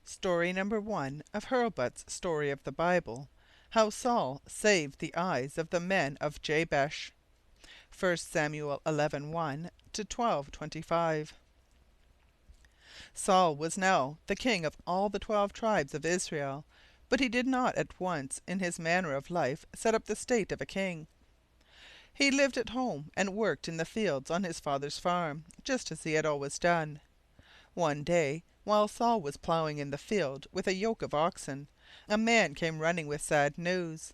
Story number 1 of Hurlbut's Story of the Bible, How Saul Saved the Eyes of the Men of Jabesh. 1 Samuel 11:1 to 12:25. Saul was now the king of all the 12 tribes of Israel, but he did not at once in his manner of life set up the state of a king. He lived at home and worked in the fields on his father's farm, just as he had always done. One day, while Saul was plowing in the field with a yoke of oxen, a man came running with sad news.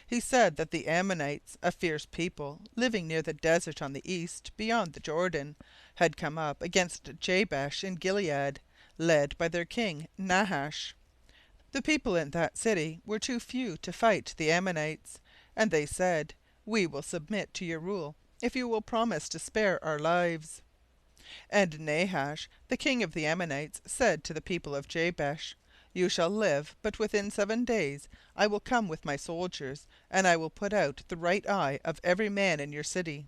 He said that the Ammonites, a fierce people living near the desert on the east, beyond the Jordan, had come up against Jabesh in Gilead, led by their king Nahash. The people in that city were too few to fight the Ammonites, and they said, "We will submit to your rule if you will promise to spare our lives." And Nahash, the king of the Ammonites, said to the people of Jabesh, "You shall live, but within 7 days I will come with my soldiers, and I will put out the right eye of every man in your city."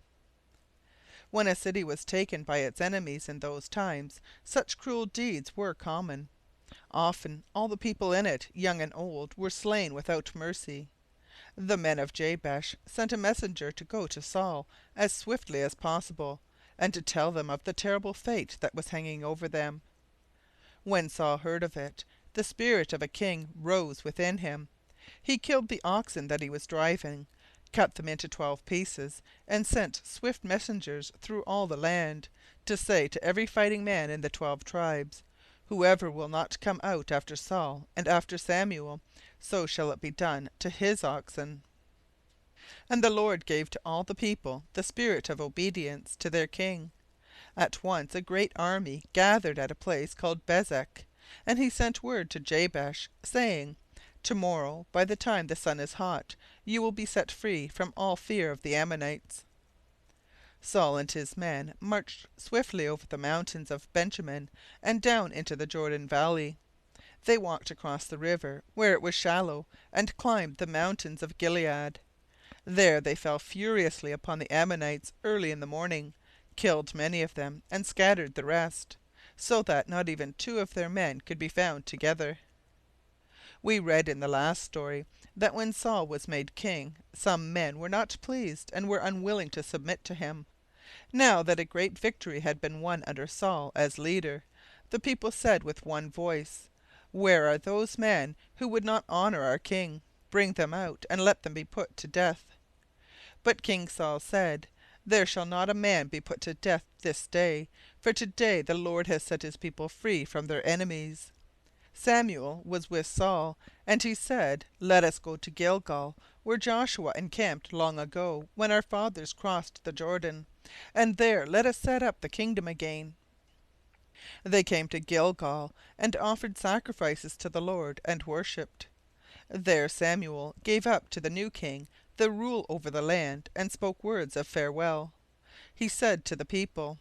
When a city was taken by its enemies in those times, such cruel deeds were common. Often all the people in it, young and old, were slain without mercy. The men of Jabesh sent a messenger to go to Saul as swiftly as possible, and to tell them of the terrible fate that was hanging over them. When Saul heard of it, the spirit of a king rose within him. He killed the oxen that he was driving, cut them into 12 pieces, and sent swift messengers through all the land, to say to every fighting man in the 12 tribes, "Whoever will not come out after Saul and after Samuel, so shall it be done to his oxen." And the Lord gave to all the people the spirit of obedience to their king. At once a great army gathered at a place called Bezek, and he sent word to Jabesh, saying, "Tomorrow, by the time the sun is hot, you will be set free from all fear of the Ammonites." Saul and his men marched swiftly over the mountains of Benjamin and down into the Jordan Valley. They walked across the river, where it was shallow, and climbed the mountains of Gilead. There they fell furiously upon the Ammonites early in the morning, killed many of them, and scattered the rest, so that not even 2 of their men could be found together. We read in the last story that when Saul was made king, some men were not pleased and were unwilling to submit to him. Now that a great victory had been won under Saul as leader, the people said with one voice, "Where are those men who would not honor our king? Bring them out, and let them be put to death." But King Saul said, "There shall not a man be put to death this day, for today the Lord has set his people free from their enemies." Samuel was with Saul, and he said, "Let us go to Gilgal, where Joshua encamped long ago, when our fathers crossed the Jordan, and there let us set up the kingdom again." They came to Gilgal, and offered sacrifices to the Lord, and worshipped. There Samuel gave up to the new king the rule over the land, and spoke words of farewell. He said to the people,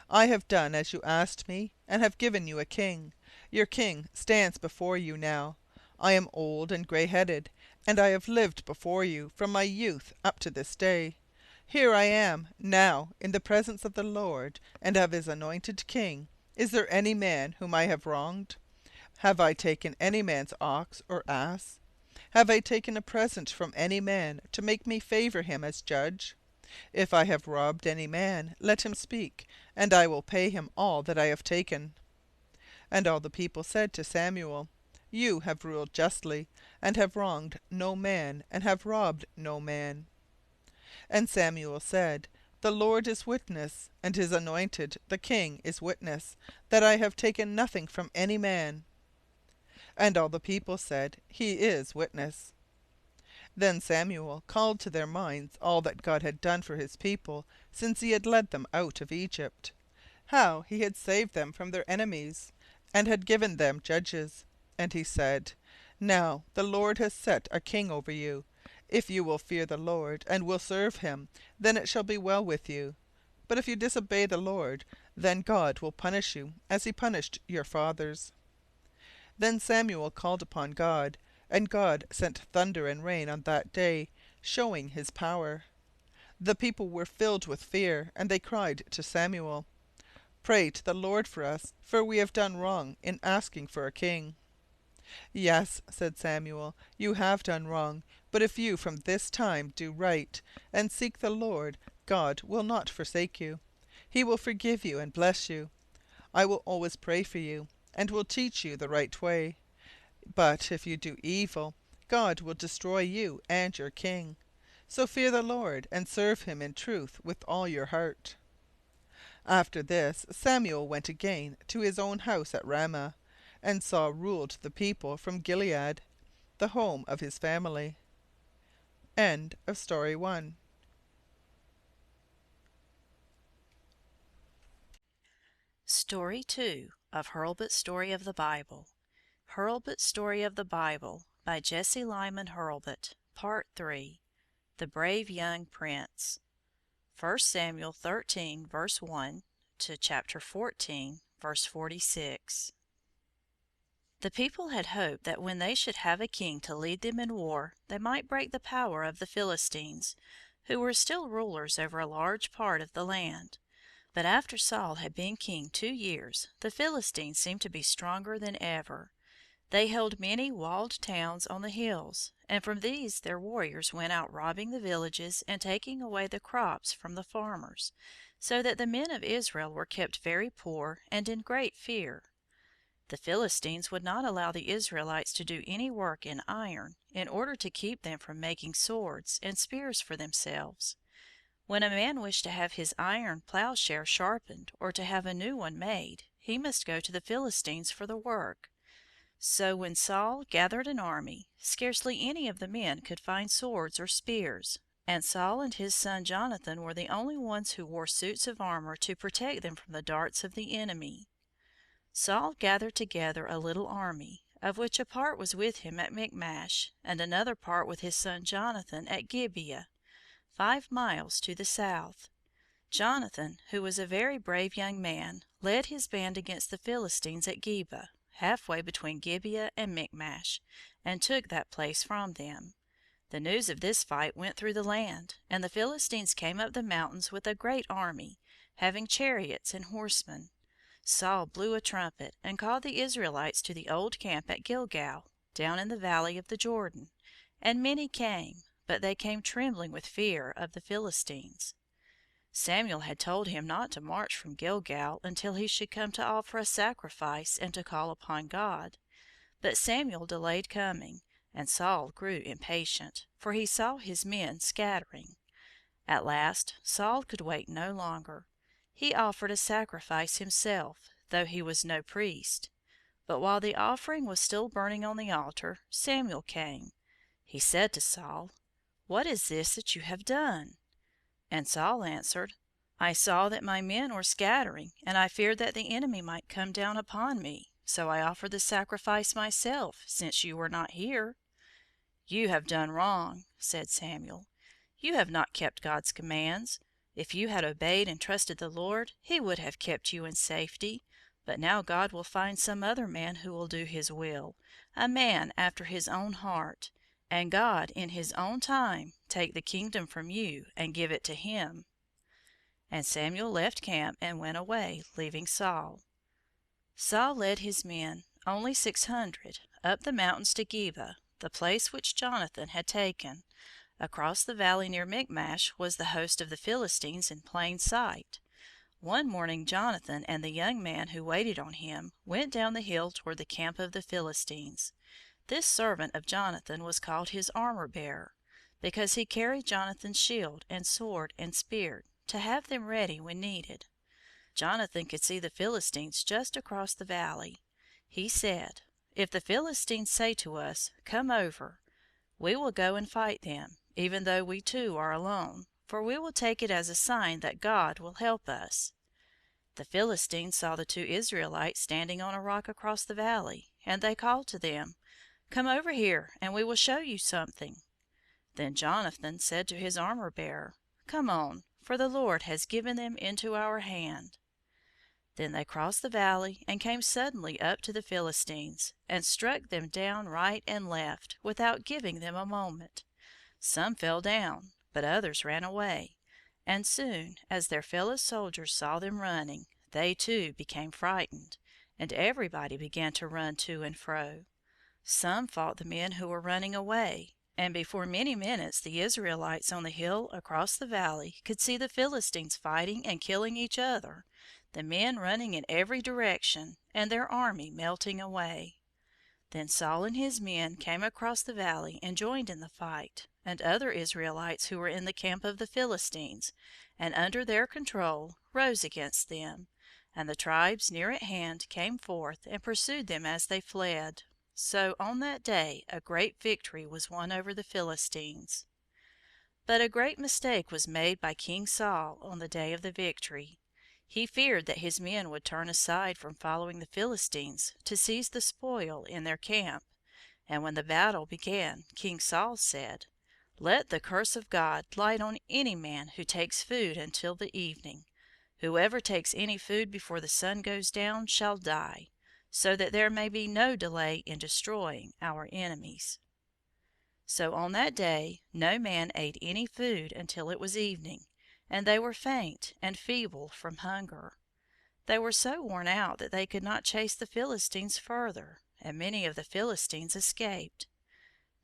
"I have done as you asked me, and have given you a king. Your king stands before you now. I am old and gray-headed, and I have lived before you from my youth up to this day. Here I am now in the presence of the Lord and of his anointed king. Is there any man whom I have wronged? Have I taken any man's ox or ass? Have I taken a present from any man to make me favor him as judge? If I have robbed any man, let him speak, and I will pay him all that I have taken." And all the people said to Samuel, "You have ruled justly, and have wronged no man, and have robbed no man." And Samuel said, "The Lord is witness, and his anointed, the king, is witness, that I have taken nothing from any man." And all the people said, "He is witness." Then Samuel called to their minds all that God had done for his people since he had led them out of Egypt, how he had saved them from their enemies, and had given them judges. And he said, "Now the Lord has set a king over you. If you will fear the Lord, and will serve him, then it shall be well with you. But if you disobey the Lord, then God will punish you as he punished your fathers." Then Samuel called upon God, and God sent thunder and rain on that day, showing his power. The people were filled with fear, and they cried to Samuel, Pray to the Lord for us, for we have done wrong in asking for a king." "Yes," said Samuel, "you have done wrong, but if you from this time do right, and seek the Lord, God will not forsake you. He will forgive you and bless you. I will always pray for you, and will teach you the right way. But if you do evil, God will destroy you and your king. So fear the Lord, and serve him in truth with all your heart." After this Samuel went again to his own house at Ramah, and Saul ruled the people from Gilead, the home of his family. End of story 1. Story 2 of Hurlbut's Story of the Bible. Hurlbut's Story of the Bible by Jesse Lyman Hurlbut. Part 3. The Brave Young Prince. 1 Samuel 13, verse 1 to chapter 14, verse 46. The people had hoped that when they should have a king to lead them in war, they might break the power of the Philistines, who were still rulers over a large part of the land. But after Saul had been king 2 years, the Philistines seemed to be stronger than ever. They held many walled towns on the hills, and from these their warriors went out robbing the villages and taking away the crops from the farmers, so that the men of Israel were kept very poor and in great fear. The Philistines would not allow the Israelites to do any work in iron, in order to keep them from making swords and spears for themselves. When a man wished to have his iron plowshare sharpened or to have a new one made, he must go to the Philistines for the work. So when Saul gathered an army, scarcely any of the men could find swords or spears, and Saul and his son Jonathan were the only ones who wore suits of armor to protect them from the darts of the enemy. Saul gathered together a little army, of which a part was with him at Michmash, and another part with his son Jonathan at Gibeah, 5 miles to the south. Jonathan, who was a very brave young man, led his band against the Philistines at Geba, halfway between Gibeah and Michmash, and took that place from them. The news of this fight went through the land, and the Philistines came up the mountains with a great army, having chariots and horsemen. Saul blew a trumpet, and called the Israelites to the old camp at Gilgal, down in the valley of the Jordan. And many came, but they came trembling with fear of the Philistines. Samuel had told him not to march from Gilgal until he should come to offer a sacrifice and to call upon God. But Samuel delayed coming, and Saul grew impatient, for he saw his men scattering. At last Saul could wait no longer. He offered a sacrifice himself, though he was no priest. But while the offering was still burning on the altar, Samuel came. He said to Saul, "What is this that you have done?" And Saul answered, "I saw that my men were scattering, and I feared that the enemy might come down upon me. So I offered the sacrifice myself, since you were not here." "You have done wrong," said Samuel. "You have not kept God's commands. If you had obeyed and trusted the Lord, He would have kept you in safety. But now God will find some other man who will do His will, a man after His own heart, and God in His own time take the kingdom from you and give it to Him." And Samuel left camp and went away, leaving Saul. Saul led his men, only 600, up the mountains to Geba, the place which Jonathan had taken. Across the valley near Michmash was the host of the Philistines in plain sight. One morning Jonathan and the young man who waited on him went down the hill toward the camp of the Philistines. This servant of Jonathan was called his armor-bearer, because he carried Jonathan's shield and sword and spear, to have them ready when needed. Jonathan could see the Philistines just across the valley. He said, "If the Philistines say to us, 'Come over,' we will go and fight them, even though we too are alone, for we will take it as a sign that God will help us." The Philistines saw the 2 Israelites standing on a rock across the valley, and they called to them, "Come over here, and we will show you something." Then Jonathan said to his armor-bearer, "Come on, for the Lord has given them into our hand." Then they crossed the valley and came suddenly up to the Philistines, and struck them down right and left, without giving them a moment. Some fell down, but others ran away, and soon, as their fellow soldiers saw them running, they too became frightened, and everybody began to run to and fro. Some fought the men who were running away, and before many minutes the Israelites on the hill across the valley could see the Philistines fighting and killing each other, the men running in every direction, and their army melting away. Then Saul and his men came across the valley and joined in the fight, and other Israelites who were in the camp of the Philistines, and under their control, rose against them, and the tribes near at hand came forth and pursued them as they fled. So on that day a great victory was won over the Philistines. But a great mistake was made by King Saul on the day of the victory. He feared that his men would turn aside from following the Philistines to seize the spoil in their camp, and when the battle began, King Saul said, "Let the curse of God light on any man who takes food until the evening. Whoever takes any food before the sun goes down shall die, so that there may be no delay in destroying our enemies." So on that day no man ate any food until it was evening, and they were faint and feeble from hunger. They were so worn out that they could not chase the Philistines further, and many of the Philistines escaped.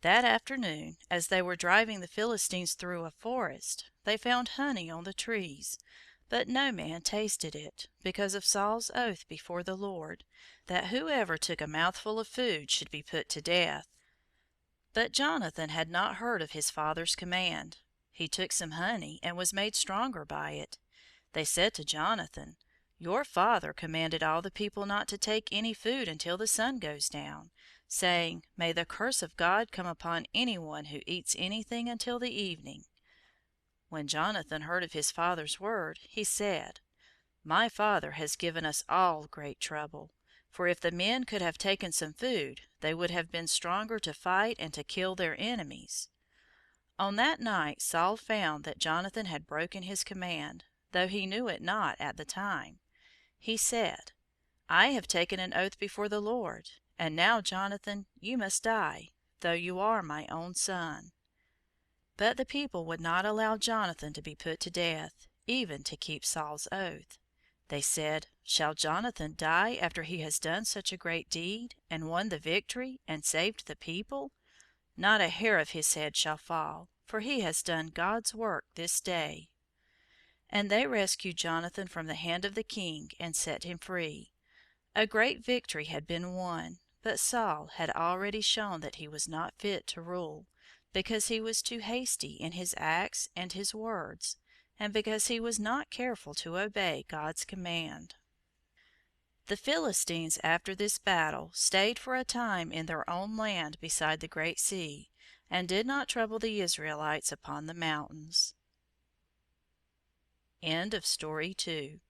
That afternoon, as they were driving the Philistines through a forest, they found honey on the trees, but no man tasted it, because of Saul's oath before the Lord, that whoever took a mouthful of food should be put to death. But Jonathan had not heard of his father's command. He took some honey and was made stronger by it. They said to Jonathan, "Your father commanded all the people not to take any food until the sun goes down, saying, 'May the curse of God come upon anyone who eats anything until the evening.'" When Jonathan heard of his father's word, he said, "My father has given us all great trouble, for if the men could have taken some food, they would have been stronger to fight and to kill their enemies." On that night Saul found that Jonathan had broken his command, though he knew it not at the time. He said, "I have taken an oath before the Lord, and now, Jonathan, you must die, though you are my own son." But the people would not allow Jonathan to be put to death, even to keep Saul's oath. They said, "Shall Jonathan die after he has done such a great deed, and won the victory, and saved the people? Not a hair of his head shall fall, for he has done God's work this day." And they rescued Jonathan from the hand of the king and set him free. A great victory had been won, but Saul had already shown that he was not fit to rule, because he was too hasty in his acts and his words, and because he was not careful to obey God's command. The Philistines after this battle stayed for a time in their own land beside the great sea, and did not trouble the Israelites upon the mountains. End of Story 2.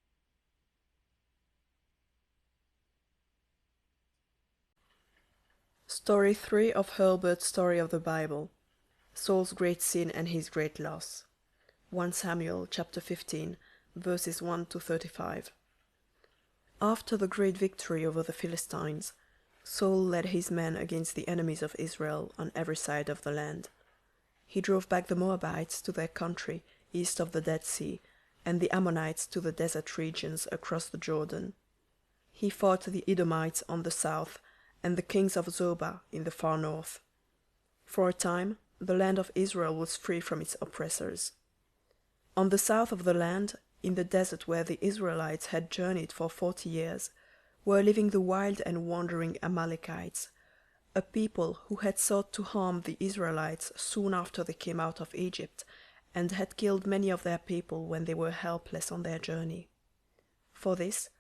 Story 3 of Hurlbut's Story of the Bible. Saul's Great Sin and His Great Loss. 1 Samuel chapter 15, verses 1 to 35. After the great victory over the Philistines, Saul led his men against the enemies of Israel on every side of the land. He drove back the Moabites to their country east of the Dead Sea, and the Ammonites to the desert regions across the Jordan. He fought the Edomites on the south, and the kings of Zobah in the far north. For a time, the land of Israel was free from its oppressors. On the south of the land, in the desert where the Israelites had journeyed for 40 years, were living the wild and wandering Amalekites, a people who had sought to harm the Israelites soon after they came out of Egypt, and had killed many of their people when they were helpless on their journey. For this,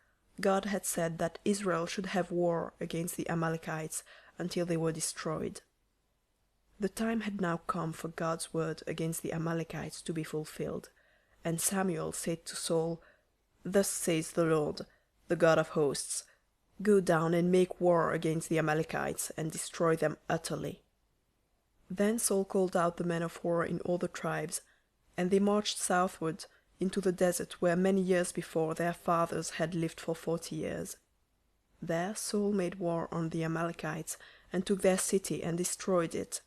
God had said that Israel should have war against the Amalekites until they were destroyed. The time had now come for God's word against the Amalekites to be fulfilled, and Samuel said to Saul, "Thus says the Lord, the God of hosts, go down and make war against the Amalekites and destroy them utterly." Then Saul called out the men of war in all the tribes, and they marched southward into the desert where many years before their fathers had lived for 40 years. There Saul made war on the Amalekites and took their city and destroyed it.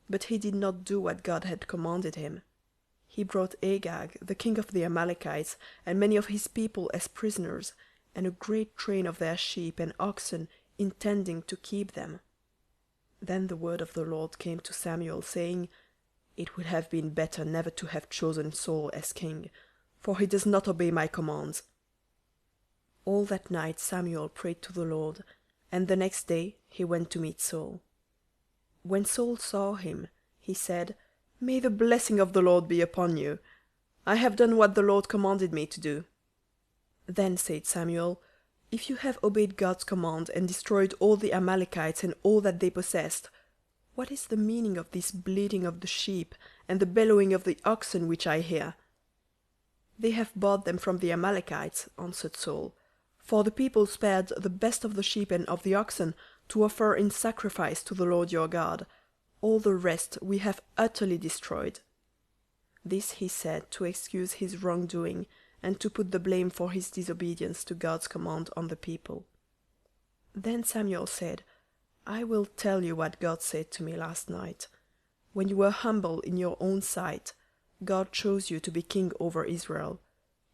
But he did not do what God had commanded him. He brought Agag, the king of the Amalekites, and many of his people as prisoners, and a great train of their sheep and oxen, intending to keep them. Then the word of the Lord came to Samuel, saying, It would have been better never to have chosen Saul as king, for he does not obey my commands. All that night Samuel prayed to the Lord, and the next day he went to meet Saul. When Saul saw him, he said, May the blessing of the Lord be upon you. I have done what the Lord commanded me to do. Then said Samuel, If you have obeyed God's command and destroyed all the Amalekites and all that they possessed, what is the meaning of this bleating of the sheep and the bellowing of the oxen which I hear? They have bought them from the Amalekites, answered Saul, for the people spared the best of the sheep and of the oxen to offer in sacrifice to the Lord your God. All the rest we have utterly destroyed. This he said to excuse his wrongdoing and to put the blame for his disobedience to God's command on the people. Then Samuel said, I will tell you what God said to me last night. When you were humble in your own sight, God chose you to be king over Israel.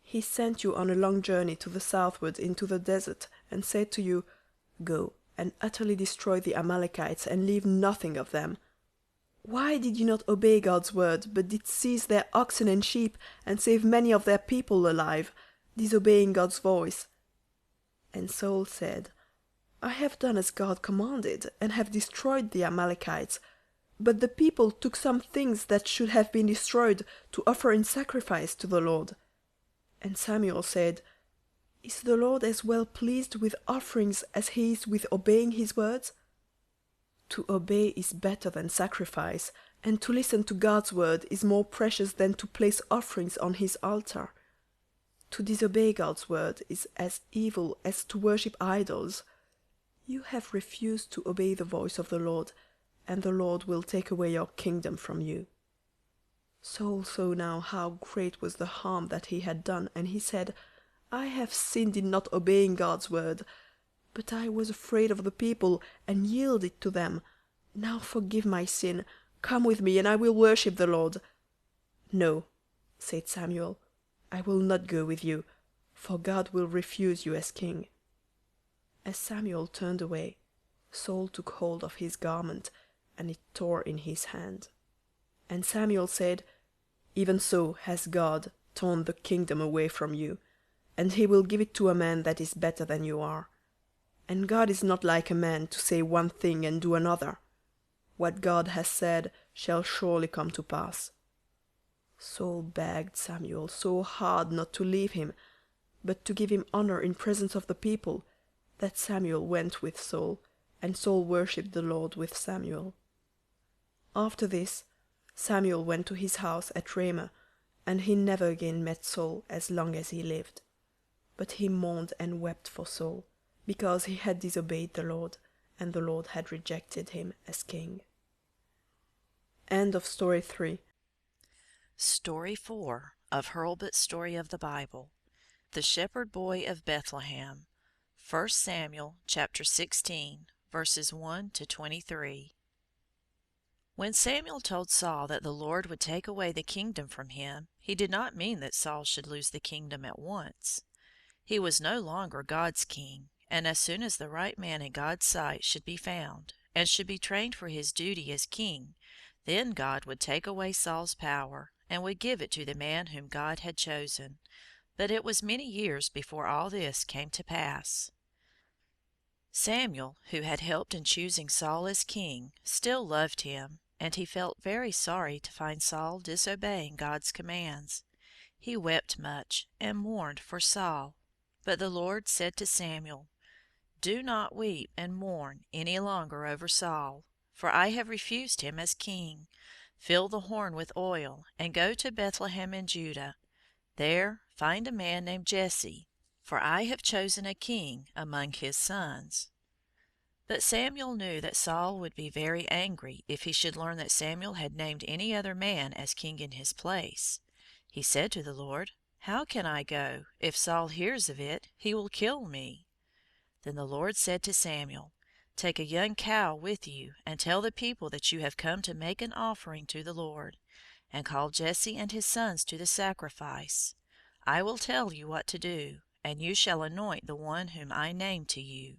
He sent you on a long journey to the southward into the desert and said to you, Go and utterly destroy the Amalekites and leave nothing of them. Why did you not obey God's word, but did seize their oxen and sheep and save many of their people alive, disobeying God's voice? And Saul said, I have done as God commanded, and have destroyed the Amalekites. But the people took some things that should have been destroyed to offer in sacrifice to the Lord. And Samuel said, Is the Lord as well pleased with offerings as he is with obeying his words? To obey is better than sacrifice, and to listen to God's word is more precious than to place offerings on his altar. To disobey God's word is as evil as to worship idols. You have refused to obey the voice of the Lord, and the Lord will take away your kingdom from you. Saul saw now how great was the harm that he had done, and he said, I have sinned in not obeying God's word. But I was afraid of the people, and yielded to them. Now forgive my sin. Come with me, and I will worship the Lord. No, said Samuel, I will not go with you, for God will refuse you as king. As Samuel turned away, Saul took hold of his garment, and it tore in his hand. And Samuel said, Even so has God torn the kingdom away from you, and he will give it to a man that is better than you are. And God is not like a man to say one thing and do another. What God has said shall surely come to pass. Saul begged Samuel so hard not to leave him, but to give him honor in presence of the people, that Samuel went with Saul, and Saul worshipped the Lord with Samuel. After this, Samuel went to his house at Ramah, and he never again met Saul as long as he lived. But he mourned and wept for Saul, because he had disobeyed the Lord, and the Lord had rejected him as king. End of story 3. Story 4 of Hurlbut's Story of the Bible. The Shepherd Boy of Bethlehem. 1 Samuel chapter 16, verses 1 to 23. When Samuel told Saul that the Lord would take away the kingdom from him, he did not mean that Saul should lose the kingdom at once. He was no longer God's king, and as soon as the right man in God's sight should be found, and should be trained for his duty as king, then God would take away Saul's power, and would give it to the man whom God had chosen. But it was many years before all this came to pass. Samuel, who had helped in choosing Saul as king, still loved him, and he felt very sorry to find Saul disobeying God's commands. He wept much, and mourned for Saul. But the Lord said to Samuel, Do not weep and mourn any longer over Saul, for I have refused him as king. Fill the horn with oil, and go to Bethlehem in Judah. There find a man named Jesse, for I have chosen a king among his sons. But Samuel knew that Saul would be very angry if he should learn that Samuel had named any other man as king in his place. He said to the Lord, How can I go? If Saul hears of it, he will kill me. Then the Lord said to Samuel, Take a young cow with you, and tell the people that you have come to make an offering to the Lord, and call Jesse and his sons to the sacrifice. I will tell you what to do, and you shall anoint the one whom I name to you."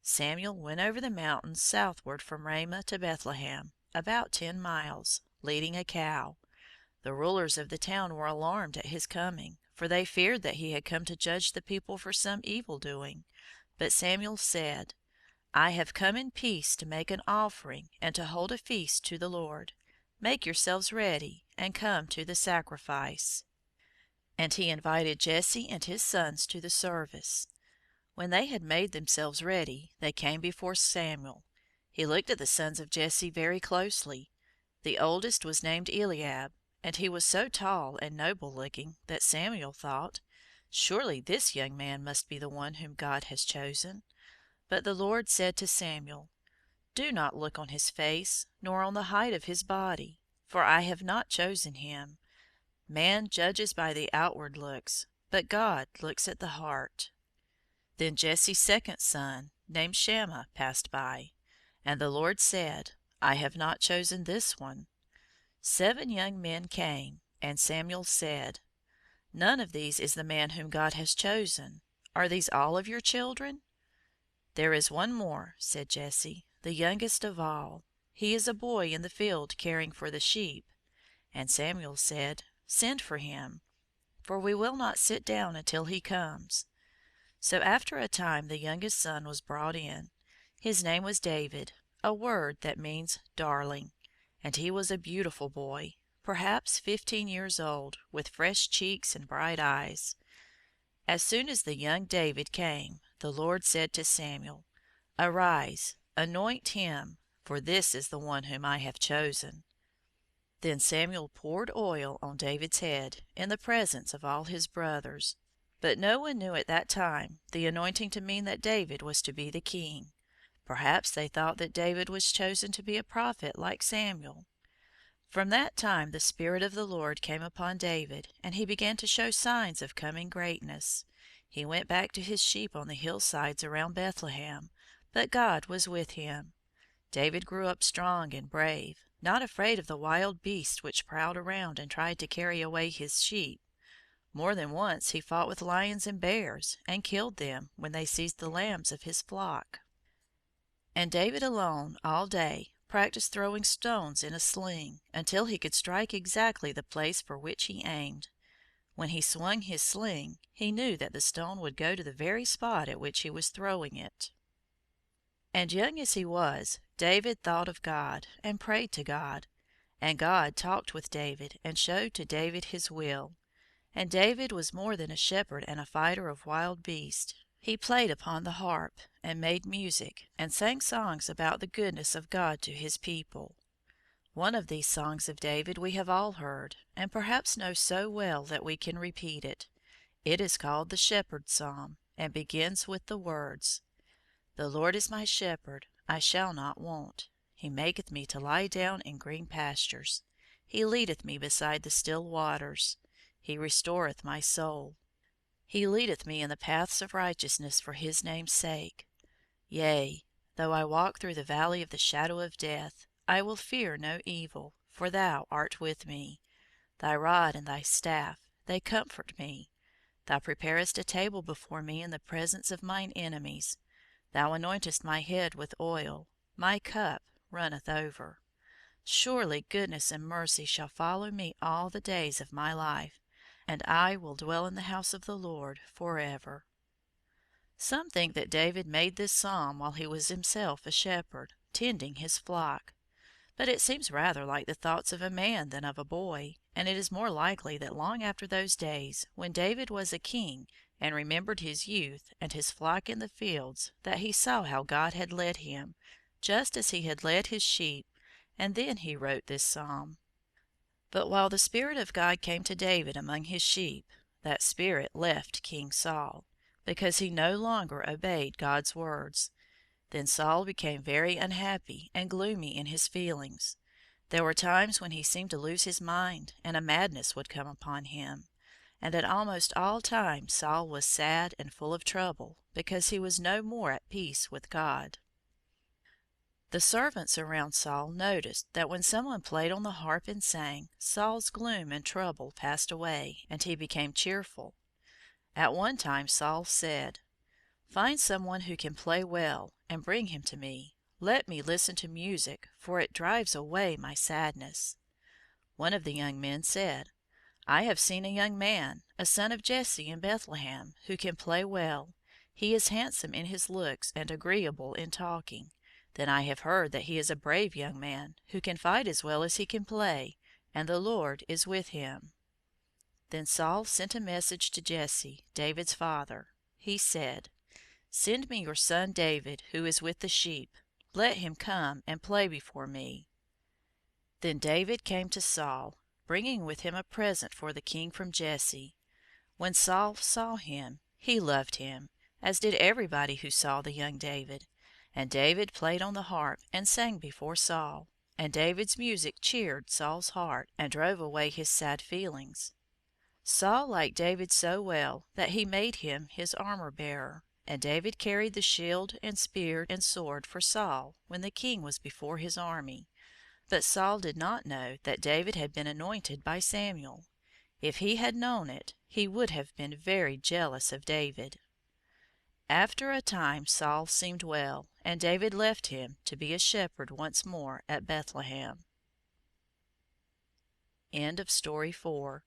Samuel went over the mountains southward from Ramah to Bethlehem, about 10 miles, leading a cow. The rulers of the town were alarmed at his coming, for they feared that he had come to judge the people for some evil doing. But Samuel said, "I have come in peace to make an offering and to hold a feast to the Lord. Make yourselves ready, and come to the sacrifice." And he invited Jesse and his sons to the service. When they had made themselves ready, they came before Samuel. He looked at the sons of Jesse very closely. The oldest was named Eliab, and he was so tall and noble-looking that Samuel thought, "Surely this young man must be the one whom God has chosen." But the Lord said to Samuel, "Do not look on his face, nor on the height of his body, for I have not chosen him. Man judges by the outward looks, but God looks at the heart." Then Jesse's second son, named Shammah, passed by, and the Lord said, "I have not chosen this one." 7 young men came, and Samuel said, "None of these is the man whom God has chosen. Are these all of your children?" "There is one more," said Jesse, "the youngest of all. He is a boy in the field caring for the sheep." And Samuel said, "Send for him, for we will not sit down until he comes." So after a time the youngest son was brought in. His name was David, a word that means darling, and he was a beautiful boy, perhaps 15 years old, with fresh cheeks and bright eyes. As soon as the young David came, the Lord said to Samuel, "Arise, anoint him, for this is the one whom I have chosen." Then Samuel poured oil on David's head in the presence of all his brothers. But no one knew at that time the anointing to mean that David was to be the king. Perhaps they thought that David was chosen to be a prophet like Samuel. From that time the Spirit of the Lord came upon David, and he began to show signs of coming greatness. He went back to his sheep on the hillsides around Bethlehem, but God was with him. David grew up strong and brave, not afraid of the wild beasts which prowled around and tried to carry away his sheep. More than once he fought with lions and bears, and killed them when they seized the lambs of his flock. And David alone, all day, practiced throwing stones in a sling, until he could strike exactly the place for which he aimed. When he swung his sling, he knew that the stone would go to the very spot at which he was throwing it. And young as he was, David thought of God, and prayed to God. And God talked with David, and showed to David his will. And David was more than a shepherd and a fighter of wild beasts. He played upon the harp, and made music, and sang songs about the goodness of God to his people. One of these songs of David we have all heard, and perhaps know so well that we can repeat it. It is called the Shepherd's Psalm, and begins with the words, "The Lord is my shepherd, I shall not want. He maketh me to lie down in green pastures. He leadeth me beside the still waters. He restoreth my soul. He leadeth me in the paths of righteousness for his name's sake. Yea, though I walk through the valley of the shadow of death, I will fear no evil, for thou art with me. Thy rod and thy staff, they comfort me. Thou preparest a table before me in the presence of mine enemies. Thou anointest my head with oil, my cup runneth over. Surely goodness and mercy shall follow me all the days of my life, and I will dwell in the house of the Lord forever." Some think that David made this psalm while he was himself a shepherd, tending his flock. But it seems rather like the thoughts of a man than of a boy, and it is more likely that long after those days, when David was a king, and remembered his youth and his flock in the fields, that he saw how God had led him, just as he had led his sheep, and then he wrote this psalm. But while the Spirit of God came to David among his sheep, that Spirit left King Saul, because he no longer obeyed God's words. Then Saul became very unhappy and gloomy in his feelings. There were times when he seemed to lose his mind, and a madness would come upon him. And at almost all times Saul was sad and full of trouble, because he was no more at peace with God. The servants around Saul noticed that when someone played on the harp and sang, Saul's gloom and trouble passed away, and he became cheerful. At one time Saul said, "Find someone who can play well, and bring him to me. Let me listen to music, for it drives away my sadness." One of the young men said, "I have seen a young man, a son of Jesse in Bethlehem, who can play well. He is handsome in his looks and agreeable in talking. Then I have heard that he is a brave young man, who can fight as well as he can play, and the Lord is with him." Then Saul sent a message to Jesse, David's father. He said, "Send me your son David, who is with the sheep. Let him come and play before me." Then David came to Saul, bringing with him a present for the king from Jesse. When Saul saw him, he loved him, as did everybody who saw the young David. And David played on the harp and sang before Saul. And David's music cheered Saul's heart and drove away his sad feelings. Saul liked David so well that he made him his armor-bearer, and David carried the shield and spear and sword for Saul when the king was before his army. But Saul did not know that David had been anointed by Samuel. If he had known it, he would have been very jealous of David. After a time Saul seemed well, and David left him to be a shepherd once more at Bethlehem. End of Story 4.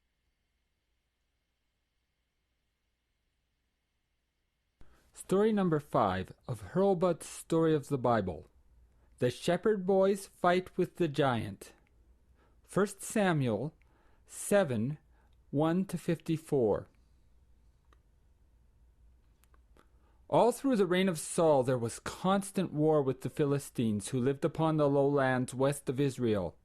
Story number 5 of Hurlbut's Story of the Bible. The Shepherd Boys Fight with the Giant. 1 Samuel 7, 1-54. All through the reign of Saul there was constant war with the Philistines who lived upon the lowlands west of Israel.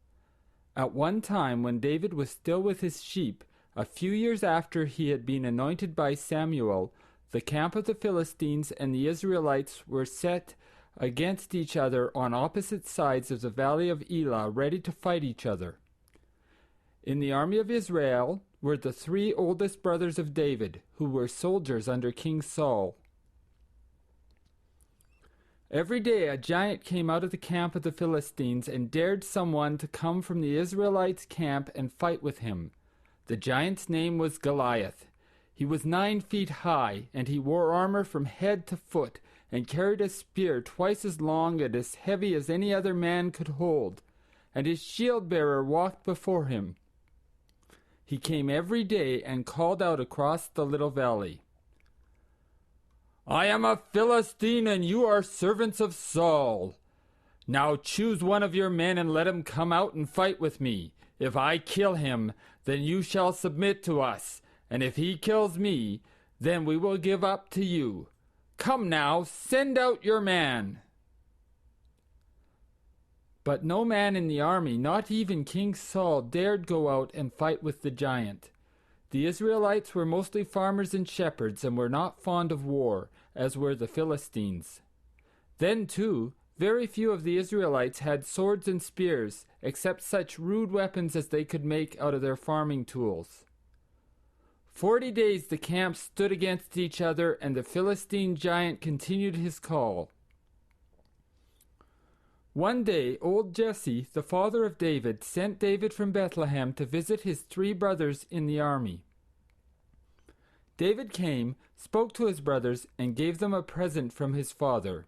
At one time, when David was still with his sheep, a few years after he had been anointed by Samuel, the camp of the Philistines and the Israelites were set against each other on opposite sides of the valley of Elah, ready to fight each other. In the army of Israel were the 3 oldest brothers of David, who were soldiers under King Saul. Every day a giant came out of the camp of the Philistines and dared someone to come from the Israelites' camp and fight with him. The giant's name was Goliath. He was 9 feet high, and he wore armor from head to foot, and carried a spear twice as long and as heavy as any other man could hold, and his shield-bearer walked before him. He came every day and called out across the little valley, "I am a Philistine, and you are servants of Saul. Now choose one of your men and let him come out and fight with me. If I kill him, then you shall submit to us, and if he kills me, then we will give up to you. Come now, send out your man." But no man in the army, not even King Saul, dared go out and fight with the giant. The Israelites were mostly farmers and shepherds, and were not fond of war, as were the Philistines. Then, too, very few of the Israelites had swords and spears, except such rude weapons as they could make out of their farming tools. 40 days the camps stood against each other, and the Philistine giant continued his call. One day, old Jesse, the father of David, sent David from Bethlehem to visit his 3 brothers in the army. David came, spoke to his brothers, and gave them a present from his father.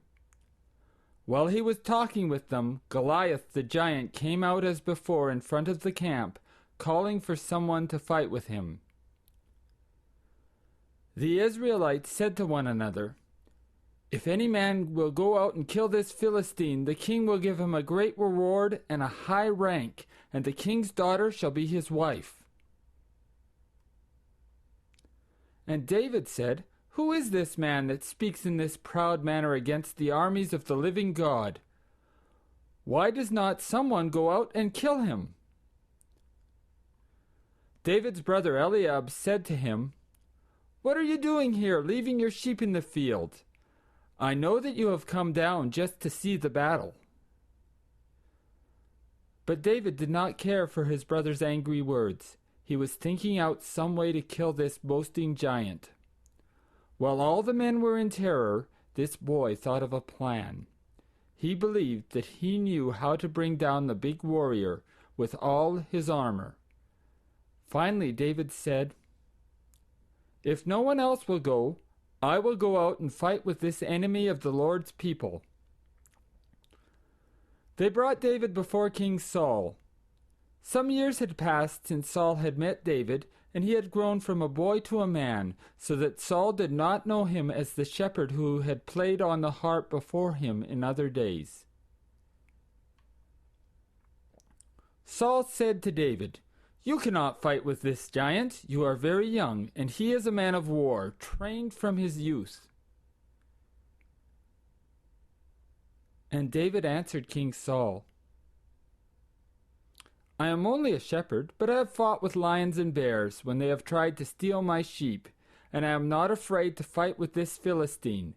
While he was talking with them, Goliath the giant came out as before in front of the camp, calling for someone to fight with him. The Israelites said to one another, "If any man will go out and kill this Philistine, the king will give him a great reward and a high rank, and the king's daughter shall be his wife." And David said, "Who is this man that speaks in this proud manner against the armies of the living God? Why does not someone go out and kill him?" David's brother Eliab said to him, "What are you doing here, leaving your sheep in the field? I know that you have come down just to see the battle." But David did not care for his brother's angry words. He was thinking out some way to kill this boasting giant. While all the men were in terror, this boy thought of a plan. He believed that he knew how to bring down the big warrior with all his armor. Finally, David said, If no one else will go, I will go out and fight with this enemy of the Lord's people." They brought David before King Saul. Some years had passed since Saul had met David, and he had grown from a boy to a man, so that Saul did not know him as the shepherd who had played on the harp before him in other days. Saul said to David, "You cannot fight with this giant. You are very young, and he is a man of war, trained from his youth." And David answered King Saul, "I am only a shepherd, but I have fought with lions and bears when they have tried to steal my sheep, and I am not afraid to fight with this Philistine.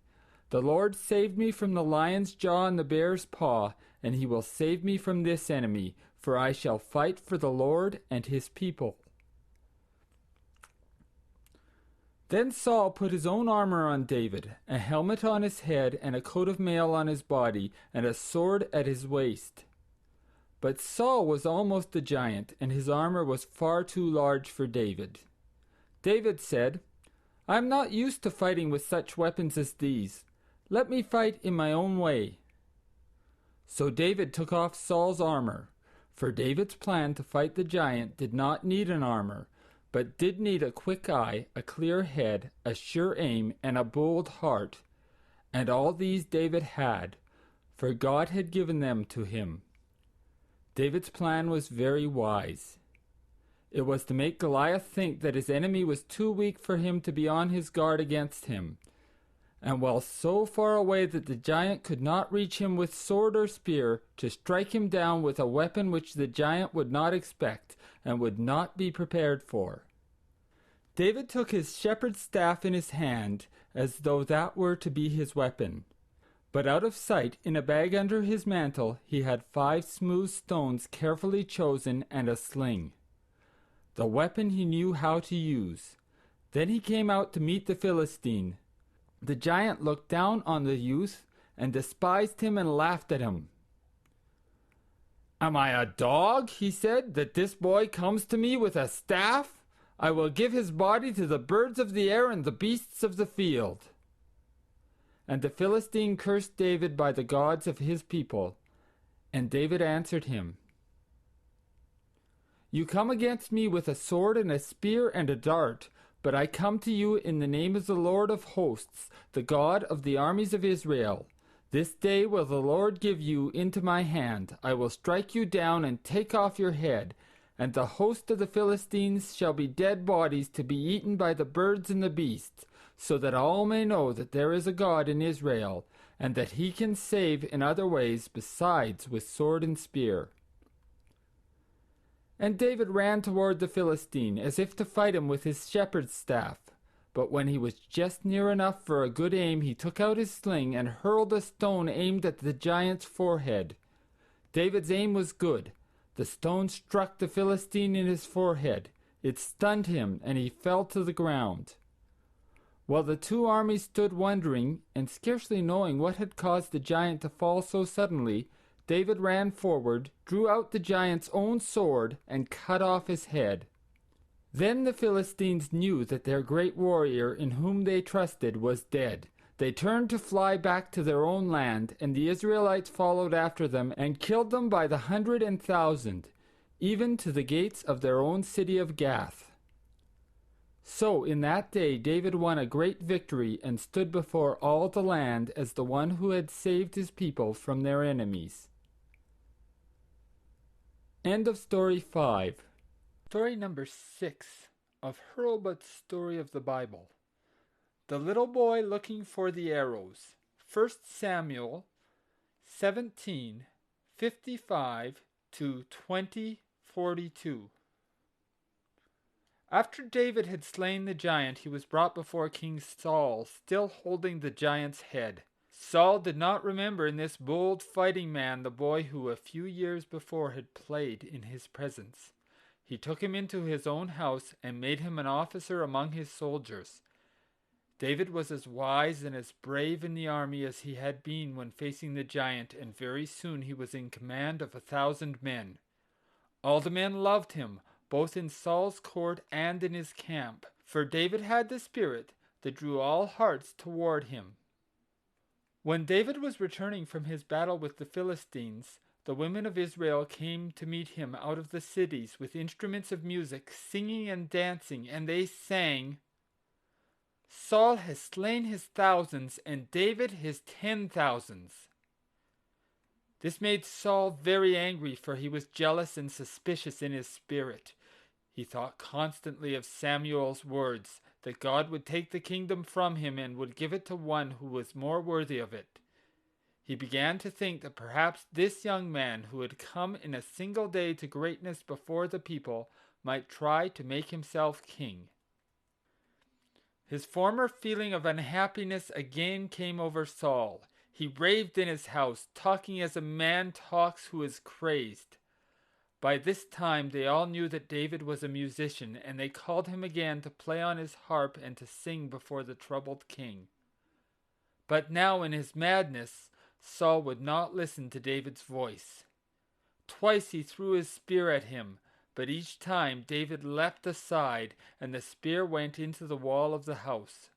The Lord saved me from the lion's jaw and the bear's paw, and he will save me from this enemy, for I shall fight for the Lord and his people." Then Saul put his own armor on David, a helmet on his head, and a coat of mail on his body, and a sword at his waist. But Saul was almost a giant, and his armor was far too large for David. David said, "I am not used to fighting with such weapons as these. Let me fight in my own way." So David took off Saul's armor, for David's plan to fight the giant did not need an armor, but did need a quick eye, a clear head, a sure aim, and a bold heart. And all these David had, for God had given them to him. David's plan was very wise. It was to make Goliath think that his enemy was too weak for him to be on his guard against him. And while so far away that the giant could not reach him with sword or spear, to strike him down with a weapon which the giant would not expect and would not be prepared for. David took his shepherd's staff in his hand, as though that were to be his weapon. But out of sight, in a bag under his mantle, he had 5 smooth stones carefully chosen and a sling. The weapon he knew how to use. Then he came out to meet the Philistine. The giant looked down on the youth and despised him and laughed at him. "Am I a dog," he said, "that this boy comes to me with a staff? I will give his body to the birds of the air and the beasts of the field." And the Philistine cursed David by the gods of his people. And David answered him, "You come against me with a sword and a spear and a dart, but I come to you in the name of the Lord of hosts, the God of the armies of Israel. This day will the Lord give you into my hand. I will strike you down and take off your head, and the host of the Philistines shall be dead bodies to be eaten by the birds and the beasts, so that all may know that there is a God in Israel, and that he can save in other ways besides with sword and spear." And David ran toward the Philistine, as if to fight him with his shepherd's staff. But when he was just near enough for a good aim, he took out his sling and hurled a stone aimed at the giant's forehead. David's aim was good. The stone struck the Philistine in his forehead. It stunned him, and he fell to the ground. While the two armies stood wondering, and scarcely knowing what had caused the giant to fall so suddenly, David ran forward, drew out the giant's own sword, and cut off his head. Then the Philistines knew that their great warrior, in whom they trusted, was dead. They turned to fly back to their own land, and the Israelites followed after them and killed them by the 100,000, even to the gates of their own city of Gath. So in that day David won a great victory and stood before all the land as the one who had saved his people from their enemies. End of story 5. Story number 6 of Hurlbut's Story of the Bible. The Little Boy Looking for the Arrows. 1 Samuel 17:55 to 20:42. After David had slain the giant, he was brought before King Saul, still holding the giant's head. Saul did not remember in this bold fighting man the boy who a few years before had played in his presence. He took him into his own house and made him an officer among his soldiers. David was as wise and as brave in the army as he had been when facing the giant, and very soon he was in command of 1,000 men. All the men loved him, both in Saul's court and in his camp, for David had the Spirit that drew all hearts toward him. When David was returning from his battle with the Philistines, the women of Israel came to meet him out of the cities with instruments of music, singing and dancing, and they sang, "Saul has slain his thousands, and David his 10,000s." This made Saul very angry, for he was jealous and suspicious in his spirit. He thought constantly of Samuel's words, that God would take the kingdom from him and would give it to one who was more worthy of it. He began to think that perhaps this young man who had come in a single day to greatness before the people might try to make himself king. His former feeling of unhappiness again came over Saul. He raved in his house, talking as a man talks who is crazed. By this time they all knew that David was a musician, and they called him again to play on his harp and to sing before the troubled king. But now in his madness, Saul would not listen to David's voice. Twice he threw his spear at him, but each time David leapt aside, and the spear went into the wall of the house.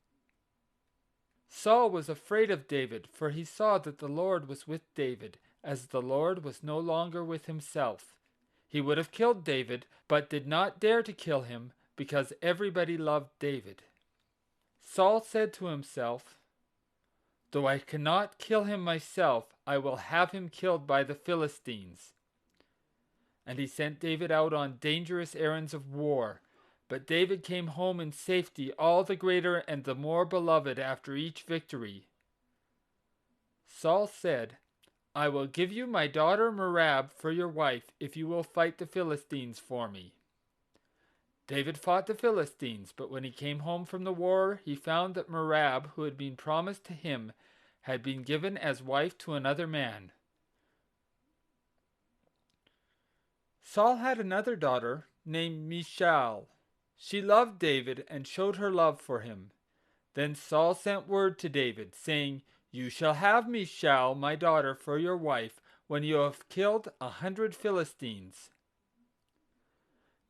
Saul was afraid of David, for he saw that the Lord was with David, as the Lord was no longer with himself. He would have killed David, but did not dare to kill him, because everybody loved David. Saul said to himself, "Though I cannot kill him myself, I will have him killed by the Philistines." And he sent David out on dangerous errands of war. But David came home in safety, all the greater and the more beloved after each victory. Saul said, "I will give you my daughter Merab for your wife if you will fight the Philistines for me." David fought the Philistines, but when he came home from the war, he found that Merab, who had been promised to him, had been given as wife to another man. Saul had another daughter named Michal. She loved David and showed her love for him. Then Saul sent word to David, saying, "You shall have Michal, my daughter, for your wife, when you have killed 100 Philistines."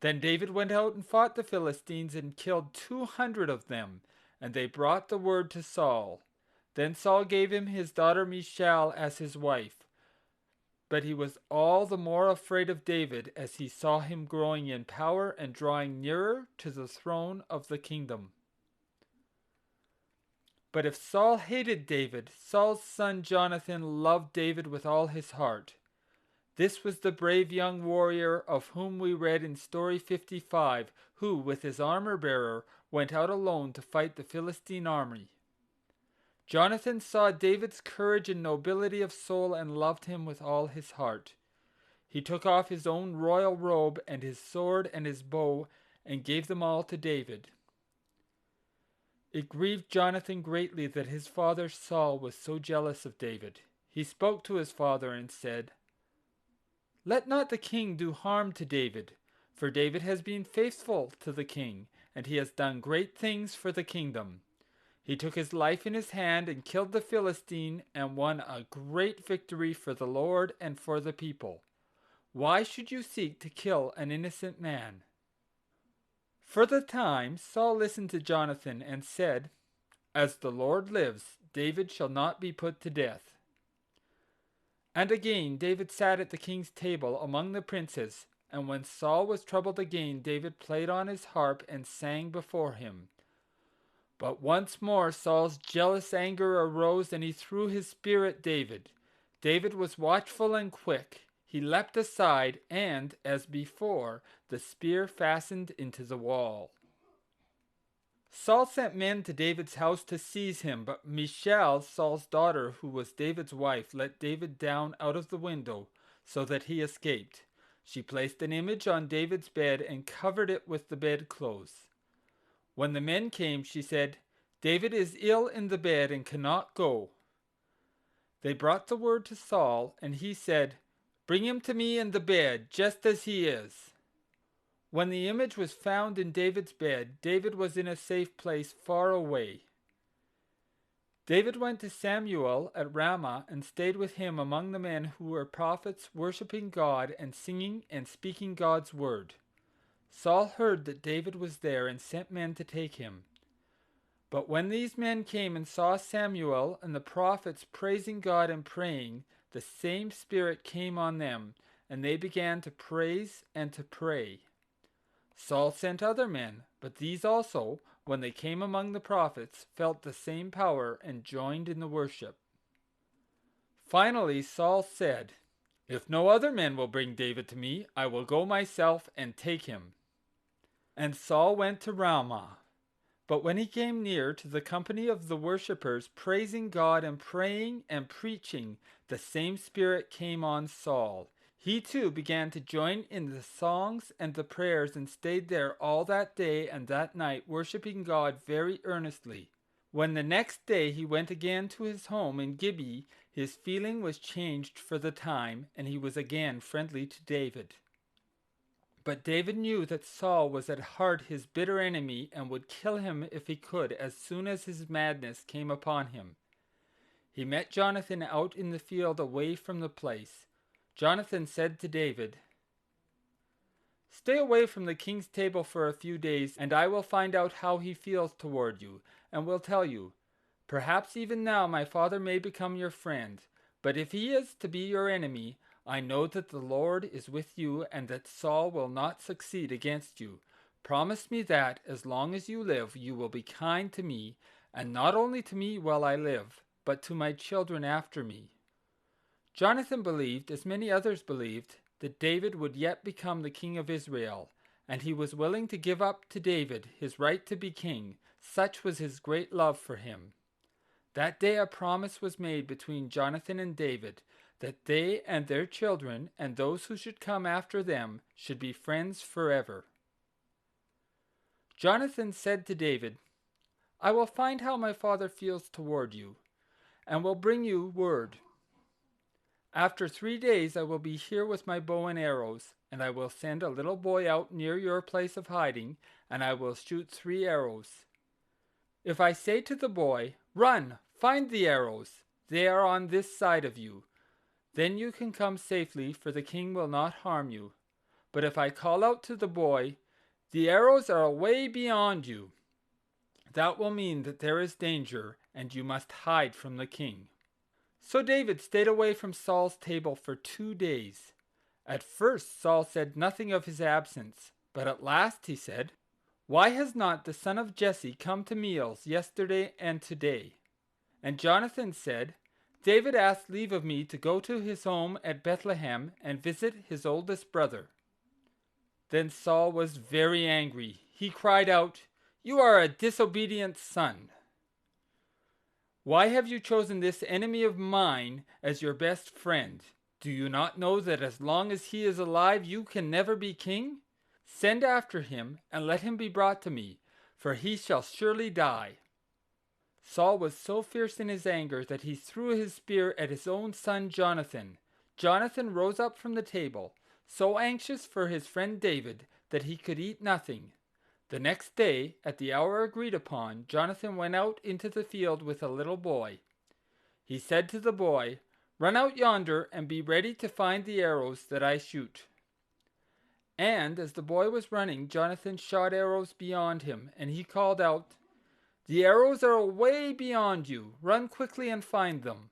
Then David went out and fought the Philistines and killed 200 of them, and they brought the word to Saul. Then Saul gave him his daughter Michal as his wife. But he was all the more afraid of David as he saw him growing in power and drawing nearer to the throne of the kingdom. But if Saul hated David, Saul's son Jonathan loved David with all his heart. This was the brave young warrior of whom we read in Story 55, who, with his armor-bearer, went out alone to fight the Philistine army. Jonathan saw David's courage and nobility of soul and loved him with all his heart. He took off his own royal robe and his sword and his bow and gave them all to David. It grieved Jonathan greatly that his father Saul was so jealous of David. He spoke to his father and said, "Let not the king do harm to David, for David has been faithful to the king, and he has done great things for the kingdom. He took his life in his hand and killed the Philistine and won a great victory for the Lord and for the people. Why should you seek to kill an innocent man?" For the time, Saul listened to Jonathan and said, "As the Lord lives, David shall not be put to death." And again David sat at the king's table among the princes, and when Saul was troubled again, David played on his harp and sang before him. But once more Saul's jealous anger arose, and he threw his spear at David. David was watchful and quick. He leapt aside, and, as before, the spear fastened into the wall. Saul sent men to David's house to seize him, but Michal, Saul's daughter, who was David's wife, let David down out of the window, so that he escaped. She placed an image on David's bed and covered it with the bedclothes. When the men came, she said, "David is ill in the bed and cannot go." They brought the word to Saul, and he said, "Bring him to me in the bed, just as he is." When the image was found in David's bed, David was in a safe place far away. David went to Samuel at Ramah and stayed with him among the men who were prophets, worshiping God and singing and speaking God's word. Saul heard that David was there and sent men to take him. But when these men came and saw Samuel and the prophets praising God and praying, the same Spirit came on them, and they began to praise and to pray. Saul sent other men, but these also, when they came among the prophets, felt the same power and joined in the worship. Finally Saul said, "If no other men will bring David to me, I will go myself and take him." And Saul went to Ramah. But when he came near to the company of the worshippers, praising God and praying and preaching, the same Spirit came on Saul. He too began to join in the songs and the prayers and stayed there all that day and that night, worshiping God very earnestly. When the next day he went again to his home in Gibeah, his feeling was changed for the time, and he was again friendly to David. But David knew that Saul was at heart his bitter enemy and would kill him if he could as soon as his madness came upon him. He met Jonathan out in the field away from the place. Jonathan said to David, "Stay away from the king's table for a few days, and I will find out how he feels toward you, and will tell you. Perhaps even now my father may become your friend, but if he is to be your enemy, I know that the Lord is with you and that Saul will not succeed against you. Promise me that, as long as you live, you will be kind to me, and not only to me while I live, but to my children after me." Jonathan believed, as many others believed, that David would yet become the king of Israel, and he was willing to give up to David his right to be king. Such was his great love for him. That day a promise was made between Jonathan and David, that they and their children and those who should come after them should be friends forever. Jonathan said to David, "I will find how my father feels toward you, and will bring you word. After 3 days I will be here with my bow and arrows, and I will send a little boy out near your place of hiding, and I will shoot 3 arrows. If I say to the boy, 'Run, find the arrows, they are on this side of you,' then you can come safely, for the king will not harm you. But if I call out to the boy, 'The arrows are away beyond you,' that will mean that there is danger, and you must hide from the king." So David stayed away from Saul's table for 2 days. At first Saul said nothing of his absence, but at last he said, "Why has not the son of Jesse come to meals yesterday and today?" And Jonathan said, "David asked leave of me to go to his home at Bethlehem and visit his oldest brother." Then Saul was very angry. He cried out, "You are a disobedient son. Why have you chosen this enemy of mine as your best friend? Do you not know that as long as he is alive you can never be king? Send after him and let him be brought to me, for he shall surely die." Saul was so fierce in his anger that he threw his spear at his own son Jonathan. Jonathan rose up from the table, so anxious for his friend David that he could eat nothing. The next day, at the hour agreed upon, Jonathan went out into the field with a little boy. He said to the boy, "Run out yonder and be ready to find the arrows that I shoot." And as the boy was running, Jonathan shot arrows beyond him, and he called out, "The arrows are away beyond you. Run quickly and find them."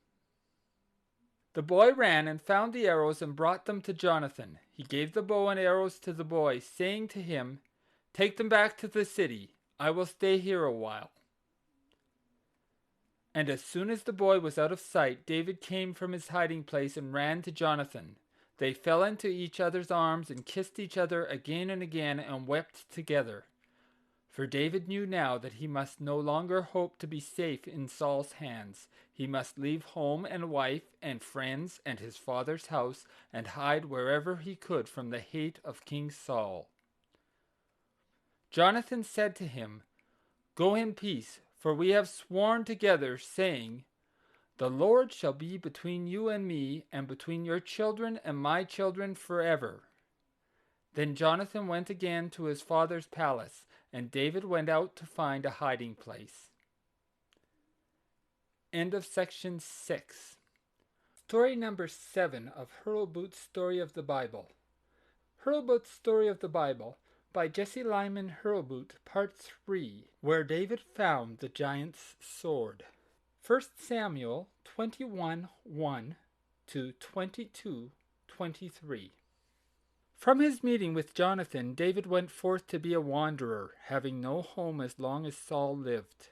The boy ran and found the arrows and brought them to Jonathan. He gave the bow and arrows to the boy, saying to him, "Take them back to the city. I will stay here a while." And as soon as the boy was out of sight, David came from his hiding place and ran to Jonathan. They fell into each other's arms and kissed each other again and again and wept together. For David knew now that he must no longer hope to be safe in Saul's hands. He must leave home and wife and friends and his father's house and hide wherever he could from the hate of King Saul. Jonathan said to him, "Go in peace, for we have sworn together, saying, 'The Lord shall be between you and me, and between your children and my children forever.'" Then Jonathan went again to his father's palace, and David went out to find a hiding place. End of section 6. Story number 7 of Hurlbut's Story of the Bible. Hurlbut's Story of the Bible, by Jesse Lyman Hurlbut, Part 3, where David found the giant's sword. 1 Samuel 21:1 to 22:23. From his meeting with Jonathan, David went forth to be a wanderer, having no home as long as Saul lived.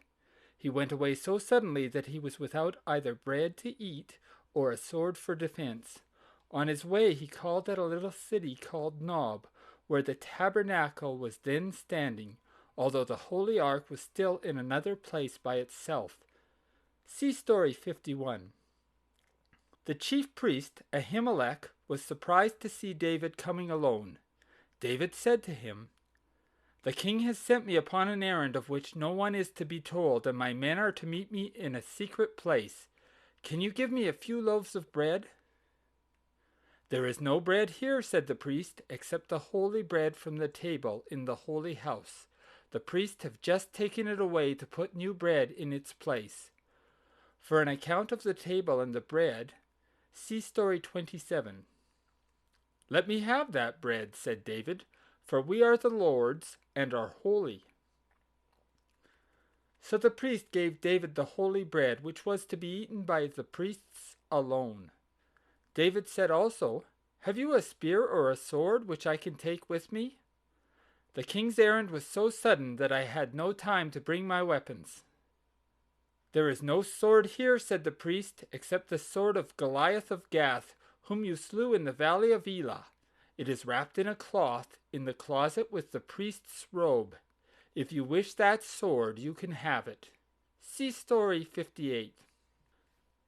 He went away so suddenly that he was without either bread to eat or a sword for defense. On his way he called at a little city called Nob, where the tabernacle was then standing, although the holy ark was still in another place by itself. See Story 51. The chief priest, Ahimelech, was surprised to see David coming alone. David said to him, "The king has sent me upon an errand of which no one is to be told, and my men are to meet me in a secret place. Can you give me a few loaves of bread?" "There is no bread here," said the priest, "except the holy bread from the table in the holy house. The priests have just taken it away to put new bread in its place." For an account of the table and the bread, see Story 27. "Let me have that bread," said David, "for we are the Lord's and are holy." So the priest gave David the holy bread, which was to be eaten by the priests alone. David said also, "Have you a spear or a sword which I can take with me?" "The king's errand was so sudden that I had no time to bring my weapons." "There is no sword here," said the priest, "except the sword of Goliath of Gath, whom you slew in the valley of Elah. It is wrapped in a cloth in the closet with the priest's robe. If you wish that sword, you can have it." See Story 58.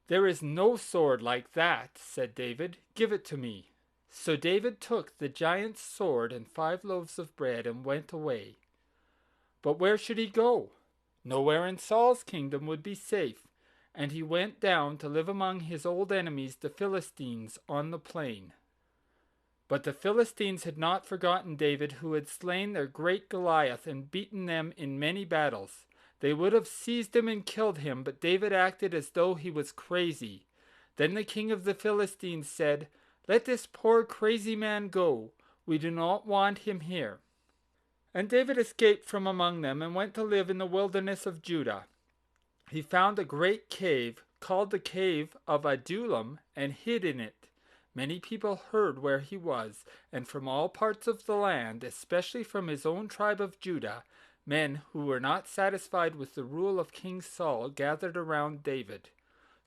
"There is no sword like that," said David. "Give it to me." So David took the giant's sword and 5 loaves of bread and went away. But where should he go? Nowhere in Saul's kingdom would be safe, and he went down to live among his old enemies, the Philistines, on the plain. But the Philistines had not forgotten David, who had slain their great Goliath and beaten them in many battles. They would have seized him and killed him, but David acted as though he was crazy. Then the king of the Philistines said, "Let this poor crazy man go. We do not want him here." And David escaped from among them and went to live in the wilderness of Judah. He found a great cave, called the cave of Adullam, and hid in it. Many people heard where he was, and from all parts of the land, especially from his own tribe of Judah, men who were not satisfied with the rule of King Saul gathered around David.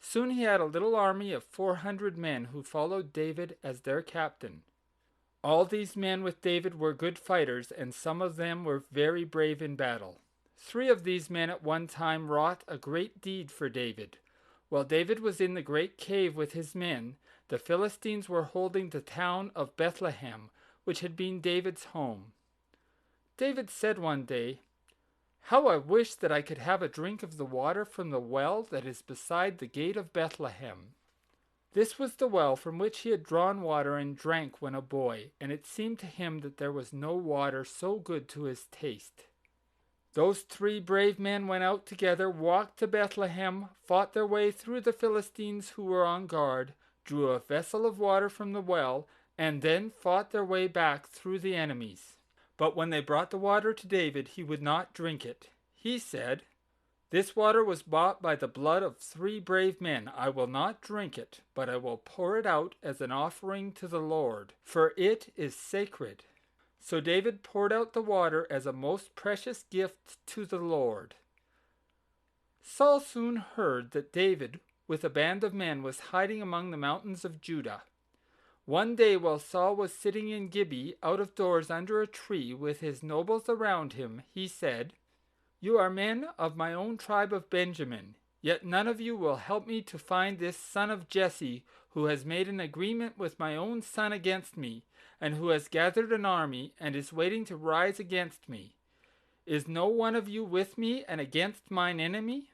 Soon he had a little army of 400 men who followed David as their captain. All these men with David were good fighters, and some of them were very brave in battle. 3 of these men at one time wrought a great deed for David. While David was in the great cave with his men, the Philistines were holding the town of Bethlehem, which had been David's home. David said one day, "How I wish that I could have a drink of the water from the well that is beside the gate of Bethlehem." This was the well from which he had drawn water and drank when a boy, and it seemed to him that there was no water so good to his taste. Those 3 brave men went out together, walked to Bethlehem, fought their way through the Philistines who were on guard, drew a vessel of water from the well, and then fought their way back through the enemies. But when they brought the water to David, he would not drink it. He said, "This water was bought by the blood of 3 brave men. I will not drink it, but I will pour it out as an offering to the Lord, for it is sacred." So David poured out the water as a most precious gift to the Lord. Saul soon heard that David, with a band of men, was hiding among the mountains of Judah. One day while Saul was sitting in Gibeah out of doors under a tree with his nobles around him, he said, "You are men of my own tribe of Benjamin, yet none of you will help me to find this son of Jesse, who has made an agreement with my own son against me, and who has gathered an army, and is waiting to rise against me. Is no one of you with me and against mine enemy?"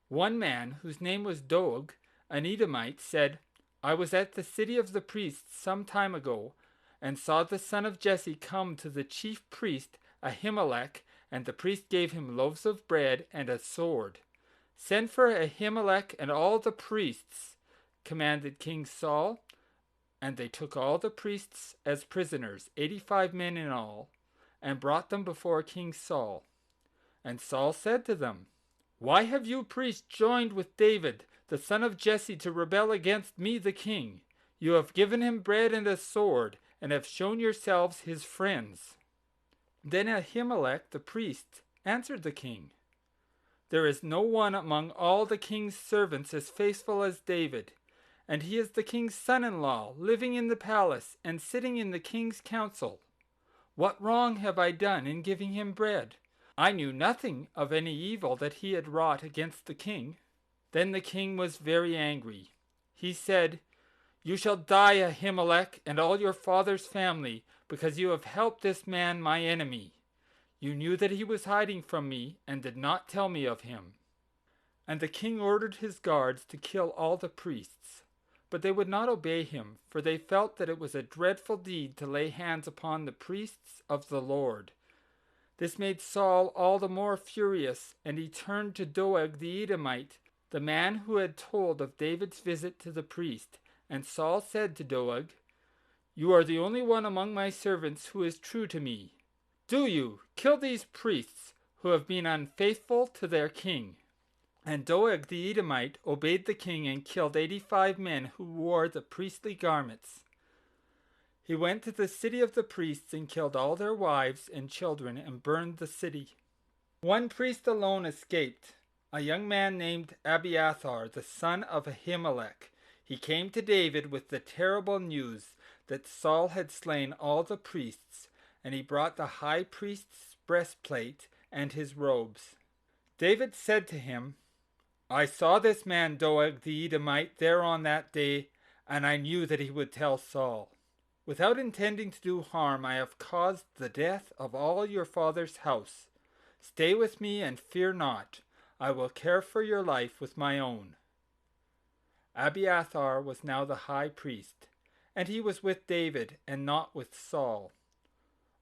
One man, whose name was Doeg, an Edomite, said, "I was at the city of the priests some time ago, and saw the son of Jesse come to the chief priest Ahimelech, and the priest gave him loaves of bread and a sword. Send for Ahimelech and all the priests," commanded King Saul. And they took all the priests as prisoners, 85 men in all. and brought them before King Saul. And Saul said to them, "Why have you priests joined with David, the son of Jesse, to rebel against me the king? You have given him bread and a sword, and have shown yourselves his friends." Then Ahimelech the priest answered the king, "There is no one among all the king's servants as faithful as David, and he is the king's son-in-law, living in the palace and sitting in the king's council. What wrong have I done in giving him bread? I knew nothing of any evil that he had wrought against the king." Then the king was very angry. He said, "You shall die, Ahimelech, and all your father's family, because you have helped this man my enemy. You knew that he was hiding from me, and did not tell me of him." And the king ordered his guards to kill all the priests. But they would not obey him, for they felt that it was a dreadful deed to lay hands upon the priests of the Lord. This made Saul all the more furious, and he turned to Doeg the Edomite, the man who had told of David's visit to the priest. And Saul said to Doeg, "You are the only one among my servants who is true to me. Do you kill these priests who have been unfaithful to their king." And Doeg the Edomite obeyed the king and killed 85 men who wore the priestly garments. He went to the city of the priests and killed all their wives and children and burned the city. One priest alone escaped, a young man named Abiathar, the son of Ahimelech. He came to David with the terrible news that Saul had slain all the priests, and he brought the high priest's breastplate and his robes. David said to him, "I saw this man Doeg the Edomite there on that day, and I knew that he would tell Saul. Without intending to do harm, I have caused the death of all your father's house. Stay with me and fear not. I will care for your life with my own." Abiathar was now the high priest, and he was with David and not with Saul.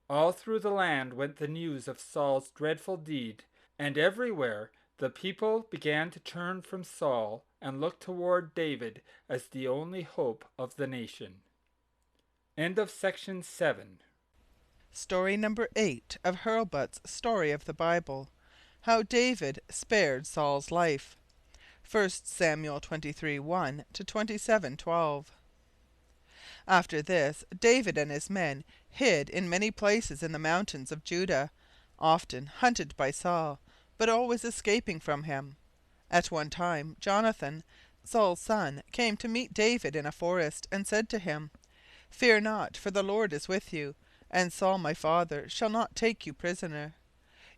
All through the land went the news of Saul's dreadful deed, and everywhere the people began to turn from Saul and look toward David as the only hope of the nation. End of section 7. Story number 8 of Hurlbut's Story of the Bible. How David spared Saul's life. 1 Samuel 23:1 to 27:12. After this, David and his men hid in many places in the mountains of Judah, often hunted by Saul, but always escaping from him. At one time, Jonathan, Saul's son, came to meet David in a forest, and said to him, "Fear not, for the Lord is with you, and Saul my father shall not take you prisoner.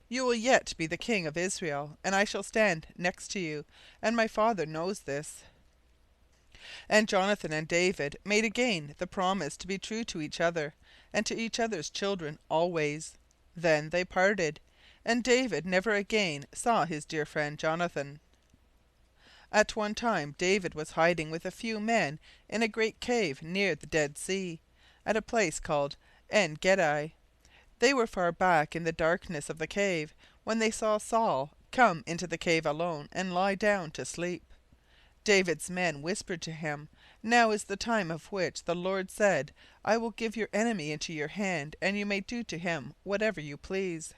You will yet be the king of Israel, and I shall stand next to you, and my father knows this." And Jonathan and David made again the promise to be true to each other, and to each other's children always. Then they parted, and David never again saw his dear friend Jonathan. At one time David was hiding with a few men in a great cave near the Dead Sea, at a place called En-gedi. They were far back in the darkness of the cave when they saw Saul come into the cave alone and lie down to sleep. David's men whispered to him, "Now is the time of which the Lord said, 'I will give your enemy into your hand, and you may do to him whatever you please.'"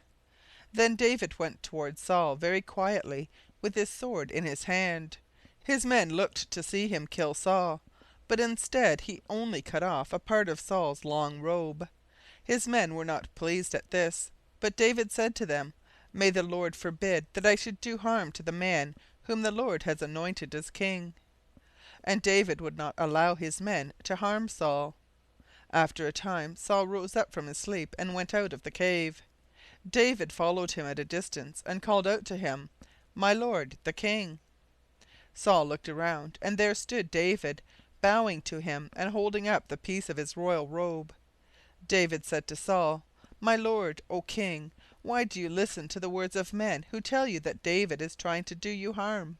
Then David went toward Saul very quietly, with his sword in his hand. His men looked to see him kill Saul, but instead he only cut off a part of Saul's long robe. His men were not pleased at this, but David said to them, "May the Lord forbid that I should do harm to the man whom the Lord has anointed as king." And David would not allow his men to harm Saul. After a time Saul rose up from his sleep and went out of the cave. David followed him at a distance and called out to him, "My lord, the king." Saul looked around, and there stood David, bowing to him and holding up the piece of his royal robe. David said to Saul, "My lord, O king, why do you listen to the words of men who tell you that David is trying to do you harm?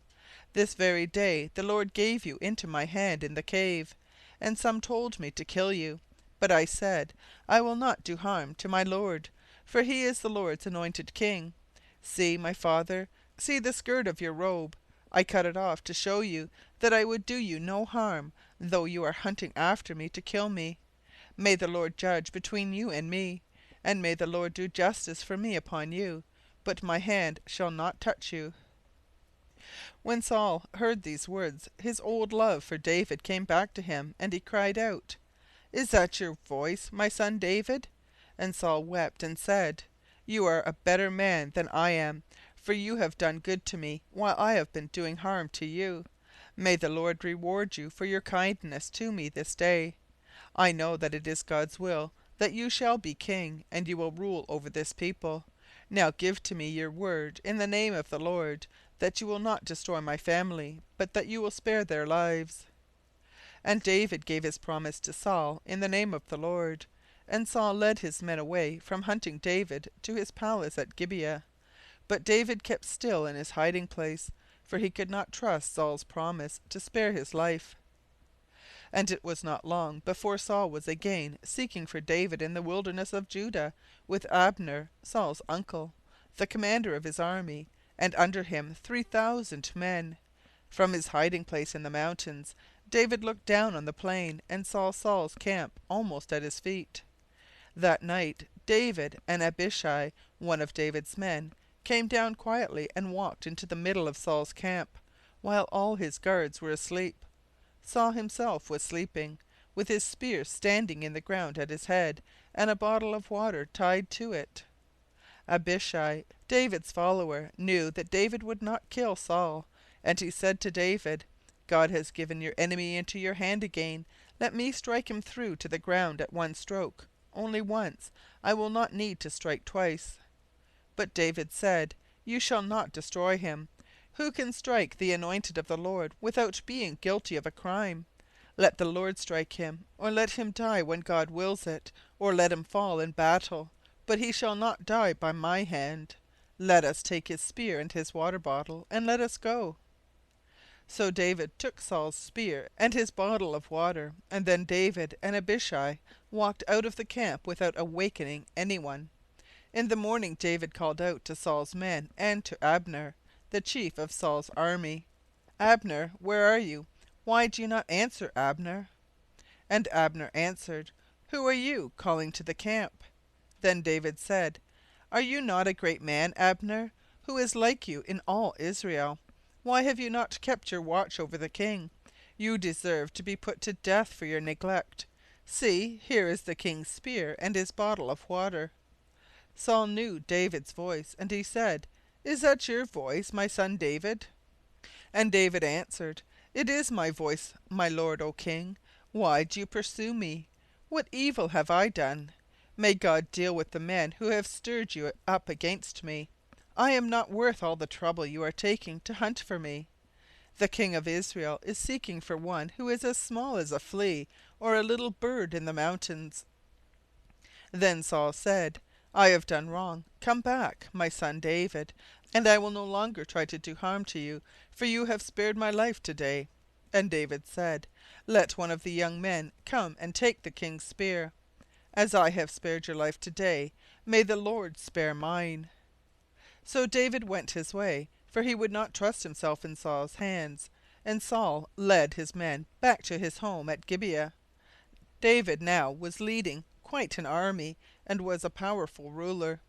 This very day the Lord gave you into my hand in the cave, and some told me to kill you. But I said, I will not do harm to my lord, for he is the Lord's anointed king. See, my father, see the skirt of your robe. I cut it off to show you that I would do you no harm, though you are hunting after me to kill me. May the Lord judge between you and me. And may the Lord do justice for me upon you, but my hand shall not touch you. When Saul heard these words, his old love for David came back to him, and he cried out, Is that your voice, my son David? And Saul wept and said, You are a better man than I am, for you have done good to me, while I have been doing harm to you. May the Lord reward you for your kindness to me this day. I know that it is God's will that you shall be king, and you will rule over this people. Now give to me your word in the name of the Lord, that you will not destroy my family, but that you will spare their lives. And David gave his promise to Saul in the name of the Lord. And Saul led his men away from hunting David to his palace at Gibeah. But David kept still in his hiding place, for he could not trust Saul's promise to spare his life. And it was not long before Saul was again seeking for David in the wilderness of Judah, with Abner, Saul's uncle, the commander of his army, and under him 3,000 men. From his hiding place in the mountains, David looked down on the plain and saw Saul's camp almost at his feet. That night David and Abishai, one of David's men, came down quietly and walked into the middle of Saul's camp, while all his guards were asleep. Saul himself was sleeping, with his spear standing in the ground at his head, and a bottle of water tied to it. Abishai, David's follower, knew that David would not kill Saul, and he said to David, God has given your enemy into your hand again. Let me strike him through to the ground at one stroke, only once. I will not need to strike twice. But David said, You shall not destroy him. Who can strike the anointed of the Lord without being guilty of a crime? Let the Lord strike him, or let him die when God wills it, or let him fall in battle. But he shall not die by my hand. Let us take his spear and his water bottle, and let us go. So David took Saul's spear and his bottle of water, and then David and Abishai walked out of the camp without awakening anyone. In the morning David called out to Saul's men and to Abner, the chief of Saul's army, Abner, where are you? Why do you not answer, Abner? And Abner answered, Who are you calling to the camp? Then David said, Are you not a great man, Abner? Who is like you in all Israel? Why have you not kept your watch over the king? You deserve to be put to death for your neglect. See, here is the king's spear and his bottle of water. Saul knew David's voice, and he said, Is that your voice, my son David? And David answered, It is my voice, my lord, O king. Why do you pursue me? What evil have I done? May God deal with the men who have stirred you up against me. I am not worth all the trouble you are taking to hunt for me. The king of Israel is seeking for one who is as small as a flea or a little bird in the mountains. Then Saul said, I have done wrong. Come back, my son David, and I will no longer try to do harm to you, for you have spared my life today. And David said, Let one of the young men come and take the king's spear. As I have spared your life today, may the Lord spare mine. So David went his way, for he would not trust himself in Saul's hands, and Saul led his men back to his home at Gibeah. David now was leading quite an army, and was a powerful ruler.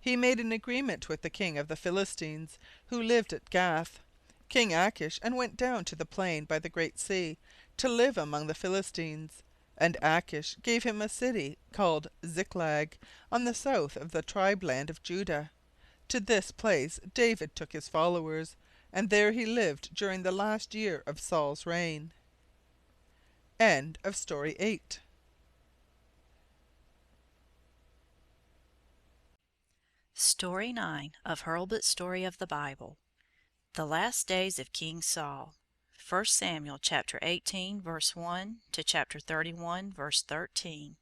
He made an agreement with the king of the Philistines, who lived at Gath, King Achish, and went down to the plain by the great sea, to live among the Philistines. And Achish gave him a city called Ziklag, on the south of the tribe-land of Judah. To this place David took his followers, and there he lived during the last year of Saul's reign. End of Story 8. Story 9 of Hurlbut's Story of the Bible. The Last Days of King Saul. 1 Samuel chapter 18, verse 1 to chapter 31, verse 13.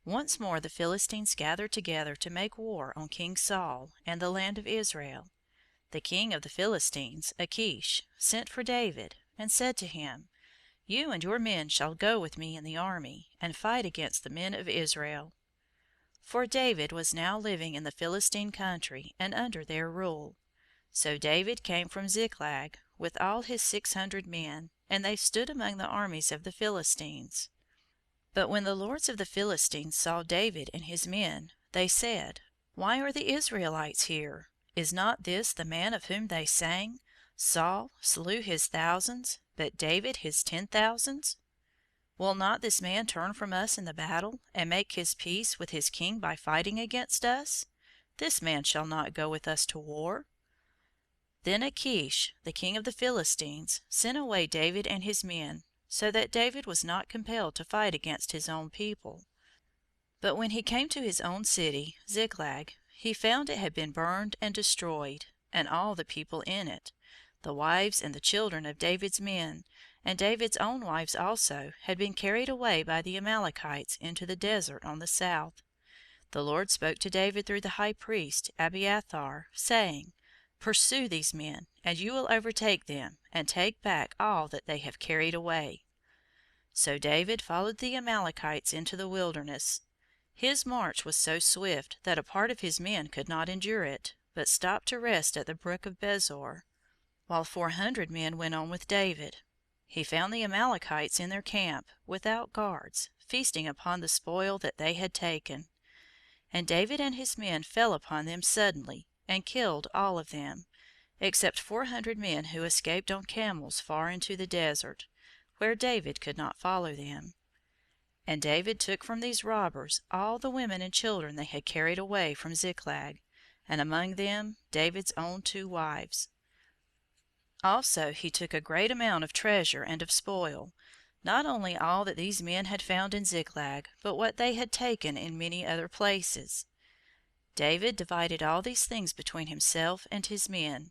Once more the Philistines gathered together to make war on King Saul and the land of Israel. The king of the Philistines, Achish, sent for David, and said to him, You and your men shall go with me in the army, and fight against the men of Israel. For David was now living in the Philistine country and under their rule. So David came from Ziklag with all his 600 men, and they stood among the armies of the Philistines. But when the lords of the Philistines saw David and his men, they said, Why are the Israelites here? Is not this the man of whom they sang, Saul slew his thousands, but David his 10,000s? Will not this man turn from us in the battle, and make his peace with his king by fighting against us? This man shall not go with us to war. Then Achish, the king of the Philistines, sent away David and his men, so that David was not compelled to fight against his own people. But when he came to his own city, Ziklag, he found it had been burned and destroyed, and all the people in it, the wives and the children of David's men, and David's own wives also, had been carried away by the Amalekites into the desert on the south. The Lord spoke to David through the high priest Abiathar, saying, Pursue these men, and you will overtake them, and take back all that they have carried away. So David followed the Amalekites into the wilderness. His march was so swift that a part of his men could not endure it, but stopped to rest at the brook of Besor, while 400 men went on with David. He found the Amalekites in their camp, without guards, feasting upon the spoil that they had taken. And David and his men fell upon them suddenly, and killed all of them, except 400 men who escaped on camels far into the desert, where David could not follow them. And David took from these robbers all the women and children they had carried away from Ziklag, and among them David's own 2 wives. Also he took a great amount of treasure and of spoil, not only all that these men had found in Ziklag, but what they had taken in many other places. David divided all these things between himself and his men,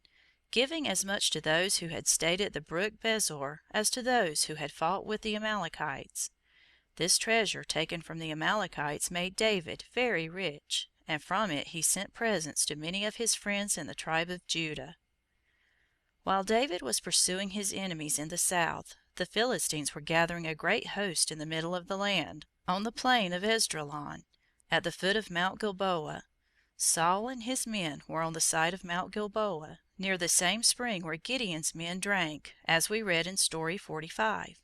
giving as much to those who had stayed at the brook Besor as to those who had fought with the Amalekites. This treasure taken from the Amalekites made David very rich, and from it he sent presents to many of his friends in the tribe of Judah. While David was pursuing his enemies in the south, the Philistines were gathering a great host in the middle of the land, on the plain of Esdraelon, at the foot of Mount Gilboa. Saul and his men were on the side of Mount Gilboa, near the same spring where Gideon's men drank, as we read in Story 45.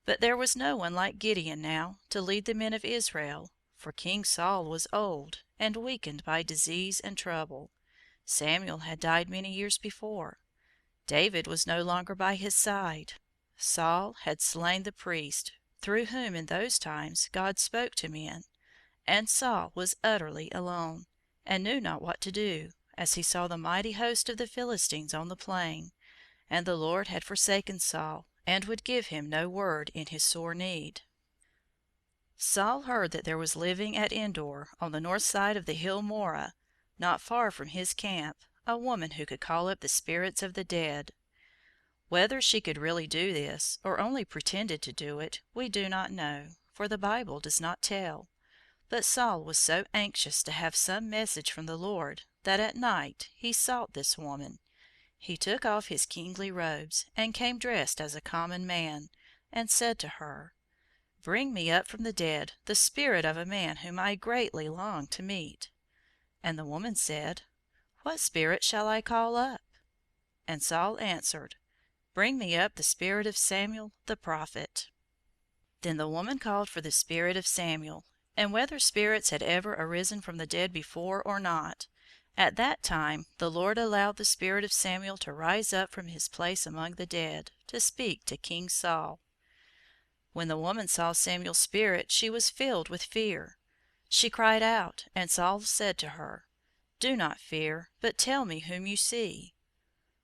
But there was no one like Gideon now to lead the men of Israel, for King Saul was old and weakened by disease and trouble. Samuel had died many years before. David was no longer by his side. Saul had slain the priest, through whom in those times God spoke to men, and Saul was utterly alone, and knew not what to do, as he saw the mighty host of the Philistines on the plain, and the Lord had forsaken Saul, and would give him no word in his sore need. Saul heard that there was living at Endor, on the north side of the hill Moreh, not far from his camp, a woman who could call up the spirits of the dead. Whether she could really do this, or only pretended to do it, we do not know, for the Bible does not tell. But Saul was so anxious to have some message from the Lord that at night he sought this woman. He took off his kingly robes, and came dressed as a common man, and said to her, Bring me up from the dead the spirit of a man whom I greatly long to meet. And the woman said, What spirit shall I call up? And Saul answered, Bring me up the spirit of Samuel the prophet. Then the woman called for the spirit of Samuel, and whether spirits had ever arisen from the dead before or not, at that time the Lord allowed the spirit of Samuel to rise up from his place among the dead, to speak to King Saul. When the woman saw Samuel's spirit, she was filled with fear. She cried out, and Saul said to her, Do not fear, but tell me whom you see.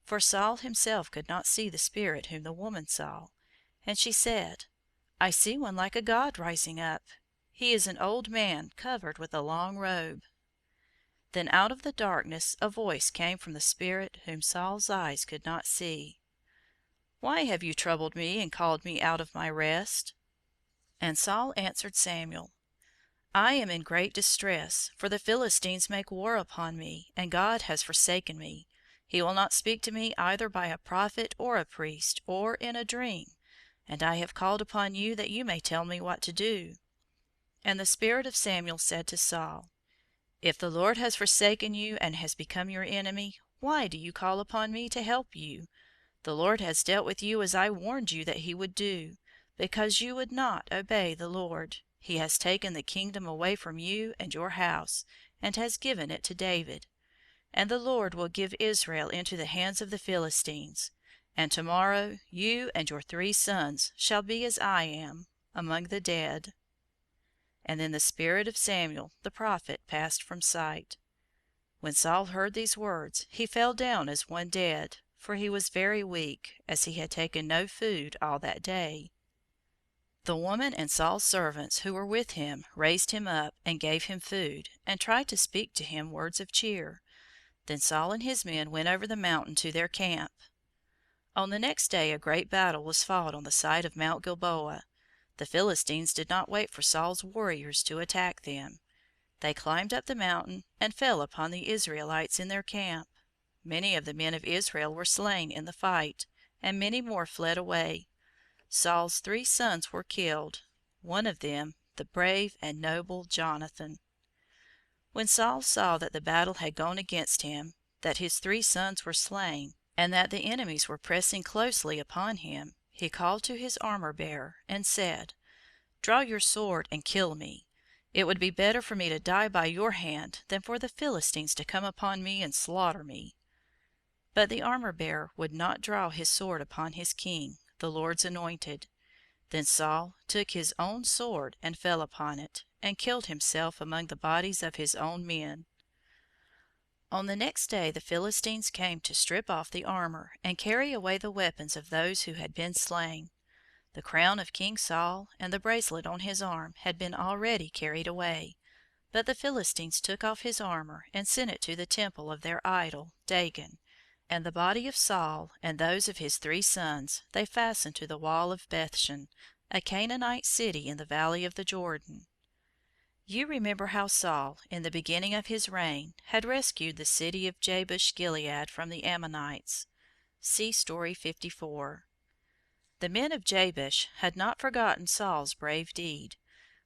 For Saul himself could not see the spirit whom the woman saw. And she said, I see one like a god rising up. He is an old man covered with a long robe. Then out of the darkness a voice came from the spirit whom Saul's eyes could not see. Why have you troubled me and called me out of my rest? And Saul answered Samuel, I am in great distress, for the Philistines make war upon me, and God has forsaken me. He will not speak to me either by a prophet or a priest, or in a dream, and I have called upon you that you may tell me what to do. And the spirit of Samuel said to Saul, If the Lord has forsaken you and has become your enemy, why do you call upon me to help you? The Lord has dealt with you as I warned you that he would do, because you would not obey the Lord. He has taken the kingdom away from you and your house, and has given it to David. And the Lord will give Israel into the hands of the Philistines. And tomorrow you and your 3 sons shall be as I am, among the dead." And then the spirit of Samuel the prophet passed from sight. When Saul heard these words, he fell down as one dead, for he was very weak, as he had taken no food all that day. The woman and Saul's servants who were with him raised him up and gave him food, and tried to speak to him words of cheer. Then Saul and his men went over the mountain to their camp. On the next day a great battle was fought on the side of Mount Gilboa. The Philistines did not wait for Saul's warriors to attack them. They climbed up the mountain and fell upon the Israelites in their camp. Many of the men of Israel were slain in the fight, and many more fled away. Saul's 3 sons were killed, one of them the brave and noble Jonathan. When Saul saw that the battle had gone against him, that his 3 sons were slain, and that the enemies were pressing closely upon him, he called to his armor-bearer and said, "Draw your sword and kill me. It would be better for me to die by your hand than for the Philistines to come upon me and slaughter me." But the armor-bearer would not draw his sword upon his king, the Lord's anointed. Then Saul took his own sword and fell upon it, and killed himself among the bodies of his own men. On the next day the Philistines came to strip off the armor and carry away the weapons of those who had been slain. The crown of King Saul and the bracelet on his arm had been already carried away, but the Philistines took off his armor and sent it to the temple of their idol Dagon, and the body of Saul and those of his 3 sons they fastened to the wall of Bethshan, a Canaanite city in the valley of the Jordan. You remember how Saul, in the beginning of his reign, had rescued the city of Jabesh-Gilead from the Ammonites. See Story 54. The men of Jabesh had not forgotten Saul's brave deed.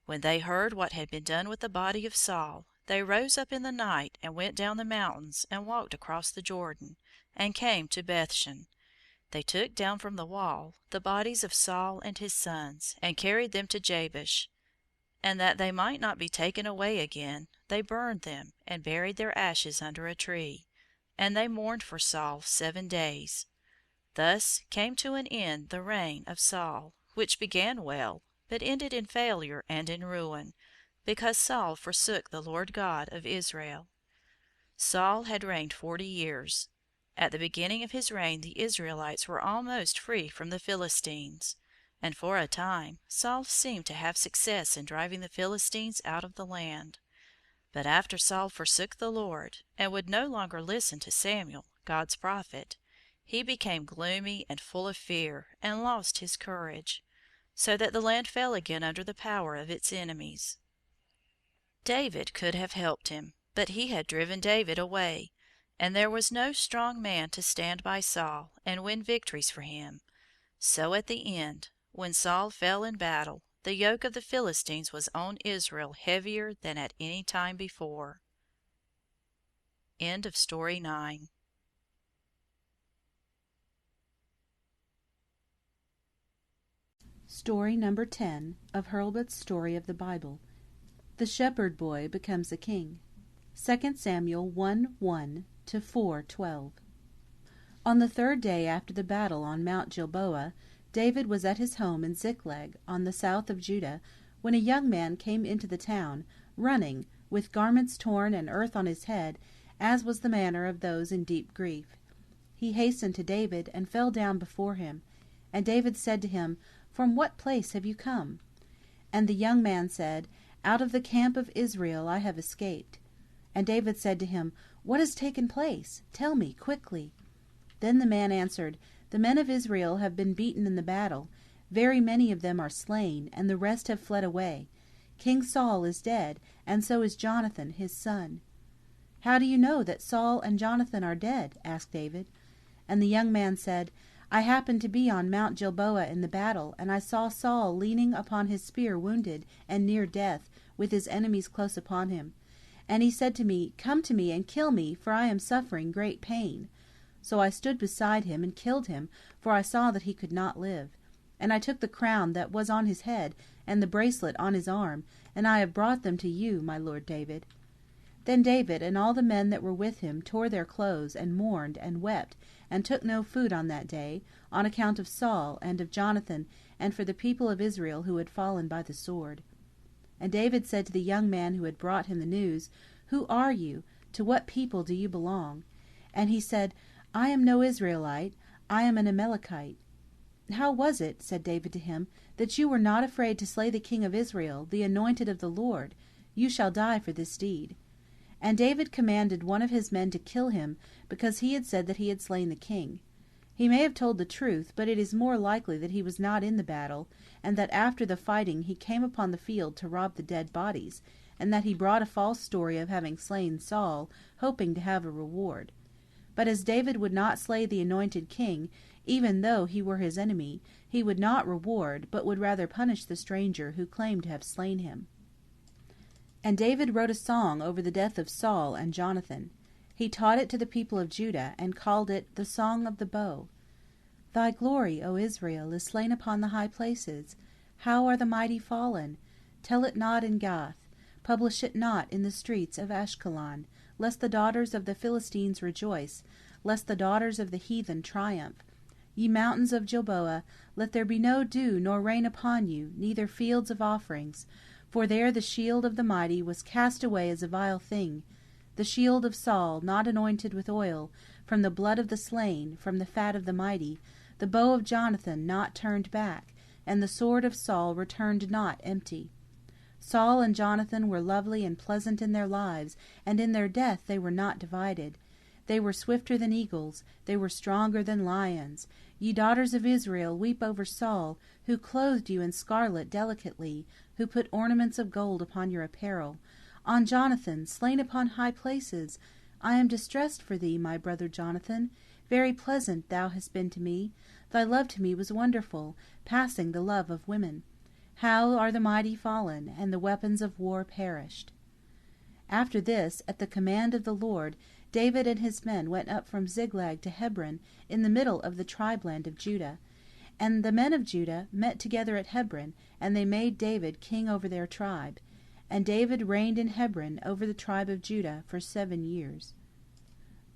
When they heard what had been done with the body of Saul, they rose up in the night and went down the mountains and walked across the Jordan, and came to Bethshan. They took down from the wall the bodies of Saul and his sons, and carried them to Jabesh. And that they might not be taken away again, they burned them, and buried their ashes under a tree. And they mourned for Saul 7 days. Thus came to an end the reign of Saul, which began well, but ended in failure and in ruin, because Saul forsook the Lord God of Israel. Saul had reigned 40 years. At the beginning of his reign the Israelites were almost free from the Philistines, and for a time Saul seemed to have success in driving the Philistines out of the land. But after Saul forsook the Lord, and would no longer listen to Samuel, God's prophet, he became gloomy and full of fear, and lost his courage, so that the land fell again under the power of its enemies. David could have helped him, but he had driven David away, and there was no strong man to stand by Saul and win victories for him. So at the end, when Saul fell in battle, the yoke of the Philistines was on Israel heavier than at any time before. End of Story 9. Story number 10 of Hurlbut's Story of the Bible. The Shepherd Boy Becomes a King. 2 Samuel 1:1 to 4:12. On the 3rd day after the battle on Mount Gilboa, David was at his home in Ziklag, on the south of Judah, when a young man came into the town, running, with garments torn and earth on his head, as was the manner of those in deep grief. He hastened to David and fell down before him. And David said to him, "From what place have you come?" And the young man said, "Out of the camp of Israel I have escaped." And David said to him, "What has taken place? Tell me quickly." Then the man answered, "The men of Israel have been beaten in the battle. Very many of them are slain, and the rest have fled away. King Saul is dead, and so is Jonathan his son." "How do you know that Saul and Jonathan are dead?" asked David. And the young man said, "I happened to be on Mount Gilboa in the battle, and I saw Saul leaning upon his spear wounded and near death, with his enemies close upon him. And he said to me, 'Come to me and kill me, for I am suffering great pain.' So I stood beside him and killed him, for I saw that he could not live. And I took the crown that was on his head, and the bracelet on his arm, and I have brought them to you, my lord David. Then David and all the men that were with him tore their clothes, and mourned, and wept, and took no food on that day, on account of Saul, and of Jonathan, and for the people of Israel who had fallen by the sword. And David said to the young man who had brought him the news, Who are you? To what people do you belong? And he said, I am no Israelite, I am an Amalekite. How was it, said David to him, that you were not afraid to slay the king of Israel, the anointed of the Lord? You shall die for this deed. And David commanded one of his men to kill him, because he had said that he had slain the king. He may have told the truth, but it is more likely that he was not in the battle, and that after the fighting he came upon the field to rob the dead bodies, and that he brought a false story of having slain Saul, hoping to have a reward. But as David would not slay the anointed king, even though he were his enemy, he would not reward, but would rather punish the stranger who claimed to have slain him. And David wrote a song over the death of Saul and Jonathan. He taught it to the people of Judah, and called it the Song of the Bow. Thy glory, O Israel, is slain upon the high places. How are the mighty fallen? Tell it not in Gath. Publish it not in the streets of Ashkelon, lest the daughters of the Philistines rejoice, lest the daughters of the heathen triumph. Ye mountains of Gilboa, let there be no dew nor rain upon you, neither fields of offerings. For there the shield of the mighty was cast away as a vile thing, the shield of Saul, not anointed with oil, from the blood of the slain, from the fat of the mighty, the bow of Jonathan not turned back, and the sword of Saul returned not empty. Saul and Jonathan were lovely and pleasant in their lives, and in their death they were not divided. They were swifter than eagles, they were stronger than lions. Ye daughters of Israel, weep over Saul, who clothed you in scarlet delicately, who put ornaments of gold upon your apparel. On Jonathan, slain upon high places, I am distressed for thee, my brother Jonathan. Very pleasant thou hast been to me. Thy love to me was wonderful, passing the love of women. How are the mighty fallen, and the weapons of war perished. After this, at the command of the Lord, David and his men went up from Ziklag to Hebron, in the middle of the tribeland of Judah. And the men of Judah met together at Hebron, and they made David king over their tribe. And David reigned in Hebron over the tribe of Judah for 7 years.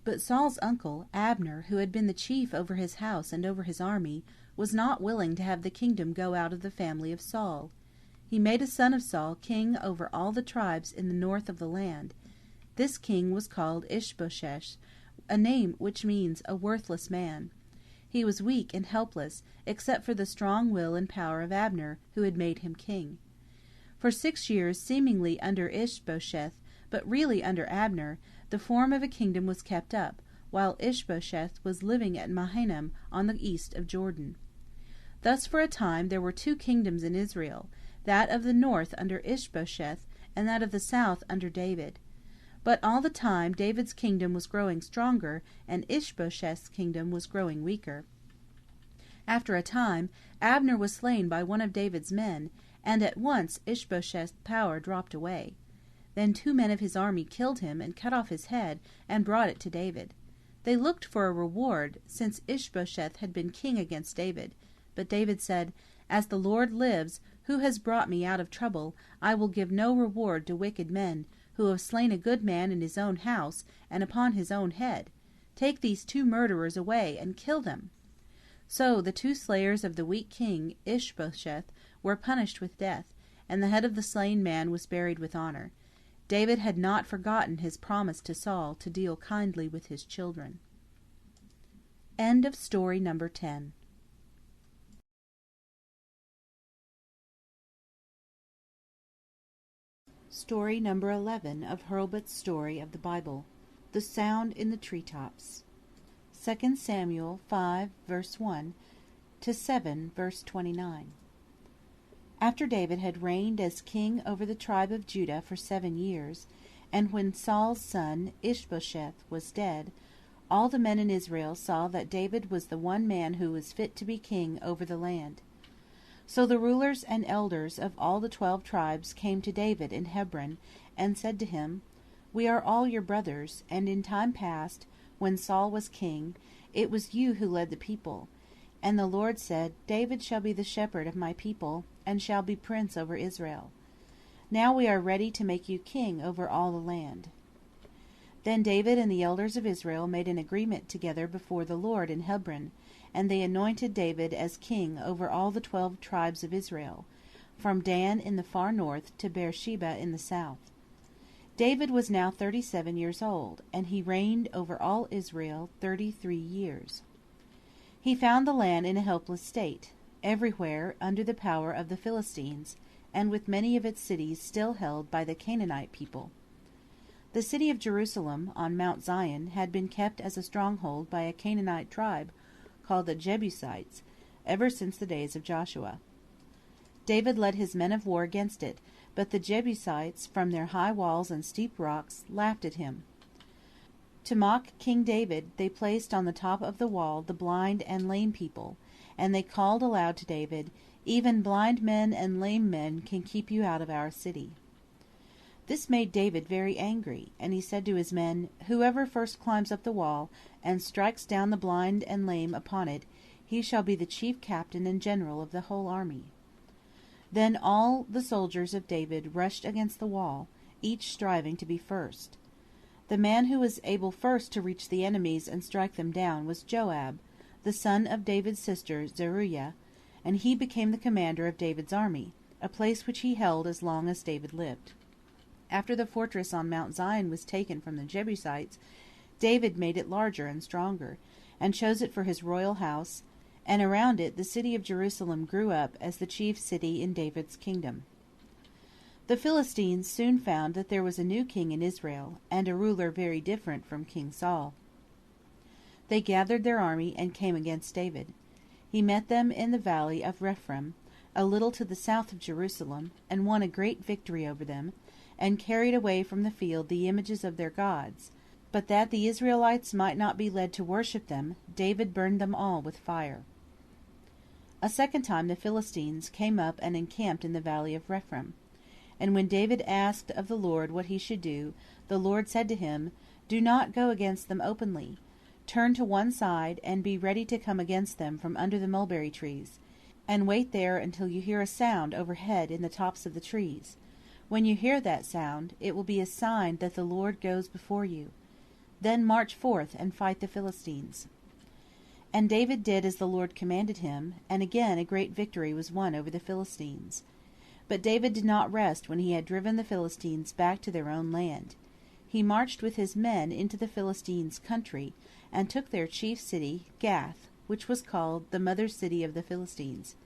But Saul's uncle, Abner, who had been the chief over his house and over his army, was not willing to have the kingdom go out of the family of Saul. He made a son of Saul king over all the tribes in the north of the land. This king was called Ishbosheth, a name which means a worthless man. He was weak and helpless, except for the strong will and power of Abner, who had made him king. For 6 years, seemingly under Ishbosheth, but really under Abner, the form of a kingdom was kept up, while Ishbosheth was living at Mahanaim on the east of Jordan. Thus for a time there were 2 kingdoms in Israel, that of the north under Ishbosheth, and that of the south under David. But all the time David's kingdom was growing stronger, and Ishbosheth's kingdom was growing weaker. After a time, Abner was slain by one of David's men, and at once Ishbosheth's power dropped away. Then 2 men of his army killed him and cut off his head, and brought it to David. They looked for a reward, since Ishbosheth had been king against David. But David said, As the Lord lives, who has brought me out of trouble, I will give no reward to wicked men, who have slain a good man in his own house, and upon his own head. Take these 2 murderers away, and kill them. So the 2 slayers of the weak king, Ishbosheth, were punished with death, and the head of the slain man was buried with honor. David had not forgotten his promise to Saul to deal kindly with his children. End of story number 10. Story number 11 of Hurlbut's Story of the Bible. The Sound in the Treetops. 2 Samuel 5 verse 1 to 7 verse 29. After David had reigned as king over the tribe of Judah for 7 years, and when Saul's son Ishbosheth was dead, all the men in Israel saw that David was the one man who was fit to be king over the land. So the rulers and elders of all the 12 tribes came to David in Hebron, and said to him, We are all your brothers, and in time past, when Saul was king, it was you who led the people. And the Lord said, David shall be the shepherd of my people, and shall be prince over Israel. Now we are ready to make you king over all the land. Then David and the elders of Israel made an agreement together before the Lord in Hebron, and they anointed David as king over all the 12 tribes of Israel, from Dan in the far north to Beersheba in the south. David was now 37 years old, and he reigned over all Israel 33 years. He found the land in a helpless state, everywhere under the power of the Philistines, and with many of its cities still held by the Canaanite people. The city of Jerusalem on Mount Zion had been kept as a stronghold by a Canaanite tribe called the Jebusites ever since the days of Joshua. David led his men of war against it, but the Jebusites, from their high walls and steep rocks, laughed at him. To mock King David, they placed on the top of the wall the blind and lame people, and they called aloud to David, Even blind men and lame men can keep you out of our city. This made David very angry, and he said to his men, Whoever first climbs up the wall and strikes down the blind and lame upon it, he shall be the chief captain and general of the whole army. Then all the soldiers of David rushed against the wall, each striving to be first. The man who was able first to reach the enemies and strike them down was Joab, the son of David's sister Zeruiah, and he became the commander of David's army, a place which he held as long as David lived. After the fortress on Mount Zion was taken from the Jebusites, David made it larger and stronger, and chose it for his royal house, and around it the city of Jerusalem grew up as the chief city in David's kingdom. The Philistines soon found that there was a new king in Israel, and a ruler very different from King Saul. They gathered their army and came against David. He met them in the valley of Rephaim, a little to the south of Jerusalem, and won a great victory over them, and carried away from the field the images of their gods. But that the Israelites might not be led to worship them, David burned them all with fire. A second time the Philistines came up and encamped in the valley of Rephaim. And when David asked of the Lord what he should do, the Lord said to him, Do not go against them openly. Turn to one side, and be ready to come against them from under the mulberry trees, and wait there until you hear a sound overhead in the tops of the trees. When you hear that sound, it will be a sign that the Lord goes before you. Then march forth and fight the Philistines. And David did as the Lord commanded him, and again a great victory was won over the Philistines. But David did not rest when he had driven the Philistines back to their own land. He marched with his men into the Philistines' country, and took their chief city, Gath, which was called the mother city of the Philistines.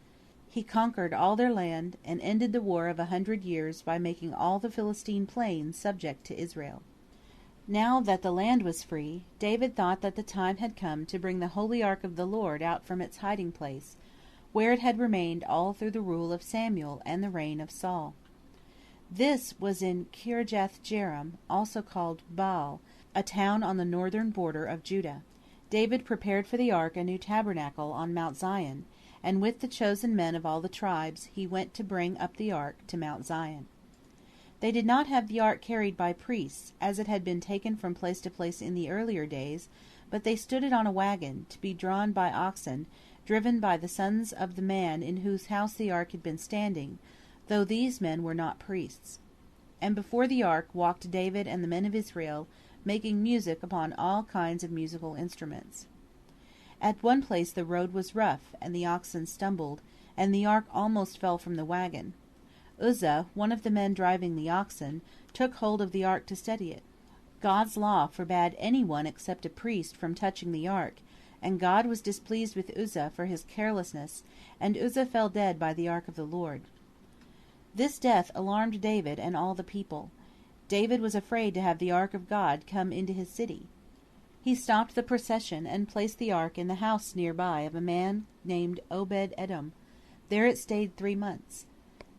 He conquered all their land, and ended the war of 100 years by making all the Philistine plains subject to Israel. Now that the land was free, David thought that the time had come to bring the holy ark of the Lord out from its hiding place, where it had remained all through the rule of Samuel and the reign of Saul. This was in Kirjath-jearim, also called Baal, a town on the northern border of Judah. David prepared for the ark a new tabernacle on Mount Zion, and with the chosen men of all the tribes he went to bring up the ark to Mount Zion. They did not have the ark carried by priests, as it had been taken from place to place in the earlier days, but they stood it on a wagon, to be drawn by oxen, driven by the sons of the man in whose house the ark had been standing, though these men were not priests. And before the ark walked David and the men of Israel, making music upon all kinds of musical instruments. At one place the road was rough, and the oxen stumbled, and the ark almost fell from the wagon. Uzzah, one of the men driving the oxen, took hold of the ark to steady it. God's law forbade anyone except a priest from touching the ark, and God was displeased with Uzzah for his carelessness, and Uzzah fell dead by the ark of the Lord. This death alarmed David and all the people. David was afraid to have the ark of God come into his city. He stopped the procession and placed the ark in the house nearby of a man named Obed-Edom. There it stayed 3 months.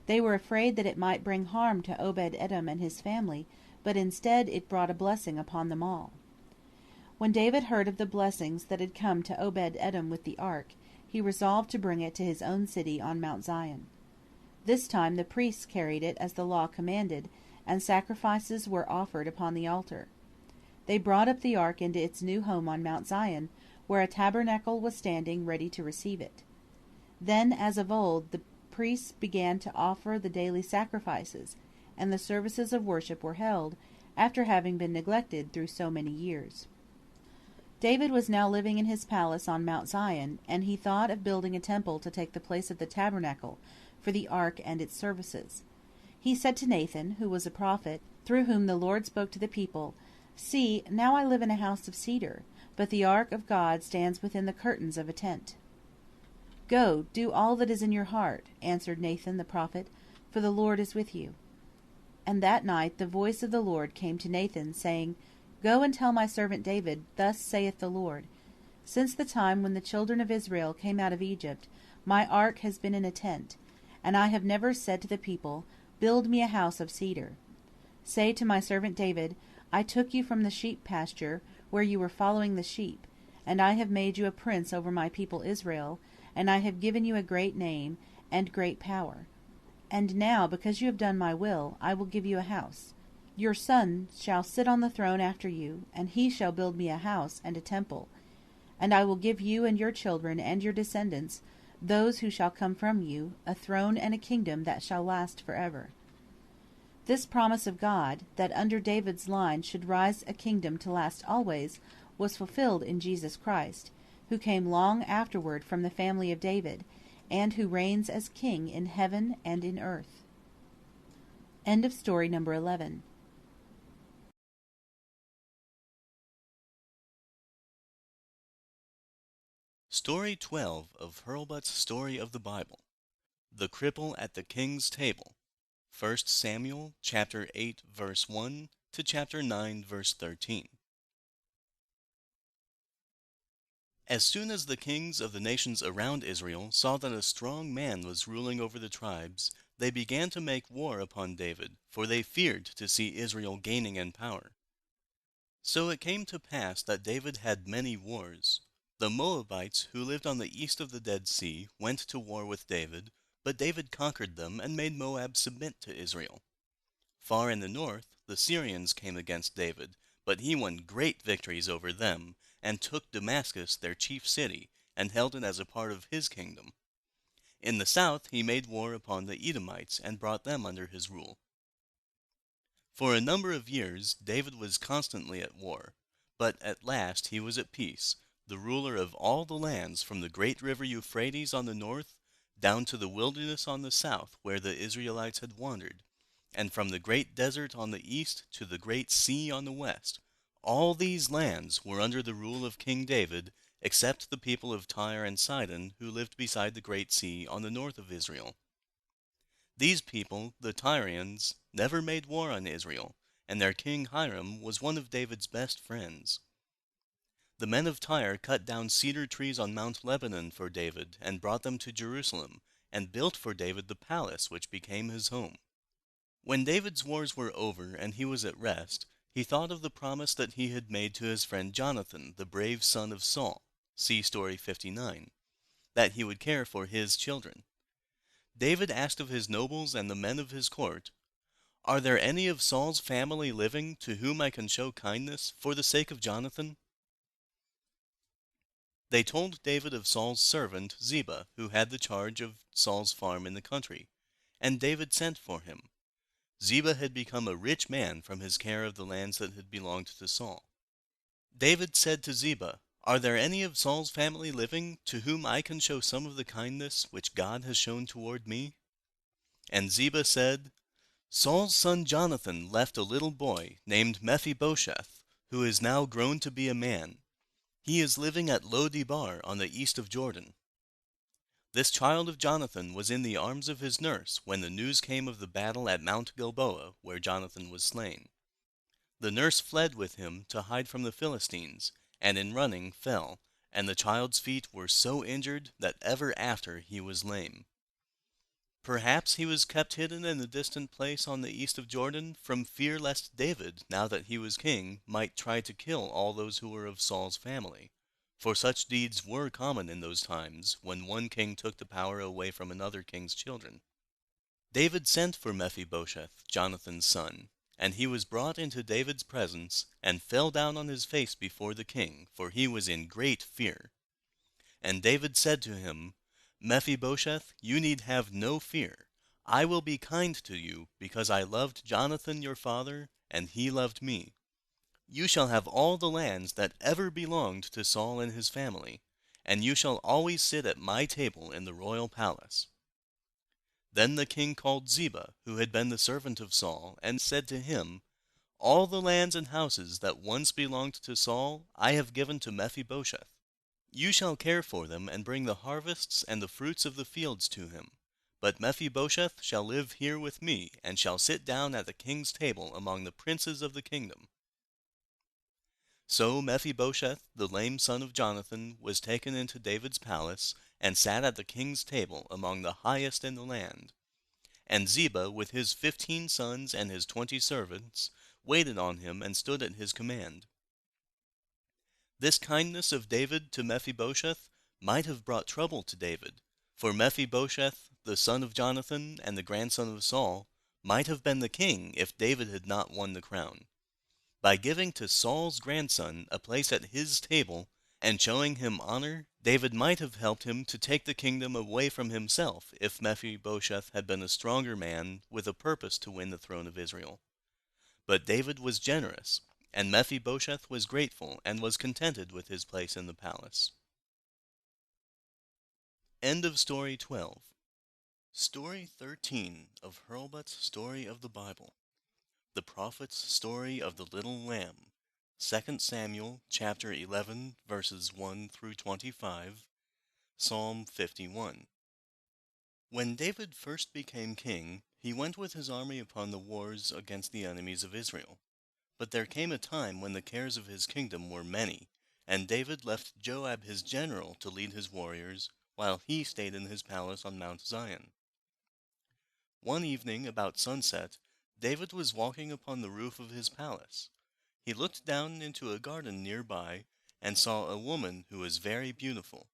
They were afraid that it might bring harm to Obed-Edom and his family, but instead it brought a blessing upon them all. When David heard of the blessings that had come to Obed-Edom with the ark, he resolved to bring it to his own city on Mount Zion. This time the priests carried it as the law commanded, and sacrifices were offered upon the altar. They brought up the ark into its new home on Mount Zion, where a tabernacle was standing ready to receive it. Then, as of old, the priests began to offer the daily sacrifices, and the services of worship were held, after having been neglected through so many years. David was now living in his palace on Mount Zion, and he thought of building a temple to take the place of the tabernacle, for the ark and its services. He said to Nathan, who was a prophet, through whom the Lord spoke to the people, "See, now I live in a house of cedar, but the ark of God stands within the curtains of a tent." "Go, do all that is in your heart," answered Nathan the prophet, "for the Lord is with you." And that night the voice of the Lord came to Nathan, saying, "Go and tell my servant David, thus saith the Lord, Since the time when the children of Israel came out of Egypt, my ark has been in a tent, and I have never said to the people, Build me a house of cedar. Say to my servant David, I took you from the sheep pasture, where you were following the sheep, and I have made you a prince over my people Israel, and I have given you a great name and great power. And now, because you have done my will, I will give you a house. Your son shall sit on the throne after you, and he shall build me a house and a temple. And I will give you and your children and your descendants, those who shall come from you, a throne and a kingdom that shall last forever." This promise of God, that under David's line should rise a kingdom to last always, was fulfilled in Jesus Christ, who came long afterward from the family of David, and who reigns as King in heaven and in earth. End of story number 11. Story 12 of Hurlbut's Story of the Bible. The Cripple at the King's Table. 1 Samuel chapter 8 verse 1 to chapter 9 verse 13. As soon as the kings of the nations around Israel saw that a strong man was ruling over the tribes, they began to make war upon David, for they feared to see Israel gaining in power. So it came to pass that David had many wars. The Moabites, who lived on the east of the Dead Sea, went to war with David, but David conquered them and made Moab submit to Israel. Far in the north, the Syrians came against David, but he won great victories over them, and took Damascus, their chief city, and held it as a part of his kingdom. In the south he made war upon the Edomites, and brought them under his rule. For a number of years David was constantly at war, but at last he was at peace, the ruler of all the lands from the great river Euphrates on the north down to the wilderness on the south where the Israelites had wandered, and from the great desert on the east to the great sea on the west. All these lands were under the rule of King David, except the people of Tyre and Sidon, who lived beside the great sea on the north of Israel. These people, the Tyrians, never made war on Israel, and their king Hiram was one of David's best friends. The men of Tyre cut down cedar trees on Mount Lebanon for David, and brought them to Jerusalem, and built for David the palace which became his home. When David's wars were over and he was at rest, he thought of the promise that he had made to his friend Jonathan, the brave son of Saul, see story 59, that he would care for his children. David asked of his nobles and the men of his court, "Are there any of Saul's family living to whom I can show kindness for the sake of Jonathan?" They told David of Saul's servant Ziba, who had the charge of Saul's farm in the country, and David sent for him. Ziba had become a rich man from his care of the lands that had belonged to Saul. David said to Ziba, "Are there any of Saul's family living to whom I can show some of the kindness which God has shown toward me?" And Ziba said, "Saul's son Jonathan left a little boy named Mephibosheth, who is now grown to be a man. He is living at Lo-debar on the east of Jordan." This child of Jonathan was in the arms of his nurse when the news came of the battle at Mount Gilboa, where Jonathan was slain. The nurse fled with him to hide from the Philistines, and in running fell, and the child's feet were so injured that ever after he was lame. Perhaps he was kept hidden in a distant place on the east of Jordan, from fear lest David, now that he was king, might try to kill all those who were of Saul's family. For such deeds were common in those times, when one king took the power away from another king's children. David sent for Mephibosheth, Jonathan's son, And he was brought into David's presence, and fell down on his face before the king, for he was in great fear. And David said to him, Mephibosheth, you need have no fear. I will be kind to you, because I loved Jonathan your father, and he loved me. You shall have all the lands that ever belonged to Saul and his family, and you shall always sit at my table in the royal palace. Then the king called Ziba, who had been the servant of Saul, and said to him, All the lands and houses that once belonged to Saul I have given to Mephibosheth. You shall care for them, and bring the harvests and the fruits of the fields to him. But Mephibosheth shall live here with me, and shall sit down at the king's table among the princes of the kingdom. So Mephibosheth, the lame son of Jonathan, was taken into David's palace, and sat at the king's table among the highest in the land. And Ziba, with his 15 sons and his 20 servants, waited on him and stood at his command. This kindness of David to Mephibosheth might have brought trouble to David, for Mephibosheth, the son of Jonathan and the grandson of Saul, might have been the king if David had not won the crown. By giving to Saul's grandson a place at his table and showing him honor, David might have helped him to take the kingdom away from himself if Mephibosheth had been a stronger man with a purpose to win the throne of Israel. But David was generous, and Mephibosheth was grateful and was contented with his place in the palace. End of Story 12. Story 13 of Hurlbut's Story of the Bible. The Prophet's Story of the Little Lamb. 2 Samuel chapter 11 verses 1 through 25. Psalm 51. When David first became king, he went with his army upon the wars against the enemies of Israel. But there came a time when the cares of his kingdom were many, and David left Joab his general to lead his warriors, while he stayed in his palace on Mount Zion. One evening about sunset, David was walking upon the roof of his palace. He looked down into a garden nearby, and saw a woman who was very beautiful.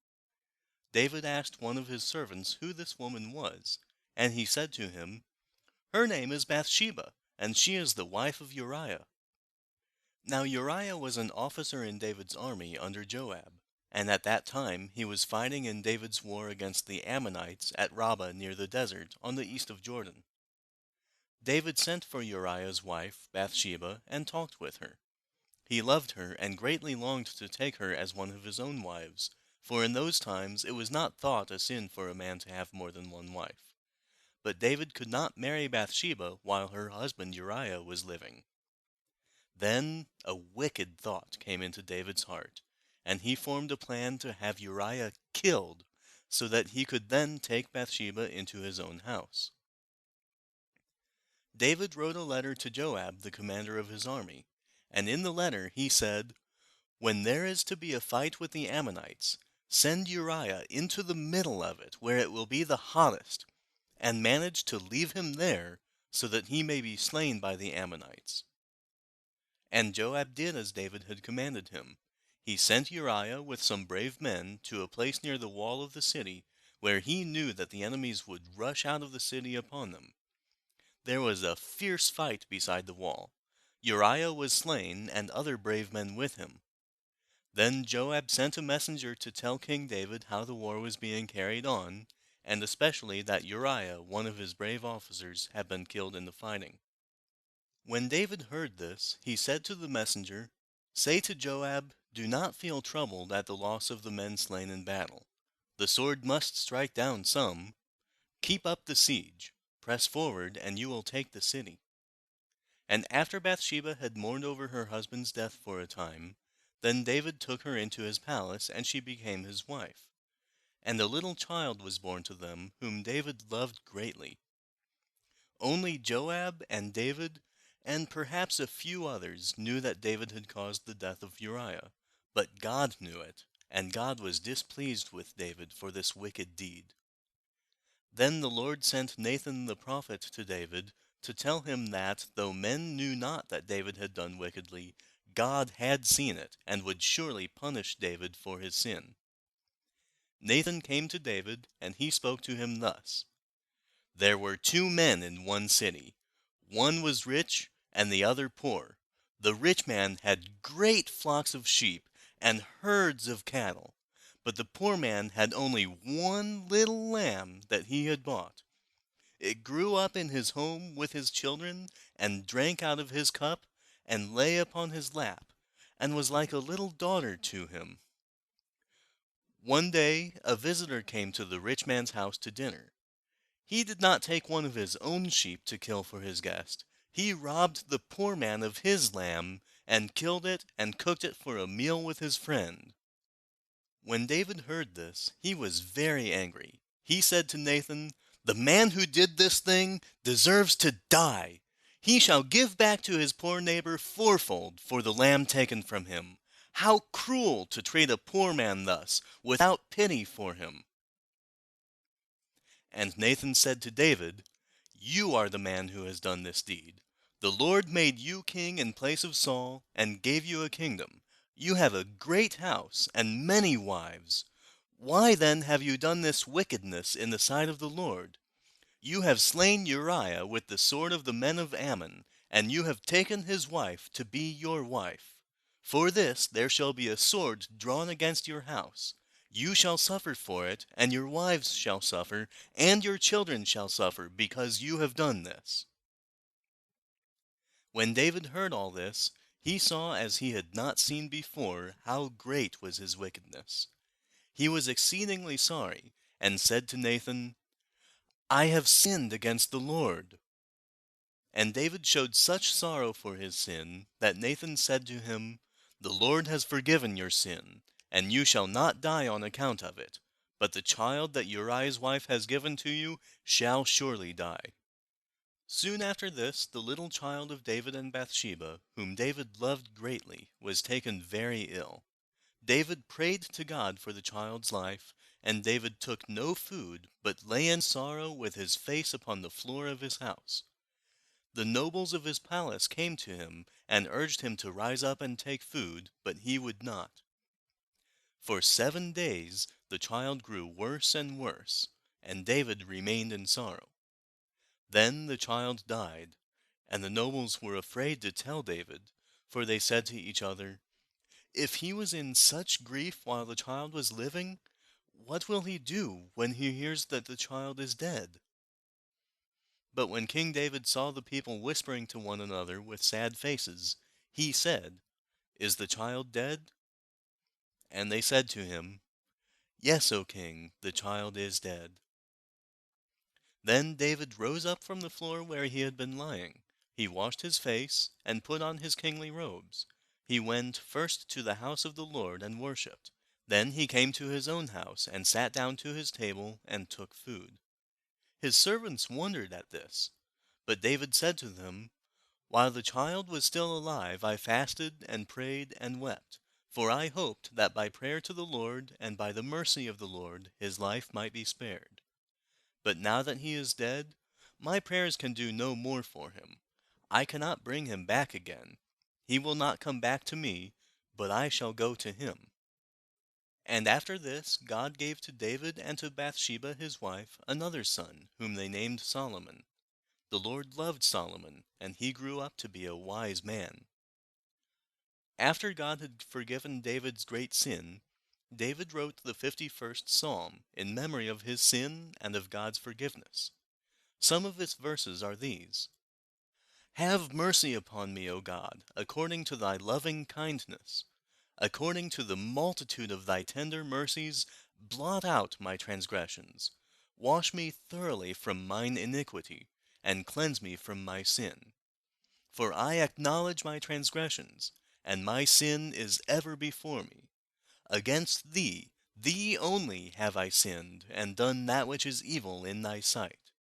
David asked one of his servants who this woman was, and he said to him, Her name is Bathsheba, and she is the wife of Uriah. Now Uriah was an officer in David's army under Joab, and at that time he was fighting in David's war against the Ammonites at Rabbah near the desert on the east of Jordan. David sent for Uriah's wife, Bathsheba, and talked with her. He loved her and greatly longed to take her as one of his own wives, for in those times it was not thought a sin for a man to have more than one wife. But David could not marry Bathsheba while her husband Uriah was living. Then a wicked thought came into David's heart, and he formed a plan to have Uriah killed, so that he could then take Bathsheba into his own house. David wrote a letter to Joab, the commander of his army, and in the letter he said, When there is to be a fight with the Ammonites, send Uriah into the middle of it, where it will be the hottest, and manage to leave him there, so that he may be slain by the Ammonites. And Joab did as David had commanded him. He sent Uriah with some brave men to a place near the wall of the city, where he knew that the enemies would rush out of the city upon them. There was a fierce fight beside the wall. Uriah was slain, and other brave men with him. Then Joab sent a messenger to tell King David how the war was being carried on, and especially that Uriah, one of his brave officers, had been killed in the fighting. When David heard this, he said to the messenger, Say to Joab, Do not feel troubled at the loss of the men slain in battle. The sword must strike down some. Keep up the siege. Press forward, and you will take the city. And after Bathsheba had mourned over her husband's death for a time, then David took her into his palace, and she became his wife. And a little child was born to them, whom David loved greatly. Only Joab and David, and perhaps a few others, knew that David had caused the death of Uriah. But God knew it, and God was displeased with David for this wicked deed. Then the Lord sent Nathan the prophet to David to tell him that, though men knew not that David had done wickedly, God had seen it, and would surely punish David for his sin. Nathan came to David, and he spoke to him thus, There were 2 men in one city. One was rich, and the other poor. The rich man had great flocks of sheep and herds of cattle, but the poor man had only one little lamb that he had bought. It grew up in his home with his children, and drank out of his cup, and lay upon his lap, and was like a little daughter to him. One day a visitor came to the rich man's house to dinner. He did not take one of his own sheep to kill for his guest. He robbed the poor man of his lamb, and killed it and cooked it for a meal with his friend. When David heard this, he was very angry. He said to Nathan, "The man who did this thing deserves to die. He shall give back to his poor neighbor fourfold for the lamb taken from him. How cruel to treat a poor man thus, without pity for him." And Nathan said to David, "You are the man who has done this deed. The Lord made you king in place of Saul, and gave you a kingdom. You have a great house and many wives. Why then have you done this wickedness in the sight of the Lord? You have slain Uriah with the sword of the men of Ammon, and you have taken his wife to be your wife. For this there shall be a sword drawn against your house. You shall suffer for it, and your wives shall suffer, and your children shall suffer, because you have done this." When David heard all this, he saw as he had not seen before how great was his wickedness. He was exceedingly sorry, and said to Nathan, "I have sinned against the Lord." And David showed such sorrow for his sin that Nathan said to him, "The Lord has forgiven your sin, and you shall not die on account of it, but the child that Uriah's wife has given to you shall surely die." Soon after this, the little child of David and Bathsheba, whom David loved greatly, was taken very ill. David prayed to God for the child's life, and David took no food, but lay in sorrow with his face upon the floor of his house. The nobles of his palace came to him and urged him to rise up and take food, but he would not. For 7 days the child grew worse and worse, and David remained in sorrow. Then the child died, and the nobles were afraid to tell David, for they said to each other, "If he was in such grief while the child was living, what will he do when he hears that the child is dead?" But when King David saw the people whispering to one another with sad faces, he said, "Is the child dead?" And they said to him, "Yes, O king, the child is dead." Then David rose up from the floor where he had been lying. He washed his face, and put on his kingly robes. He went first to the house of the Lord and worshipped. Then he came to his own house, and sat down to his table, and took food. His servants wondered at this. But David said to them, "While the child was still alive, I fasted and prayed and wept, for I hoped that by prayer to the Lord and by the mercy of the Lord his life might be spared. But now that he is dead, my prayers can do no more for him. I cannot bring him back again. He will not come back to me, but I shall go to him." And after this God gave to David and to Bathsheba his wife another son, whom they named Solomon. The Lord loved Solomon, and he grew up to be a wise man. After God had forgiven David's great sin, David wrote the 51st Psalm in memory of his sin and of God's forgiveness. Some of its verses are these: "Have mercy upon me, O God, according to thy loving kindness. According to the multitude of thy tender mercies, blot out my transgressions. Wash me thoroughly from mine iniquity, and cleanse me from my sin. For I acknowledge my transgressions, and my sin is ever before me. Against thee, thee only, have I sinned, and done that which is evil in thy sight.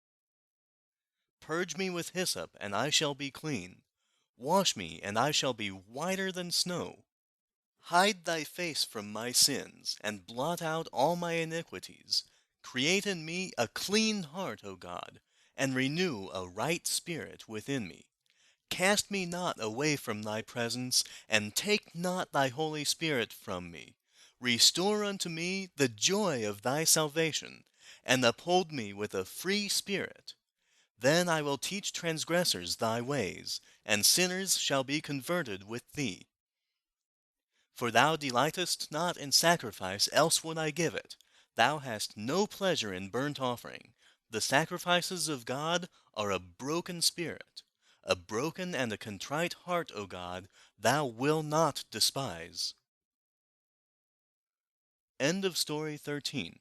Purge me with hyssop, and I shall be clean. Wash me, and I shall be whiter than snow. Hide thy face from my sins, and blot out all my iniquities. Create in me a clean heart, O God, and renew a right spirit within me. Cast me not away from thy presence, and take not thy Holy Spirit from me. Restore unto me the joy of thy salvation, and uphold me with a free spirit. Then I will teach transgressors thy ways, and sinners shall be converted with thee. For thou delightest not in sacrifice, else would I give it. Thou hast no pleasure in burnt offering. The sacrifices of God are a broken spirit. A broken and a contrite heart, O God, thou wilt not despise. End of story 13.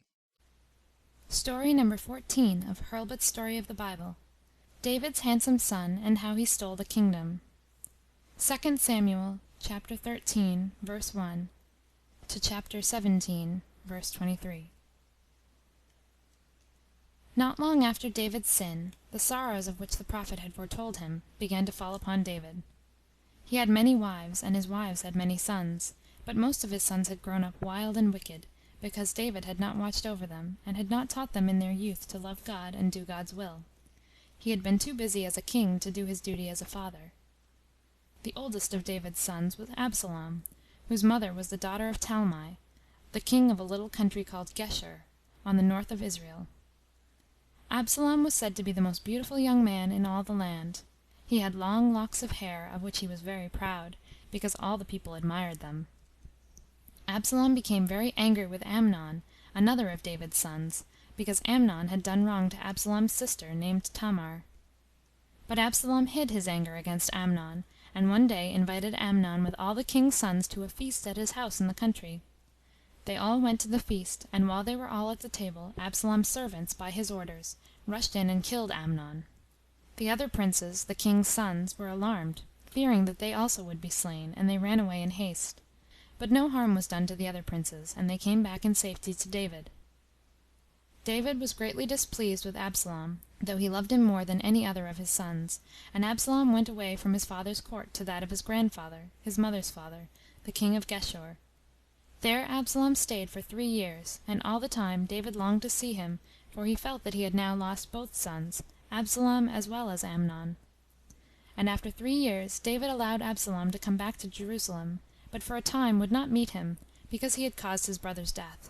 Story number 14 of Hurlbut's Story of the Bible. David's handsome son, and how he stole the kingdom. 2 Samuel chapter 13, verse 1 to chapter 17, verse 23. Not long after David's sin, the sorrows of which the prophet had foretold him began to fall upon David. He had many wives, and his wives had many sons, but most of his sons had grown up wild and wicked, because David had not watched over them, and had not taught them in their youth to love God and do God's will. He had been too busy as a king to do his duty as a father. The oldest of David's sons was Absalom, whose mother was the daughter of Talmai, the king of a little country called Geshur, on the north of Israel. Absalom was said to be the most beautiful young man in all the land. He had long locks of hair, of which he was very proud, because all the people admired them. Absalom became very angry with Amnon, another of David's sons, because Amnon had done wrong to Absalom's sister, named Tamar. But Absalom hid his anger against Amnon, and one day invited Amnon with all the king's sons to a feast at his house in the country. They all went to the feast, and while they were all at the table, Absalom's servants, by his orders, rushed in and killed Amnon. The other princes, the king's sons, were alarmed, fearing that they also would be slain, and they ran away in haste. But no harm was done to the other princes, and they came back in safety to David. David was greatly displeased with Absalom, though he loved him more than any other of his sons, and Absalom went away from his father's court to that of his grandfather, his mother's father, the king of Geshur. There Absalom stayed for 3 years, and all the time David longed to see him, for he felt that he had now lost both sons, Absalom as well as Amnon. And after 3 years David allowed Absalom to come back to Jerusalem, but for a time would not meet him, because he had caused his brother's death.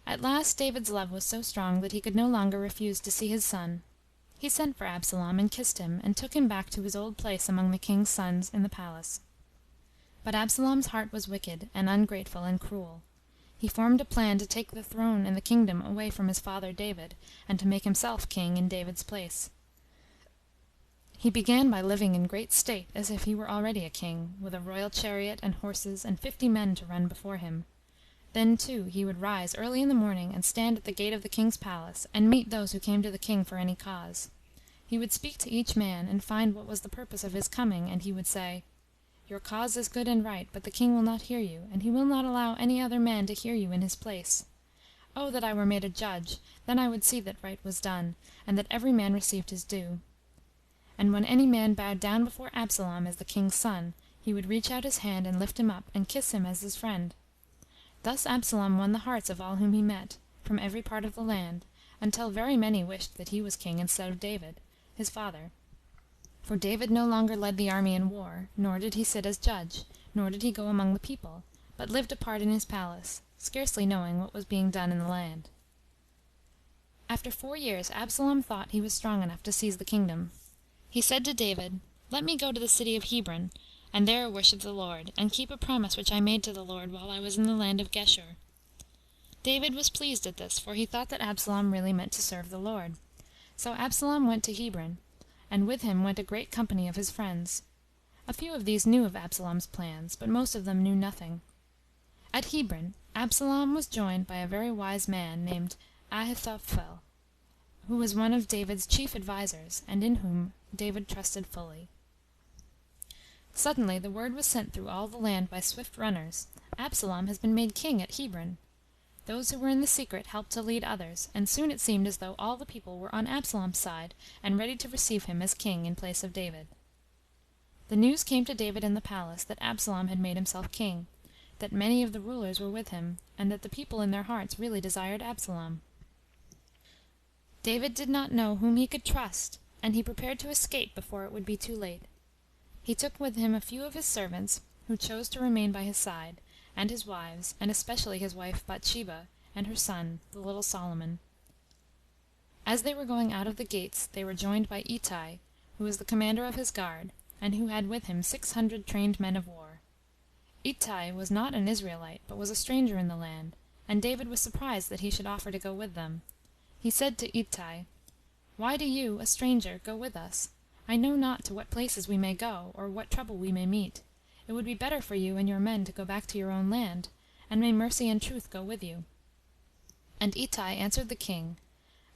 At last David's love was so strong that he could no longer refuse to see his son. He sent for Absalom and kissed him, and took him back to his old place among the king's sons in the palace. But Absalom's heart was wicked, and ungrateful, and cruel. He formed a plan to take the throne and the kingdom away from his father David, and to make himself king in David's place. He began by living in great state, as if he were already a king, with a royal chariot and horses and 50 men to run before him. Then, too, he would rise early in the morning and stand at the gate of the king's palace, and meet those who came to the king for any cause. He would speak to each man, and find what was the purpose of his coming, and he would say, "Your cause is good and right, but the king will not hear you, and he will not allow any other man to hear you in his place. Oh, that I were made a judge, then I would see that right was done, and that every man received his due." And when any man bowed down before Absalom as the king's son, he would reach out his hand and lift him up, and kiss him as his friend. Thus Absalom won the hearts of all whom he met, from every part of the land, until very many wished that he was king instead of David, his father. For David no longer led the army in war, nor did he sit as judge, nor did he go among the people, but lived apart in his palace, scarcely knowing what was being done in the land. After 4 years Absalom thought he was strong enough to seize the kingdom. He said to David, "Let me go to the city of Hebron, and there worship the Lord, and keep a promise which I made to the Lord while I was in the land of Geshur." David was pleased at this, for he thought that Absalom really meant to serve the Lord. So Absalom went to Hebron, and with him went a great company of his friends. A few of these knew of Absalom's plans, but most of them knew nothing. At Hebron, Absalom was joined by a very wise man named Ahithophel, who was one of David's chief advisers, and in whom David trusted fully. Suddenly the word was sent through all the land by swift runners, "Absalom has been made king at Hebron." Those who were in the secret helped to lead others, and soon it seemed as though all the people were on Absalom's side, and ready to receive him as king in place of David. The news came to David in the palace that Absalom had made himself king, that many of the rulers were with him, and that the people in their hearts really desired Absalom. David did not know whom he could trust, and he prepared to escape before it would be too late. He took with him a few of his servants, who chose to remain by his side, and his wives, and especially his wife Bathsheba, and her son, the little Solomon. As they were going out of the gates, they were joined by Ittai, who was the commander of his guard, and who had with him 600 trained men of war. Ittai was not an Israelite, but was a stranger in the land, and David was surprised that he should offer to go with them. He said to Ittai, "Why do you, a stranger, go with us? I know not to what places we may go, or what trouble we may meet. It would be better for you and your men to go back to your own land, and may mercy and truth go with you." And Ittai answered the king,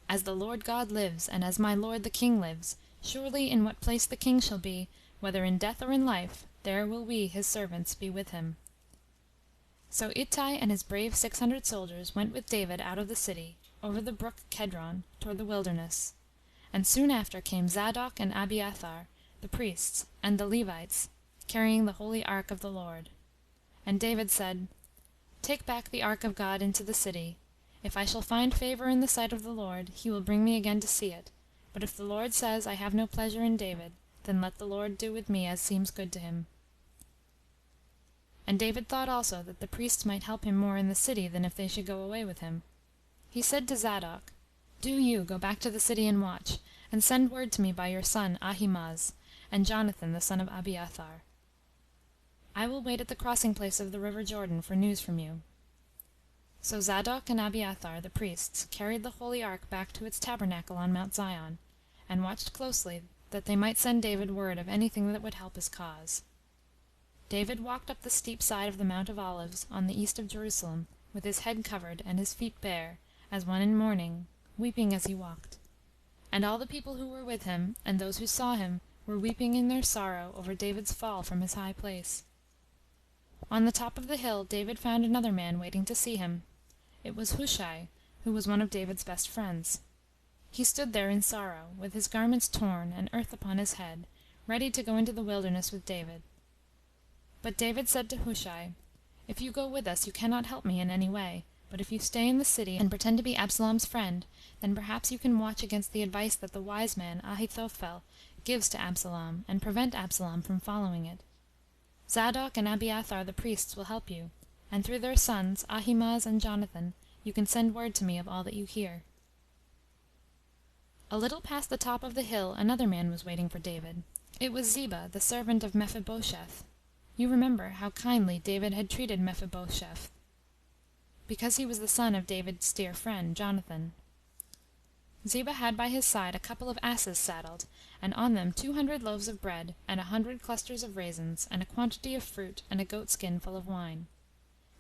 "As the Lord God lives, and as my lord the king lives, surely in what place the king shall be, whether in death or in life, there will we, his servants, be with him." So Ittai and his brave 600 soldiers went with David out of the city, over the brook Kedron, toward the wilderness. And soon after came Zadok and Abiathar, the priests, and the Levites, carrying the holy ark of the Lord. And David said, "Take back the ark of God into the city. If I shall find favor in the sight of the Lord, he will bring me again to see it. But if the Lord says, I have no pleasure in David, then let the Lord do with me as seems good to him." And David thought also that the priests might help him more in the city than if they should go away with him. He said to Zadok, "Do you go back to the city and watch, and send word to me by your son Ahimaaz, and Jonathan the son of Abiathar. I will wait at the crossing place of the river Jordan for news from you." So Zadok and Abiathar the priests carried the holy ark back to its tabernacle on Mount Zion, and watched closely that they might send David word of anything that would help his cause. David walked up the steep side of the Mount of Olives on the east of Jerusalem, with his head covered and his feet bare, as one in mourning, weeping as he walked. And all the people who were with him, and those who saw him, were weeping in their sorrow over David's fall from his high place. On the top of the hill David found another man waiting to see him. It was Hushai, who was one of David's best friends. He stood there in sorrow, with his garments torn and earth upon his head, ready to go into the wilderness with David. But David said to Hushai, "If you go with us you cannot help me in any way, but if you stay in the city and pretend to be Absalom's friend, then perhaps you can watch against the advice that the wise man Ahithophel gives to Absalom, and prevent Absalom from following it. Zadok and Abiathar the priests will help you, and through their sons Ahimaaz and Jonathan you can send word to me of all that you hear." A little past the top of the hill another man was waiting for David. It was Ziba, the servant of Mephibosheth. You remember how kindly David had treated Mephibosheth, because he was the son of David's dear friend Jonathan. Ziba had by his side a couple of asses saddled, and on them 200 loaves of bread, and 100 clusters of raisins, and a quantity of fruit, and a goatskin full of wine.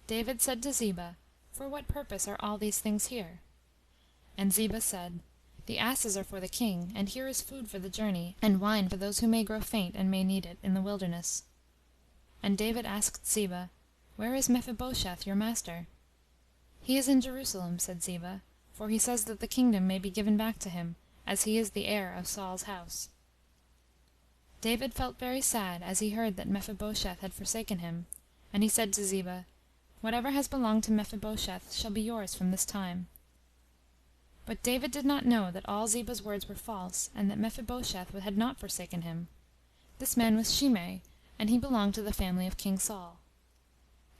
David said to Ziba, "For what purpose are all these things here?" And Ziba said, "The asses are for the king, and here is food for the journey, and wine for those who may grow faint and may need it in the wilderness." And David asked Ziba, "Where is Mephibosheth your master?" "He is in Jerusalem," said Ziba, "for he says that the kingdom may be given back to him, as he is the heir of Saul's house." David felt very sad as he heard that Mephibosheth had forsaken him, and he said to Ziba, "Whatever has belonged to Mephibosheth shall be yours from this time." But David did not know that all Ziba's words were false, and that Mephibosheth had not forsaken him. This man was Shimei, and he belonged to the family of King Saul.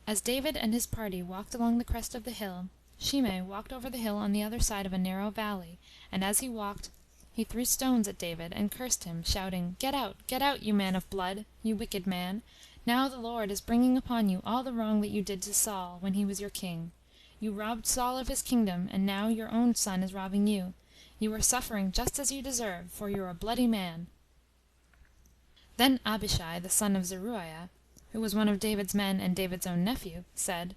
As David and his party walked along the crest of the hill, Shimei walked over the hill on the other side of a narrow valley, and as he walked, he threw stones at David and cursed him, shouting, get out, you man of blood, you wicked man! Now the Lord is bringing upon you all the wrong that you did to Saul when he was your king. You robbed Saul of his kingdom, and now your own son is robbing you. You are suffering just as you deserve, for you are a bloody man." Then Abishai the son of Zeruiah, who was one of David's men and David's own nephew, said,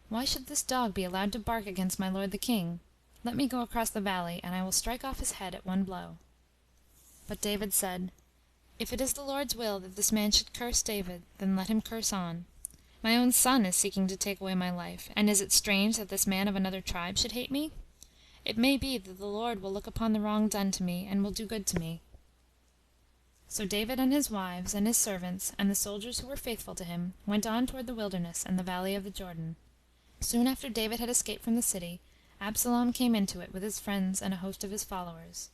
"Why should this dog be allowed to bark against my lord the king? Let me go across the valley, and I will strike off his head at one blow." But David said, "If it is the Lord's will that this man should curse David, then let him curse on. My own son is seeking to take away my life, and is it strange that this man of another tribe should hate me? It may be that the Lord will look upon the wrong done to me, and will do good to me." So David and his wives and his servants, and the soldiers who were faithful to him, went on toward the wilderness and the valley of the Jordan. Soon after David had escaped from the city, Absalom came into it with his friends and a host of his followers.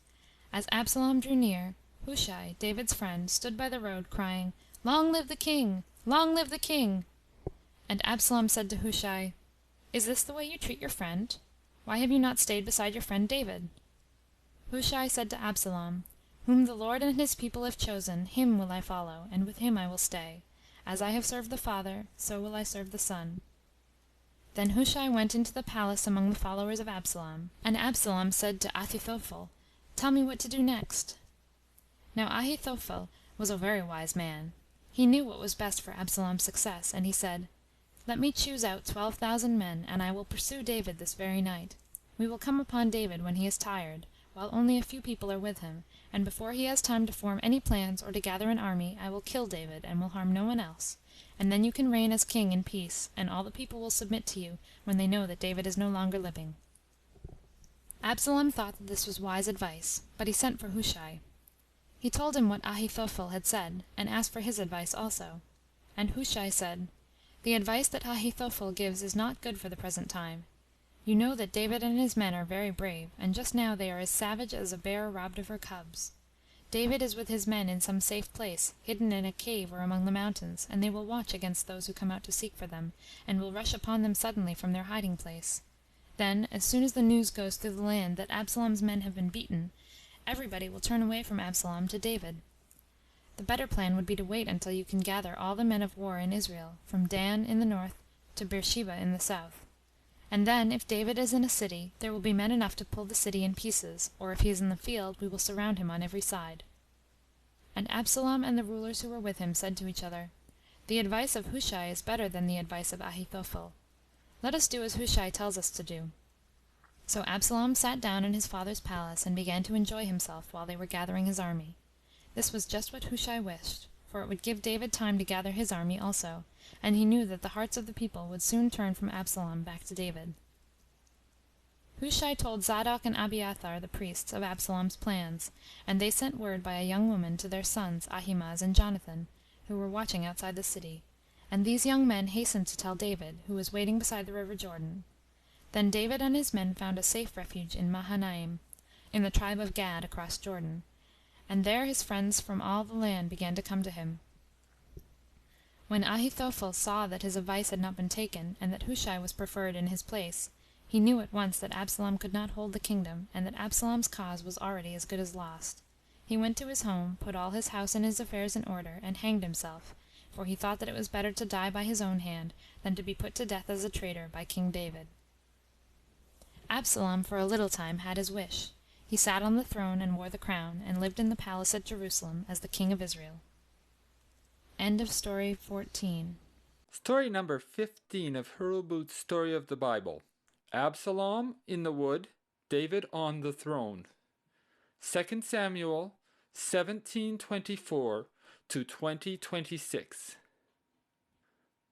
As Absalom drew near, Hushai, David's friend, stood by the road, crying, "Long live the king! Long live the king!" And Absalom said to Hushai, "Is this the way you treat your friend? Why have you not stayed beside your friend David?" Hushai said to Absalom, "Whom the Lord and his people have chosen, him will I follow, and with him I will stay. As I have served the father, so will I serve the son." Then Hushai went into the palace among the followers of Absalom, and Absalom said to Ahithophel, "Tell me what to do next." Now Ahithophel was a very wise man. He knew what was best for Absalom's success, and he said, "Let me choose out 12,000 men, and I will pursue David this very night. We will come upon David when he is tired, while only a few people are with him, and before he has time to form any plans or to gather an army, I will kill David, and will harm no one else, and then you can reign as king in peace, and all the people will submit to you when they know that David is no longer living." Absalom thought that this was wise advice, but he sent for Hushai. He told him what Ahithophel had said, and asked for his advice also. And Hushai said, "The advice that Ahithophel gives is not good for the present time. You know that David and his men are very brave, and just now they are as savage as a bear robbed of her cubs. David is with his men in some safe place, hidden in a cave or among the mountains, and they will watch against those who come out to seek for them, and will rush upon them suddenly from their hiding place. Then, as soon as the news goes through the land that Absalom's men have been beaten, everybody will turn away from Absalom to David. The better plan would be to wait until you can gather all the men of war in Israel, from Dan in the north to Beersheba in the south. And then, if David is in a city, there will be men enough to pull the city in pieces, or if he is in the field, we will surround him on every side." And Absalom and the rulers who were with him said to each other, "The advice of Hushai is better than the advice of Ahithophel. Let us do as Hushai tells us to do." So Absalom sat down in his father's palace, and began to enjoy himself while they were gathering his army. This was just what Hushai wished, for it would give David time to gather his army also, and he knew that the hearts of the people would soon turn from Absalom back to David. Hushai told Zadok and Abiathar the priests of Absalom's plans, and they sent word by a young woman to their sons Ahimaaz and Jonathan, who were watching outside the city, and these young men hastened to tell David, who was waiting beside the river Jordan. Then David and his men found a safe refuge in Mahanaim, in the tribe of Gad across Jordan, and there his friends from all the land began to come to him. When Ahithophel saw that his advice had not been taken, and that Hushai was preferred in his place, he knew at once that Absalom could not hold the kingdom, and that Absalom's cause was already as good as lost. He went to his home, put all his house and his affairs in order, and hanged himself, for he thought that it was better to die by his own hand than to be put to death as a traitor by King David. Absalom for a little time had his wish. He sat on the throne and wore the crown, and lived in the palace at Jerusalem as the king of Israel. End of story 14. Story number 15 of Hurlbut's Story of the Bible. Absalom in the wood, David on the throne. 2 Samuel 17:24 to 20:26.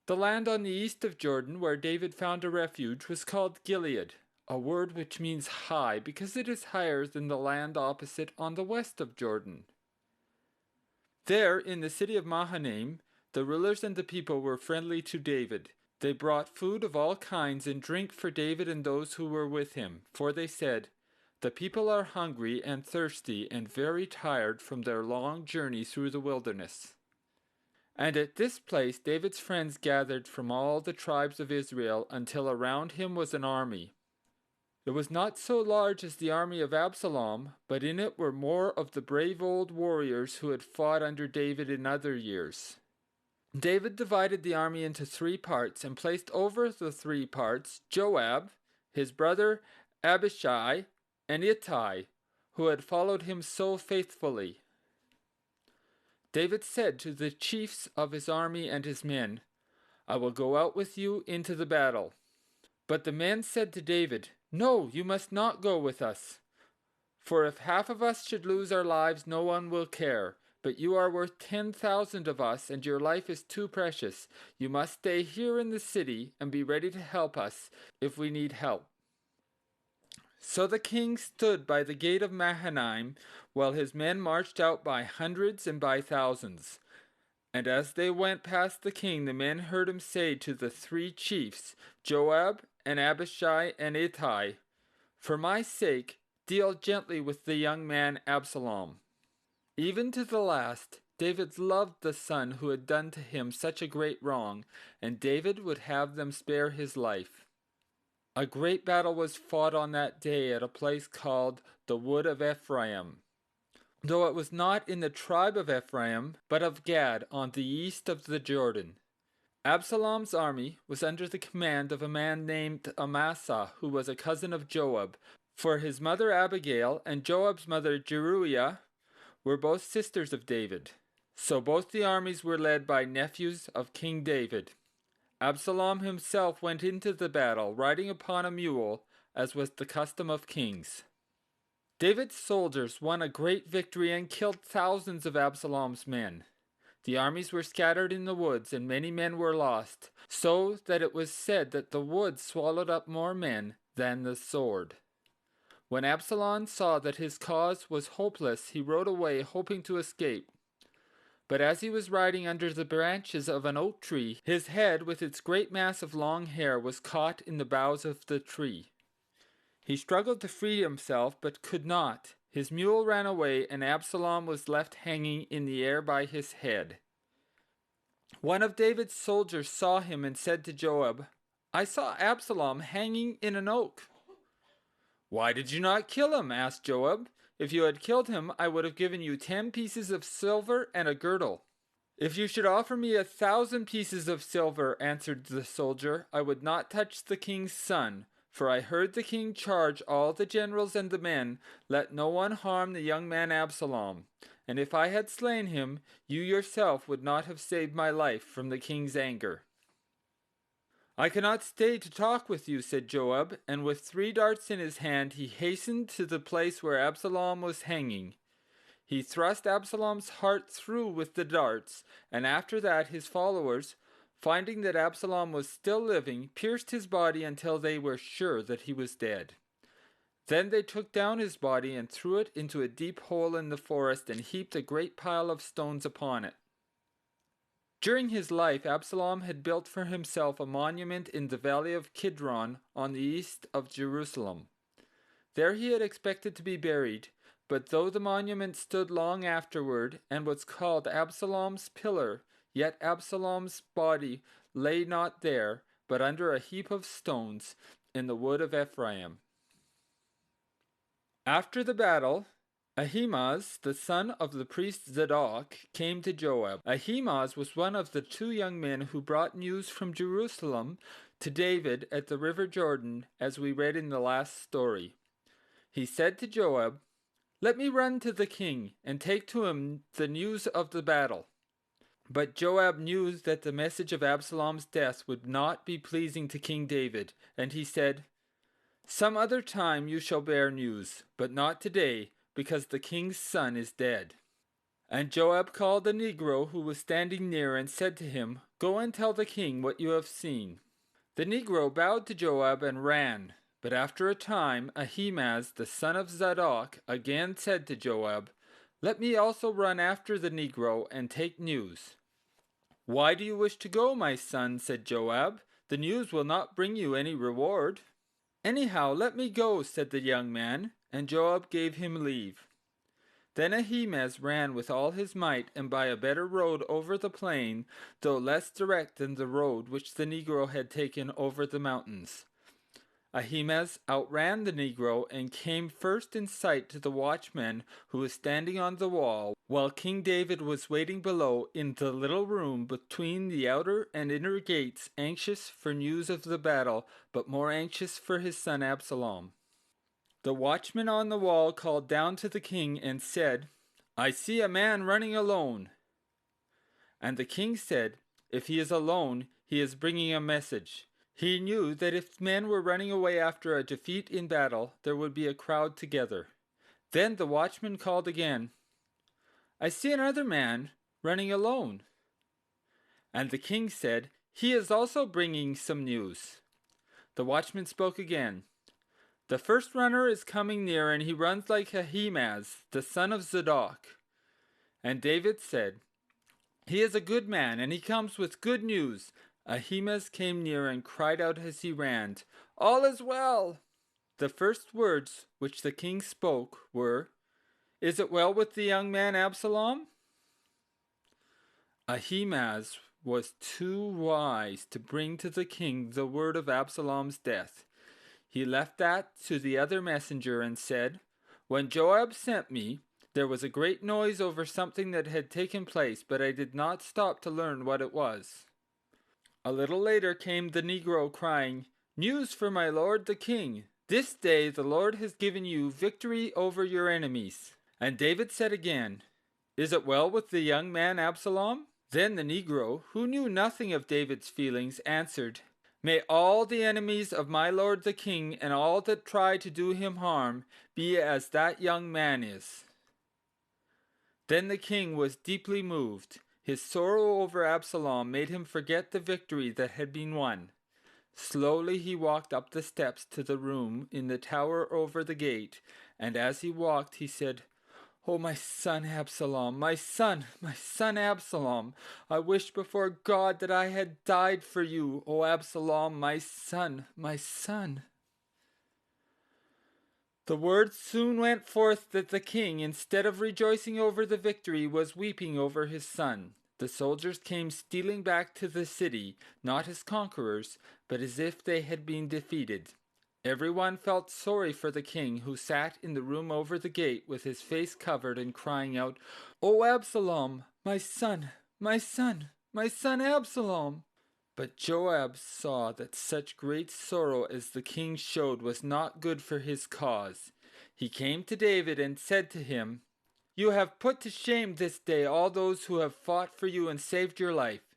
The land on the east of Jordan where David found a refuge was called Gilead, a word which means high because it is higher than the land opposite on the west of Jordan. There, in the city of Mahanaim, the rulers and the people were friendly to David. They brought food of all kinds and drink for David and those who were with him, for they said, "The people are hungry and thirsty and very tired from their long journey through the wilderness." And at this place David's friends gathered from all the tribes of Israel until around him was an army. It was not so large as the army of Absalom, but in it were more of the brave old warriors who had fought under David in other years. David divided the army into 3 parts and placed over the 3 parts Joab, his brother Abishai, and Ittai, who had followed him so faithfully. David said to the chiefs of his army and his men, "I will go out with you into the battle." But the men said to David, "No, you must not go with us. For if half of us should lose our lives, no one will care. But you are worth 10,000 of us, and your life is too precious. You must stay here in the city and be ready to help us if we need help." So the king stood by the gate of Mahanaim, while his men marched out by hundreds and by thousands. And as they went past the king, the men heard him say to the 3 chiefs, Joab and Abishai and Ittai, "For my sake, deal gently with the young man Absalom." Even to the last, David loved the son who had done to him such a great wrong, and David would have them spare his life. A great battle was fought on that day at a place called the Wood of Ephraim, though it was not in the tribe of Ephraim, but of Gad, on the east of the Jordan. Absalom's army was under the command of a man named Amasa, who was a cousin of Joab, for his mother Abigail and Joab's mother Zeruiah were both sisters of David. So both the armies were led by nephews of King David. Absalom himself went into the battle, riding upon a mule, as was the custom of kings. David's soldiers won a great victory and killed thousands of Absalom's men. The armies were scattered in the woods, and many men were lost, so that it was said that the woods swallowed up more men than the sword. When Absalom saw that his cause was hopeless, he rode away, hoping to escape. But as he was riding under the branches of an oak tree, his head, with its great mass of long hair, was caught in the boughs of the tree. He struggled to free himself, but could not. His mule ran away, and Absalom was left hanging in the air by his head. One of David's soldiers saw him and said to Joab, "I saw Absalom hanging in an oak." "Why did you not kill him?" asked Joab. "If you had killed him, I would have given you 10 pieces of silver and a girdle." "If you should offer me 1,000 pieces of silver," answered the soldier, "I would not touch the king's son. For I heard the king charge all the generals and the men, 'Let no one harm the young man Absalom.' And if I had slain him, you yourself would not have saved my life from the king's anger." "I cannot stay to talk with you," said Joab, and with 3 darts in his hand he hastened to the place where Absalom was hanging. He thrust Absalom's heart through with the darts, and after that his followers, finding that Absalom was still living, pierced his body until they were sure that he was dead. Then they took down his body and threw it into a deep hole in the forest and heaped a great pile of stones upon it. During his life, Absalom had built for himself a monument in the valley of Kidron on the east of Jerusalem. There he had expected to be buried, but though the monument stood long afterward and was called Absalom's pillar, yet Absalom's body lay not there, but under a heap of stones in the wood of Ephraim. After the battle, Ahimaaz, the son of the priest Zadok, came to Joab. Ahimaaz was one of the 2 young men who brought news from Jerusalem to David at the river Jordan, as we read in the last story. He said to Joab, "Let me run to the king and take to him the news of the battle." But Joab knew that the message of Absalom's death would not be pleasing to King David, and he said, "Some other time you shall bear news, but not today, because the king's son is dead." And Joab called a negro who was standing near and said to him, "Go and tell the king what you have seen." The negro bowed to Joab and ran. But after a time, Ahimaaz, the son of Zadok, again said to Joab, "Let me also run after the negro and take news." "Why do you wish to go, my son?" said Joab. "The news will not bring you any reward." "Anyhow, let me go," said the young man, and Joab gave him leave. Then Ahimaaz ran with all his might and by a better road over the plain, though less direct than the road which the negro had taken over the mountains. Ahimaaz outran the negro and came first in sight to the watchman who was standing on the wall, while King David was waiting below in the little room between the outer and inner gates, anxious for news of the battle, but more anxious for his son Absalom. The watchman on the wall called down to the king and said, "I see a man running alone." And the king said, "If he is alone, he is bringing a message." He knew that if men were running away after a defeat in battle, there would be a crowd together. Then the watchman called again, "I see another man running alone." And the king said, "He is also bringing some news." The watchman spoke again, "The first runner is coming near, and he runs like Ahimaaz, the son of Zadok." And David said, "He is a good man, and he comes with good news." Ahimaaz came near and cried out as he ran, "All is well!" The first words which the king spoke were, "Is it well with the young man Absalom?" Ahimaaz was too wise to bring to the king the word of Absalom's death. He left that to the other messenger and said, "When Joab sent me, there was a great noise over something that had taken place, but I did not stop to learn what it was." A little later came the negro crying, "News for my lord the king. This day the Lord has given you victory over your enemies." And David said again, "Is it well with the young man Absalom?" Then the negro, who knew nothing of David's feelings, answered, "May all the enemies of my lord the king and all that try to do him harm be as that young man is." Then the king was deeply moved. His sorrow over Absalom made him forget the victory that had been won. Slowly he walked up the steps to the room in the tower over the gate, and as he walked he said, "Oh, my son Absalom, my son Absalom, I wish before God that I had died for you, O Absalom, my son, my son." The word soon went forth that the king, instead of rejoicing over the victory, was weeping over his son. The soldiers came stealing back to the city, not as conquerors, but as if they had been defeated. Everyone felt sorry for the king, who sat in the room over the gate with his face covered and crying out, "O Absalom, my son, my son, my son Absalom!" But Joab saw that such great sorrow as the king showed was not good for his cause. He came to David and said to him, "You have put to shame this day all those who have fought for you and saved your life.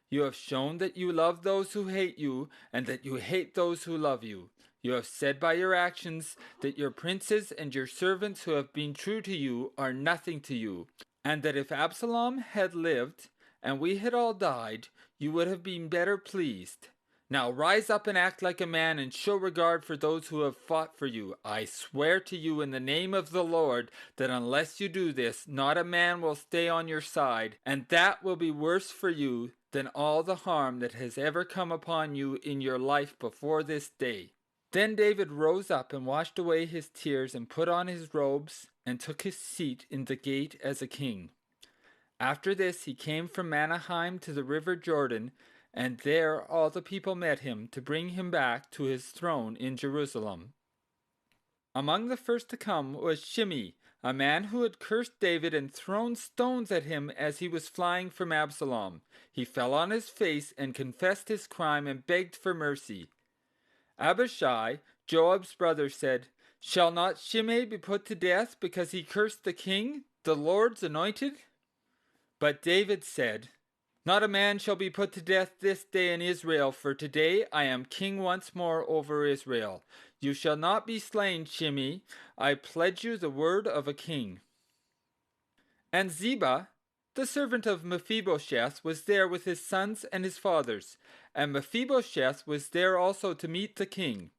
You have shown that you love those who hate you, and that you hate those who love you. You have said by your actions that your princes and your servants who have been true to you are nothing to you, and that if Absalom had lived, and we had all died, you would have been better pleased. Now rise up and act like a man and show regard for those who have fought for you. I swear to you in the name of the Lord that unless you do this, not a man will stay on your side, and that will be worse for you than all the harm that has ever come upon you in your life before this day." Then David rose up and washed away his tears and put on his robes and took his seat in the gate as a king. After this he came from Mahanaim to the river Jordan, and there all the people met him to bring him back to his throne in Jerusalem. Among the first to come was Shimei, a man who had cursed David and thrown stones at him as he was flying from Absalom. He fell on his face and confessed his crime and begged for mercy. Abishai, Joab's brother, said, "Shall not Shimei be put to death because he cursed the king, the Lord's anointed?" But David said, "Not a man shall be put to death this day in Israel, for today I am king once more over Israel. You shall not be slain, Shimei. I pledge you the word of a king." And Ziba, the servant of Mephibosheth, was there with his sons and his fathers, and Mephibosheth was there also to meet the king.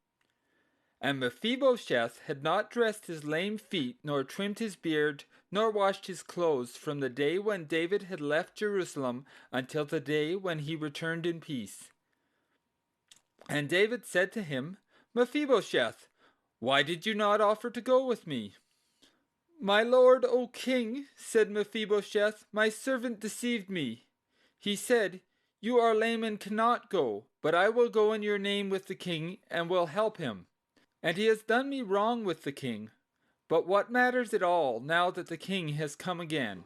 And Mephibosheth had not dressed his lame feet, nor trimmed his beard, nor washed his clothes from the day when David had left Jerusalem until the day when he returned in peace. And David said to him, "Mephibosheth, why did you not offer to go with me?" "My lord, O king," said Mephibosheth, "my servant deceived me. He said, 'You are lame and cannot go, but I will go in your name with the king and will help him.' And he has done me wrong with the king. But what matters it all now that the king has come again?"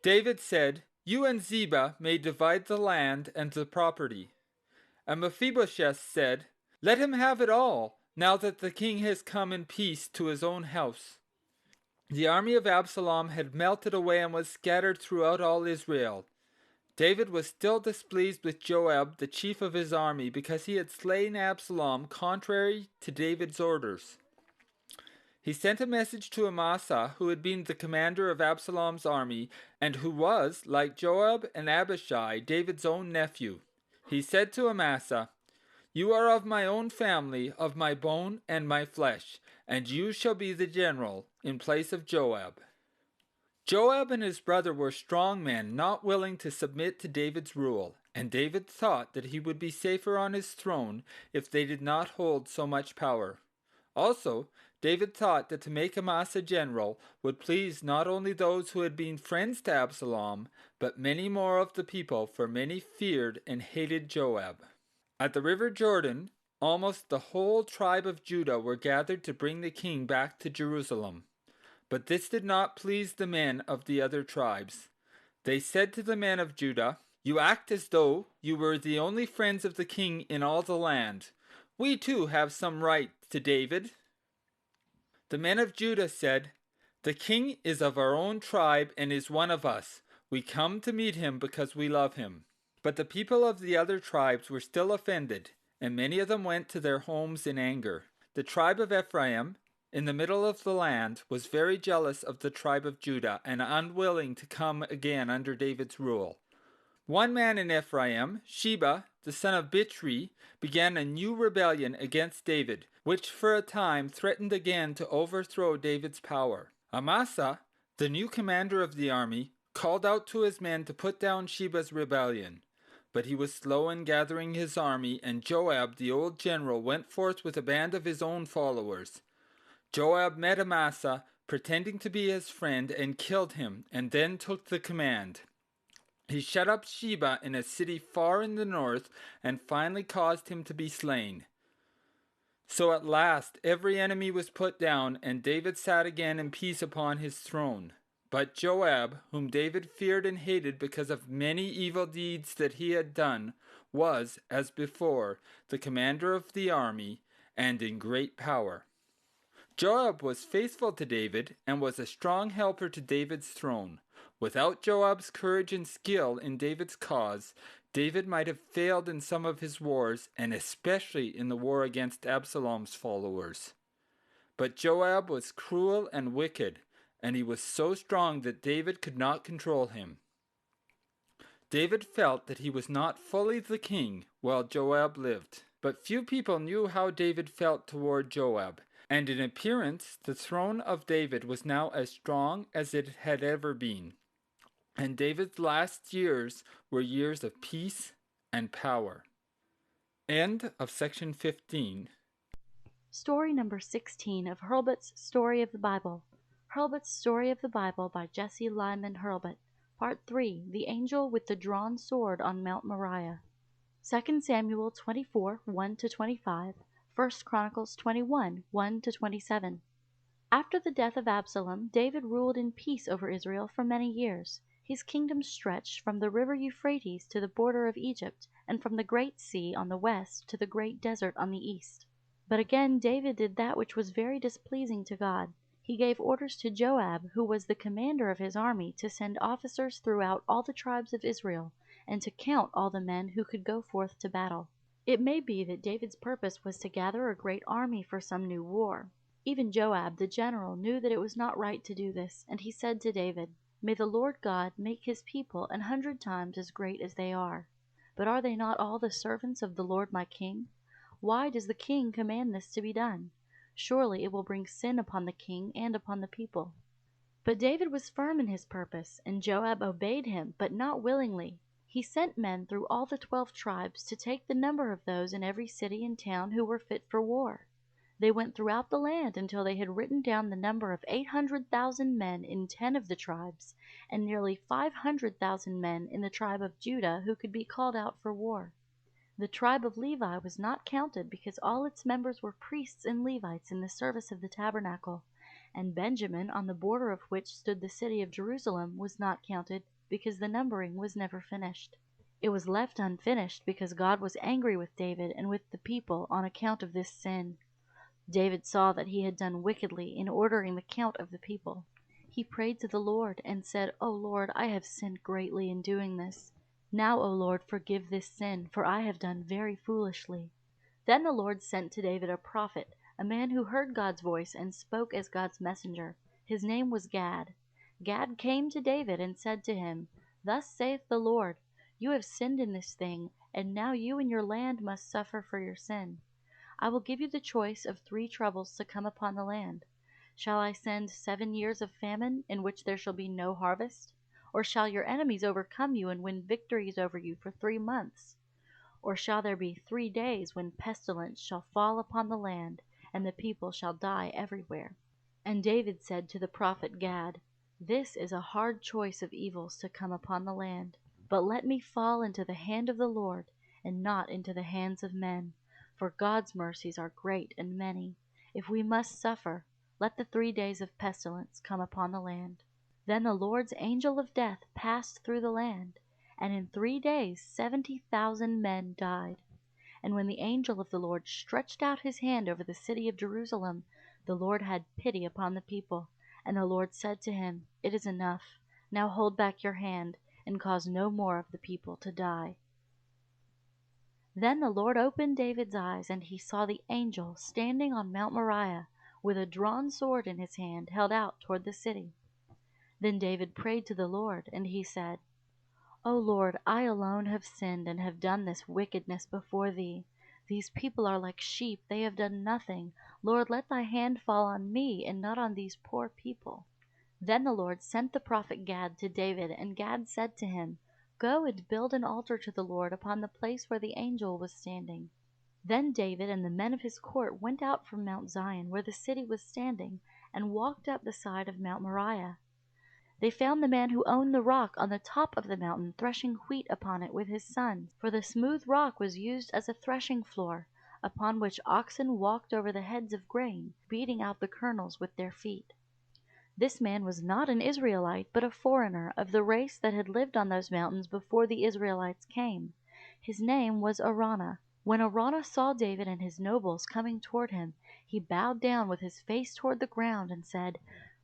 David said, "You and Ziba may divide the land and the property." And Mephibosheth said, "Let him have it all, now that the king has come in peace to his own house." The army of Absalom had melted away and was scattered throughout all Israel. David was still displeased with Joab, the chief of his army, because he had slain Absalom contrary to David's orders. He sent a message to Amasa, who had been the commander of Absalom's army, and who was, like Joab and Abishai, David's own nephew. He said to Amasa, "You are of my own family, of my bone and my flesh, and you shall be the general in place of Joab." Joab and his brother were strong men, not willing to submit to David's rule, and David thought that he would be safer on his throne if they did not hold so much power. Also, David thought that to make Amasa general would please not only those who had been friends to Absalom, but many more of the people, for many feared and hated Joab. At the river Jordan, Almost the whole tribe of Judah were gathered to bring the king back to Jerusalem. But this did not please the men of the other tribes. They said to the men of Judah, "You act as though you were the only friends of the king in all the land. We too have some right to David." The men of Judah said, "The king is of our own tribe and is one of us. We come to meet him because we love him." But the people of the other tribes were still offended, and many of them went to their homes in anger. The tribe of Ephraim, in the middle of the land, was very jealous of the tribe of Judah and unwilling to come again under David's rule. One man in Ephraim, Sheba, the son of Bichri, began a new rebellion against David, which for a time threatened again to overthrow David's power. Amasa, the new commander of the army, called out to his men to put down Sheba's rebellion. But he was slow in gathering his army, and Joab, the old general, went forth with a band of his own followers. Joab met Amasa, pretending to be his friend, and killed him, and then took the command. He shut up Sheba in a city far in the north, and finally caused him to be slain. So at last every enemy was put down, and David sat again in peace upon his throne. But Joab, whom David feared and hated because of many evil deeds that he had done, was, as before, the commander of the army, and in great power. Joab was faithful to David, and was a strong helper to David's throne. Without Joab's courage and skill in David's cause, David might have failed in some of his wars, and especially in the war against Absalom's followers. But Joab was cruel and wicked, and he was so strong that David could not control him. David felt that he was not fully the king while Joab lived. But few people knew how David felt toward Joab, and in appearance the throne of David was now as strong as it had ever been. And David's last years were years of peace and power. End of section 15. Story number 16 of Hurlbut's Story of the Bible. Hurlbut's Story of the Bible by Jesse Lyman Hurlbut. Part 3. The Angel with the Drawn Sword on Mount Moriah. 2 Samuel 24, 1-25. 1 Chronicles 21, 1-27. After the death of Absalom, David ruled in peace over Israel for many years. His kingdom stretched from the river Euphrates to the border of Egypt, and from the great sea on the west to the great desert on the east. But again David did that which was very displeasing to God. He gave orders to Joab, who was the commander of his army, to send officers throughout all the tribes of Israel, and to count all the men who could go forth to battle. It may be that David's purpose was to gather a great army for some new war. Even Joab the general knew that it was not right to do this, and he said to David, "May the Lord God make his people 100 times as great as they are. But are they not all the servants of the Lord my king? Why does the king command this to be done? Surely it will bring sin upon the king and upon the people." But David was firm in his purpose, and Joab obeyed him, but not willingly. He sent men through all the 12 tribes to take the number of those in every city and town who were fit for war. They went throughout the land until they had written down the number of 800,000 men in 10 of the tribes, and nearly 500,000 men in the tribe of Judah who could be called out for war. The tribe of Levi was not counted because all its members were priests and Levites in the service of the tabernacle, and Benjamin, on the border of which stood the city of Jerusalem, was not counted because the numbering was never finished. It was left unfinished because God was angry with David and with the people on account of this sin. David saw that he had done wickedly in ordering the count of the people. He prayed to the Lord and said, "O Lord, I have sinned greatly in doing this. Now, O Lord, forgive this sin, for I have done very foolishly." Then the Lord sent to David a prophet, a man who heard God's voice and spoke as God's messenger. His name was Gad. Gad came to David and said to him, "Thus saith the Lord, you have sinned in this thing, and now you and your land must suffer for your sin. I will give you the choice of 3 troubles to come upon the land. Shall I send 7 years of famine, in which there shall be no harvest? Or shall your enemies overcome you and win victories over you for 3 months? Or shall there be 3 days when pestilence shall fall upon the land, and the people shall die everywhere?" And David said to the prophet Gad, "This is a hard choice of evils to come upon the land. But let me fall into the hand of the Lord, and not into the hands of men. For God's mercies are great and many. If we must suffer, let the 3 days of pestilence come upon the land." Then the Lord's angel of death passed through the land, and in 3 days 70,000 men died. And when the angel of the Lord stretched out his hand over the city of Jerusalem, the Lord had pity upon the people. And the Lord said to him, "It is enough. Now hold back your hand, and cause no more of the people to die." Then the Lord opened David's eyes, and he saw the angel standing on Mount Moriah, with a drawn sword in his hand, held out toward the city. Then David prayed to the Lord, and he said, "O Lord, I alone have sinned and have done this wickedness before thee. These people are like sheep, they have done nothing. Lord, let thy hand fall on me, and not on these poor people." Then the Lord sent the prophet Gad to David, and Gad said to him, "Go and build an altar to the Lord upon the place where the angel was standing." Then David and the men of his court went out from Mount Zion, where the city was standing, and walked up the side of Mount Moriah. They found the man who owned the rock on the top of the mountain, threshing wheat upon it with his sons, for the smooth rock was used as a threshing floor, upon which oxen walked over the heads of grain, beating out the kernels with their feet. This man was not an Israelite, but a foreigner, of the race that had lived on those mountains before the Israelites came. His name was Araunah. When Araunah saw David and his nobles coming toward him, he bowed down with his face toward the ground and said,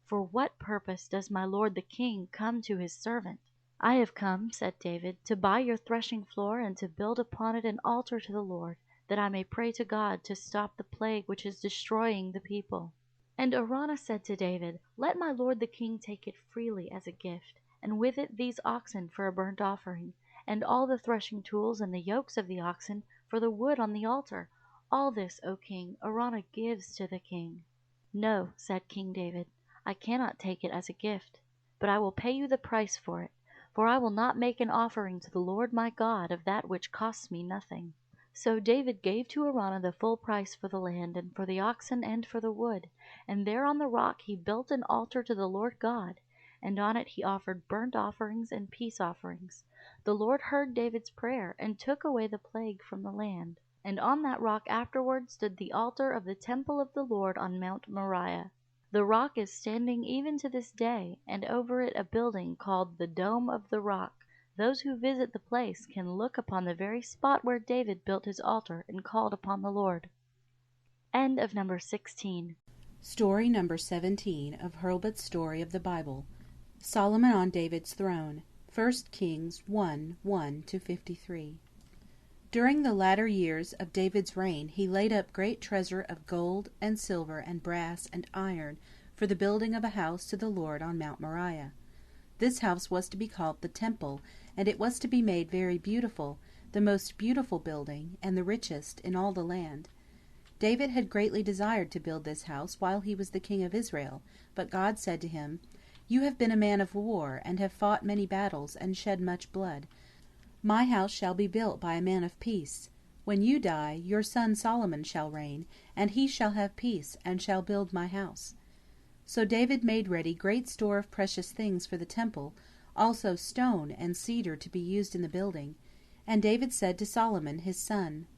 "For what purpose does my lord the king come to his servant?" "I have come," said David, "to buy your threshing floor and to build upon it an altar to the Lord, that I may pray to God to stop the plague which is destroying the people." And Araunah said to David, "Let my lord the king take it freely as a gift, and with it these oxen for a burnt offering, and all the threshing tools and the yokes of the oxen for the wood on the altar. All this, O king, Araunah gives to the king." "No," said King David, "I cannot take it as a gift, but I will pay you the price for it, for I will not make an offering to the Lord my God of that which costs me nothing." So David gave to Araunah the full price for the land, and for the oxen, and for the wood, and there on the rock he built an altar to the Lord God, and on it he offered burnt offerings and peace offerings. The Lord heard David's prayer, and took away the plague from the land. And on that rock afterward stood the altar of the temple of the Lord on Mount Moriah. The rock is standing even to this day, and over it a building called the Dome of the Rock. Those who visit the place can look upon the very spot where David built his altar and called upon the Lord. End of number 16. Story number 17 of Hurlbut's Story of the Bible. Solomon on David's Throne. 1 Kings 1:1-53. During the latter years of David's reign he laid up great treasure of gold and silver and brass and iron for the building of a house to the Lord on Mount Moriah. This house was to be called the Temple, and it was to be made very beautiful, the most beautiful building, and the richest in all the land. David had greatly desired to build this house while he was the king of Israel, but God said to him, "You have been a man of war, and have fought many battles, and shed much blood. My house shall be built by a man of peace. When you die, your son Solomon shall reign, and he shall have peace, and shall build my house." So David made ready great store of precious things for the temple, also stone and cedar to be used in the building. And David said to Solomon his son,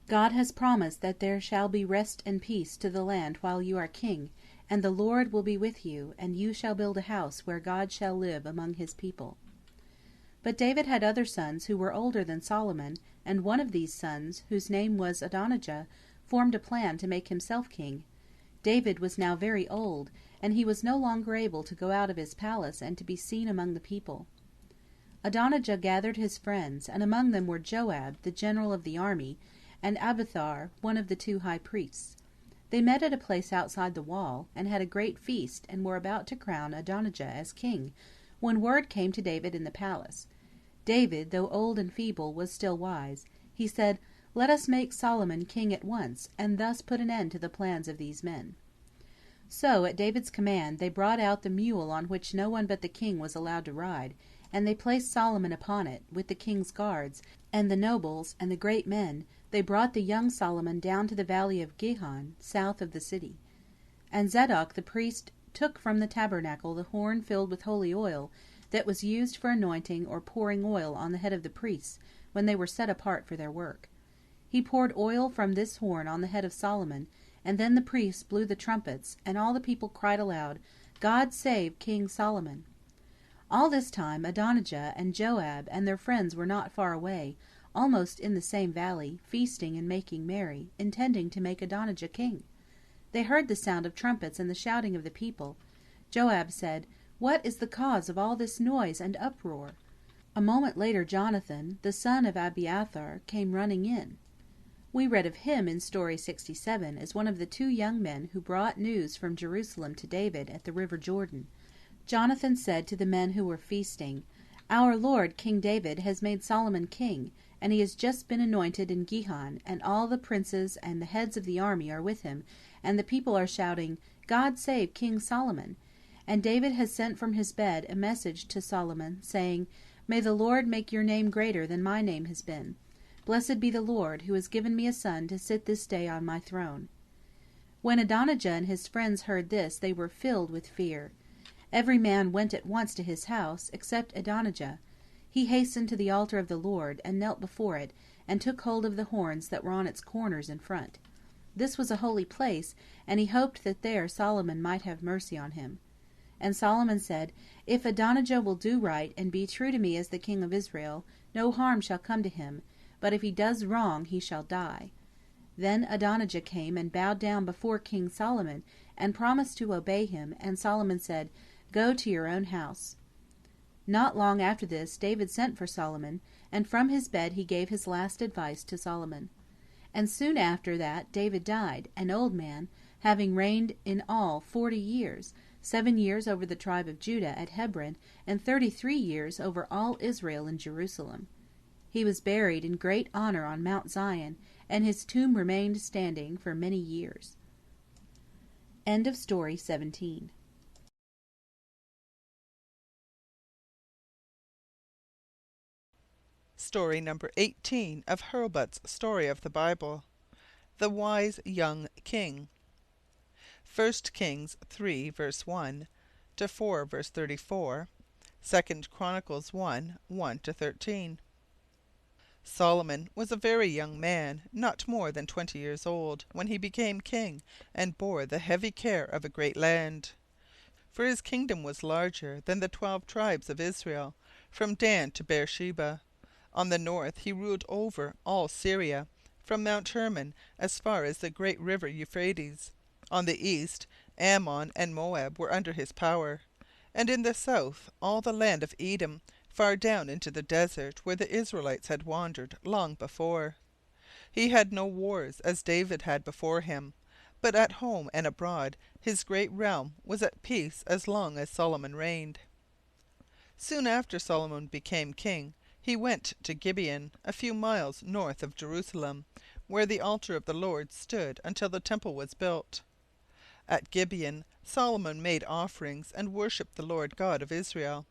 "God has promised that there shall be rest and peace to the land while you are king, and the Lord will be with you, and you shall build a house where God shall live among his people." But David had other sons who were older than Solomon, and one of these sons, whose name was Adonijah, formed a plan to make himself king. David was now very old, and he was no longer able to go out of his palace and to be seen among the people. Adonijah gathered his friends, and among them were Joab, the general of the army, and Abiathar, one of the 2 high priests. They met at a place outside the wall, and had a great feast, and were about to crown Adonijah as king, when word came to David in the palace. David, though old and feeble, was still wise. He said, "Let us make Solomon king at once, and thus put an end to the plans of these men." So, at David's command, they brought out the mule on which no one but the king was allowed to ride, and they placed Solomon upon it, with the king's guards, and the nobles, and the great men. They brought the young Solomon down to the valley of Gihon, south of the city. And Zadok the priest took from the tabernacle the horn filled with holy oil, that was used for anointing or pouring oil on the head of the priests when they were set apart for their work. He He poured oil from this horn on the head of Solomon, and then the priests blew the trumpets, and all the people cried aloud, God save King Solomon! All this time Adonijah and Joab and their friends were not far away, almost in the same valley, feasting and making merry, intending to make Adonijah king. They heard the sound of trumpets and the shouting of the people. Joab said, What is the cause of all this noise and uproar? A moment later Jonathan, the son of Abiathar, came running in. We read of him in Story 67 as one of the two young men who brought news from Jerusalem to David at the river Jordan. Jonathan said to the men who were feasting, Our lord King David has made Solomon king, and he has just been anointed in Gihon, and all the princes and the heads of the army are with him, and the people are shouting, God save King Solomon! And David has sent from his bed a message to Solomon, saying, May the Lord make your name greater than my name has been. Blessed be the Lord, who has given me a son to sit this day on my throne. When Adonijah and his friends heard this, they were filled with fear. Every man went at once to his house, except Adonijah. He hastened to the altar of the Lord, and knelt before it, and took hold of the horns that were on its corners in front. This was a holy place, and he hoped that there Solomon might have mercy on him. And Solomon said, If Adonijah will do right and be true to me as the king of Israel, no harm shall come to him, but if he does wrong he shall die. Then Adonijah came and bowed down before King Solomon, and promised to obey him, and Solomon said, Go to your own house. Not long after this David sent for Solomon, and from his bed he gave his last advice to Solomon. And soon after that David died, an old man, having reigned in all 40 years, 7 years over the tribe of Judah at Hebron, and 33 years over all Israel in Jerusalem. He was buried in great honor on Mount Zion, and his tomb remained standing for many years. End of Story 17. Story number 18 of Hurlbut's Story of the Bible. The Wise Young King. 1 Kings 3 verse 1 to 4 verse 34. 2 Chronicles 1 1 to 13. Solomon was a very young man, not more than 20 years old, when he became king and bore the heavy care of a great land. For his kingdom was larger than the 12 tribes of Israel, from Dan to Beersheba. On the north he ruled over all Syria, from Mount Hermon as far as the great river Euphrates. On the east, Ammon and Moab were under his power, and in the south all the land of Edom, far down into the desert where the Israelites had wandered long before. He had no wars, as David had before him, but at home and abroad his great realm was at peace as long as Solomon reigned. Soon after Solomon became king, he went to Gibeon, a few miles north of Jerusalem, where the altar of the Lord stood until the temple was built. At Gibeon Solomon made offerings and worshipped the Lord God of Israel.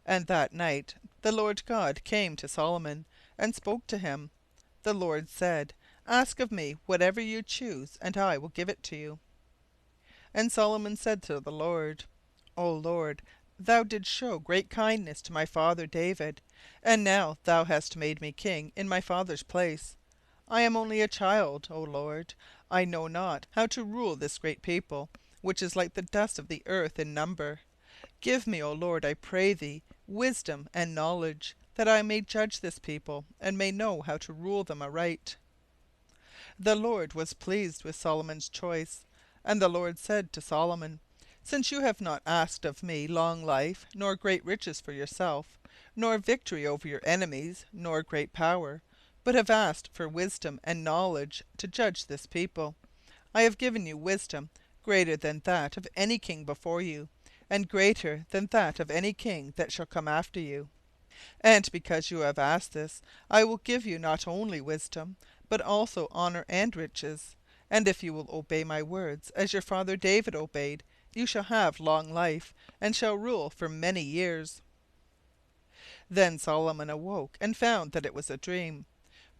And that night the Lord God came to Solomon and spoke to him. The Lord said, Ask of me whatever you choose, and I will give it to you. And Solomon said to the Lord, O Lord, thou didst show great kindness to my father David, and now thou hast made me king in my father's place. I am only a child, O Lord. I know not how to rule this great people, which is like the dust of the earth in number. Give me, O Lord, I pray thee, wisdom and knowledge, that I may judge this people, and may know how to rule them aright. The Lord was pleased with Solomon's choice, and the Lord said to Solomon, Since you have not asked of me long life, nor great riches for yourself, nor victory over your enemies, nor great power, but have asked for wisdom and knowledge to judge this people, I have given you wisdom greater than that of any king before you, and greater than that of any king that shall come after you. And because you have asked this, I will give you not only wisdom, but also honor and riches. And if you will obey my words, as your father David obeyed, you shall have long life, and shall rule for many years. Then Solomon awoke and found that it was a dream.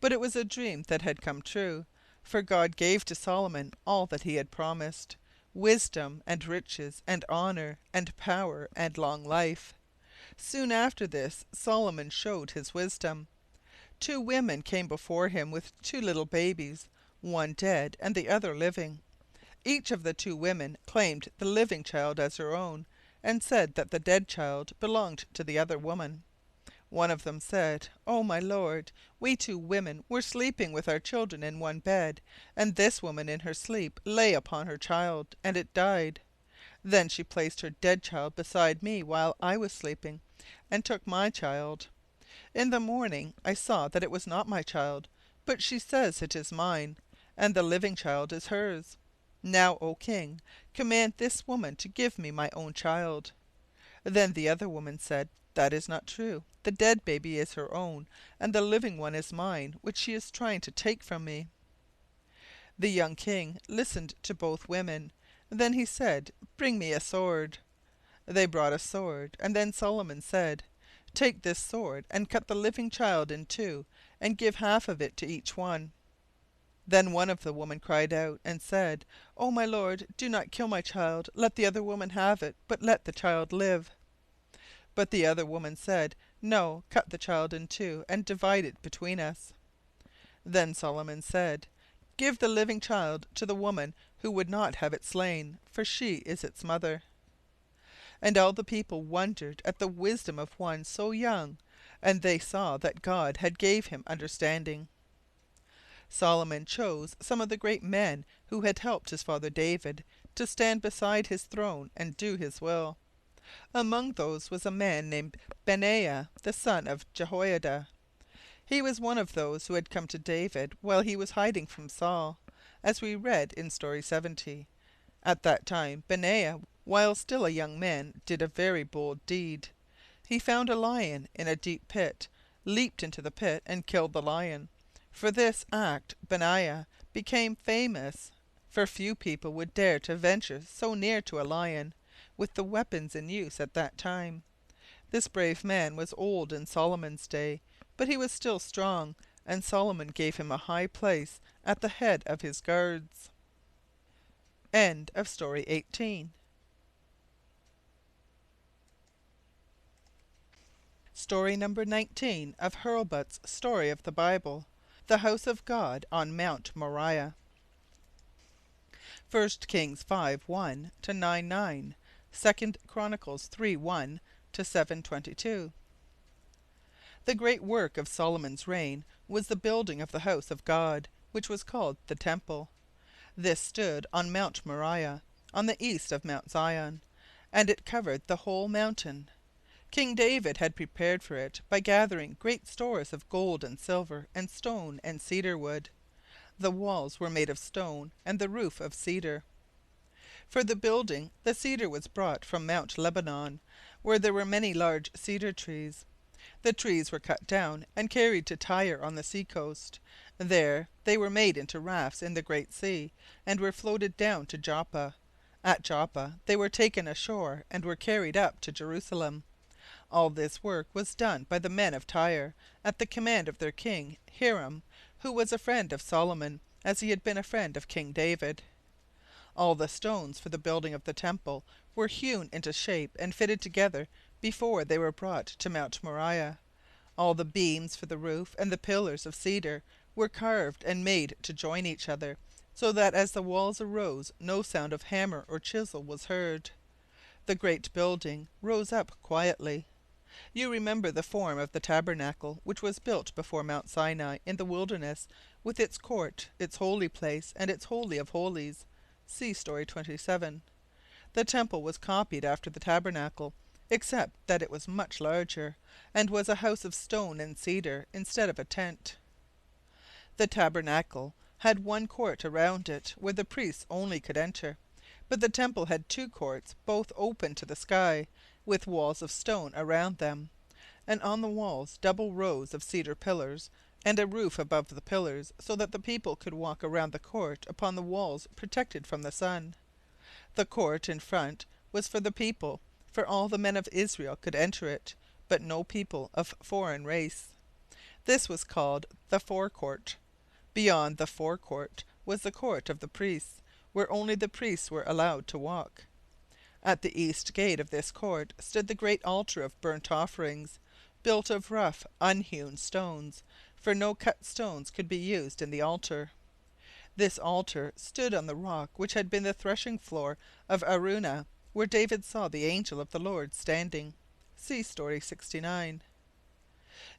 But it was a dream that had come true, for God gave to Solomon all that he had promised, wisdom and riches and honor and power and long life. Soon after this Solomon showed his wisdom. 2 women came before him with 2 little babies, one dead and the other living. Each of the 2 women claimed the living child as her own, and said that the dead child belonged to the other woman. One of them said, "Oh, my lord, we 2 women were sleeping with our children in one bed, and this woman in her sleep lay upon her child, and it died. Then she placed her dead child beside me while I was sleeping, and took my child. In the morning I saw that it was not my child, but she says it is mine, and the living child is hers. Now, O king, command this woman to give me my own child." Then the other woman said, "That is not true. The dead baby is her own, and the living one is mine, which she is trying to take from me." The young king listened to both women. Then he said, "Bring me a sword." They brought a sword, and then Solomon said, "Take this sword and cut the living child in 2, and give half of it to each one." Then one of the women cried out and said, "Oh, my lord, do not kill my child. Let the other woman have it, but let the child live." But the other woman said, "No, cut the child in 2, and divide it between us." Then Solomon said, "Give the living child to the woman who would not have it slain, for she is its mother." And all the people wondered at the wisdom of one so young, and they saw that God had gave him understanding. Solomon chose some of the great men who had helped his father David to stand beside his throne and do his will. Among those was a man named Benaiah, the son of Jehoiada. He was one of those who had come to David while he was hiding from Saul, as we read in Story 70. At that time Benaiah, while still a young man, did a very bold deed. He found a lion in a deep pit, leaped into the pit, and killed the lion. For this act Benaiah became famous, for few people would dare to venture so near to a lion, with the weapons in use at that time. This brave man was old in Solomon's day, but he was still strong, and Solomon gave him a high place at the head of his guards. End of Story 18. Story number 19 of Hurlbut's Story of the Bible, The House of God on Mount Moriah. 1 Kings 5:1 to 9:9. 2 Chronicles 3:1 to 7:22. The great work of Solomon's reign was the building of the house of God, which was called the Temple. This stood on Mount Moriah, on the east of Mount Zion, and it covered the whole mountain. King David had prepared for it by gathering great stores of gold and silver and stone and cedar wood. The walls were made of stone, and the roof of cedar. For the building, the cedar was brought from Mount Lebanon, where there were many large cedar trees. The trees were cut down and carried to Tyre on the seacoast. There they were made into rafts in the Great Sea, and were floated down to Joppa. At Joppa they were taken ashore and were carried up to Jerusalem. All this work was done by the men of Tyre, at the command of their king, Hiram, who was a friend of Solomon, as he had been a friend of King David. All the stones for the building of the temple were hewn into shape and fitted together before they were brought to Mount Moriah. All the beams for the roof and the pillars of cedar were carved and made to join each other, so that as the walls arose no sound of hammer or chisel was heard. The great building rose up quietly. You remember the form of the tabernacle which was built before Mount Sinai in the wilderness, with its court, its holy place, and its holy of holies. See Story 27. The temple was copied after the tabernacle, except that it was much larger, and was a house of stone and cedar instead of a tent. The tabernacle had one court around it, where the priests only could enter, but the temple had 2 courts, both open to the sky, with walls of stone around them, and on the walls double rows of cedar pillars, and a roof above the pillars, so that the people could walk around the court upon the walls protected from the sun. The court in front was for the people, for all the men of Israel could enter it, but no people of foreign race. This was called the forecourt. Beyond the forecourt was the court of the priests, where only the priests were allowed to walk. At the east gate of this court stood the great altar of burnt offerings, built of rough, unhewn stones, for no cut stones could be used in the altar. This altar stood on the rock which had been the threshing floor of Araunah, where David saw the angel of the Lord standing. See Story 69.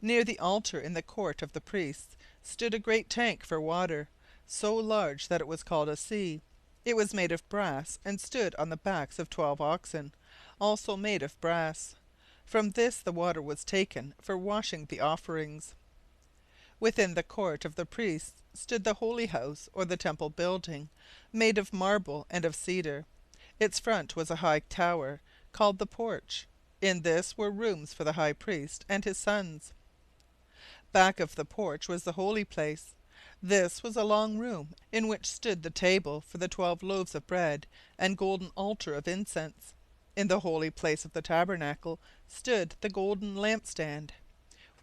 Near the altar in the court of the priests stood a great tank for water, so large that it was called a sea. It was made of brass and stood on the backs of 12 oxen, also made of brass. From this the water was taken for washing the offerings. Within the court of the priests stood the holy house, or the temple building, made of marble and of cedar. Its front was a high tower, called the porch. In this were rooms for the high priest and his sons. Back of the porch was the holy place. This was a long room, in which stood the table for the 12 loaves of bread and golden altar of incense. In the holy place of the tabernacle stood the golden lampstand.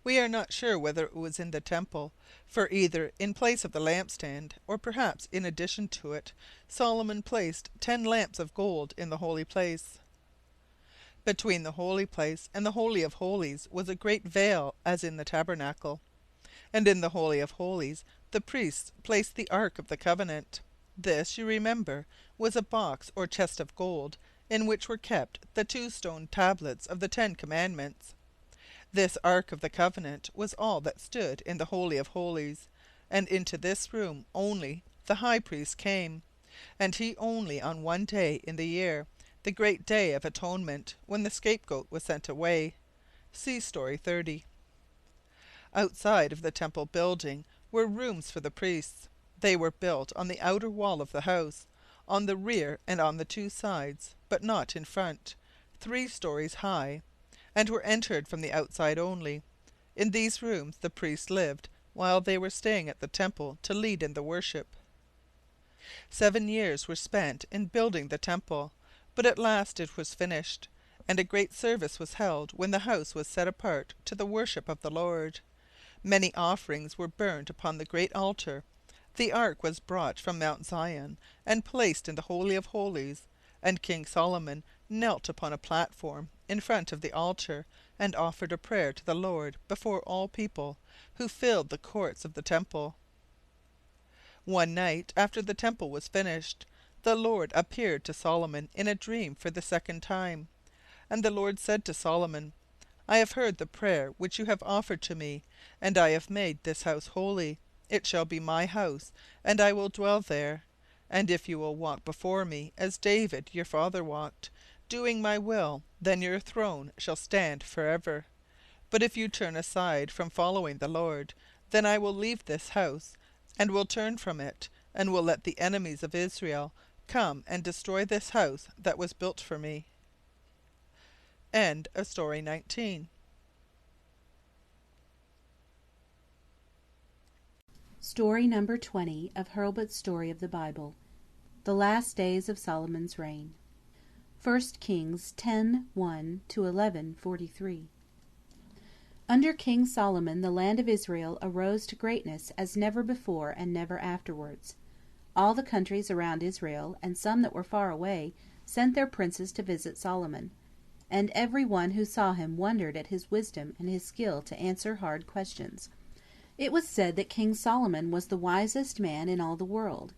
We are not sure whether it was in the temple, for either in place of the lampstand, or perhaps in addition to it, Solomon placed 10 lamps of gold in the holy place. Between the holy place and the Holy of Holies was a great veil, as in the tabernacle. And in the Holy of Holies the priests placed the Ark of the Covenant. This, you remember, was a box or chest of gold, in which were kept the 2 stone tablets of the 10 Commandments. This Ark of the Covenant was all that stood in the Holy of Holies, and into this room only the high priest came, and he only on one day in the year, the great day of atonement, when the scapegoat was sent away. See Story 30. Outside of the temple building were rooms for the priests. They were built on the outer wall of the house, on the rear and on the 2 sides, but not in front, 3 stories high, and were entered from the outside only. In these rooms the priests lived while they were staying at the temple to lead in the worship. 7 years were spent in building the temple, but at last it was finished, and a great service was held when the house was set apart to the worship of the Lord. Many offerings were burned upon the great altar. The ark was brought from Mount Zion and placed in the Holy of Holies, and King Solomon knelt upon a platform in front of the altar and offered a prayer to the Lord before all people, who filled the courts of the temple. One night, after the temple was finished, the Lord appeared to Solomon in a dream for the 2nd time. And the Lord said to Solomon, I have heard the prayer which you have offered to me, and I have made this house holy. It shall be my house, and I will dwell there. And if you will walk before me as David your father walked, doing my will, then your throne shall stand forever. But if you turn aside from following the Lord, then I will leave this house, and will turn from it, and will let the enemies of Israel come and destroy this house that was built for me. End of Story 19. Story number 20 of Hurlbut's Story of the Bible. The Last Days of Solomon's Reign. 1 Kings 10:1 to 11:43. Under King Solomon the land of Israel arose to greatness as never before and never afterwards. All the countries around Israel, and some that were far away, sent their princes to visit Solomon. And every one who saw him wondered at his wisdom and his skill to answer hard questions. It was said that King Solomon was the wisest man in all the world.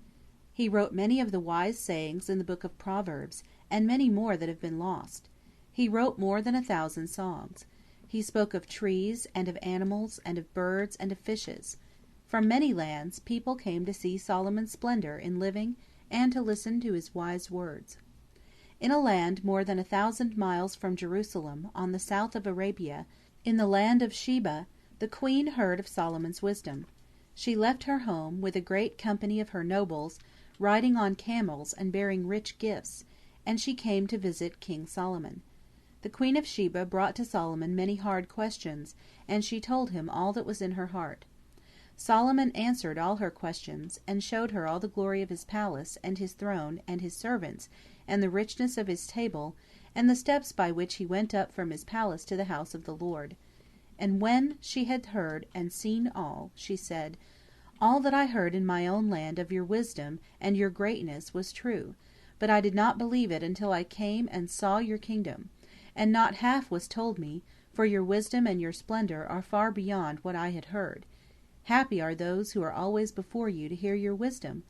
He wrote many of the wise sayings in the book of Proverbs, and many more that have been lost. He wrote more than 1,000 songs. He spoke of trees, and of animals, and of birds, and of fishes. From many lands people came to see Solomon's splendor in living and to listen to his wise words. In a land more than 1,000 miles from Jerusalem, on the south of Arabia, in the land of Sheba, the queen heard of Solomon's wisdom. She left her home, with a great company of her nobles, riding on camels and bearing rich gifts, and she came to visit King Solomon. The queen of Sheba brought to Solomon many hard questions, and she told him all that was in her heart. Solomon answered all her questions, and showed her all the glory of his palace, and his throne, and his servants, and the richness of his table, and the steps by which he went up from his palace to the house of the Lord. And when she had heard and seen all, she said, All that I heard in my own land of your wisdom and your greatness was true, but I did not believe it until I came and saw your kingdom. And not half was told me, for your wisdom and your splendor are far beyond what I had heard. Happy are those who are always before you to hear your wisdom.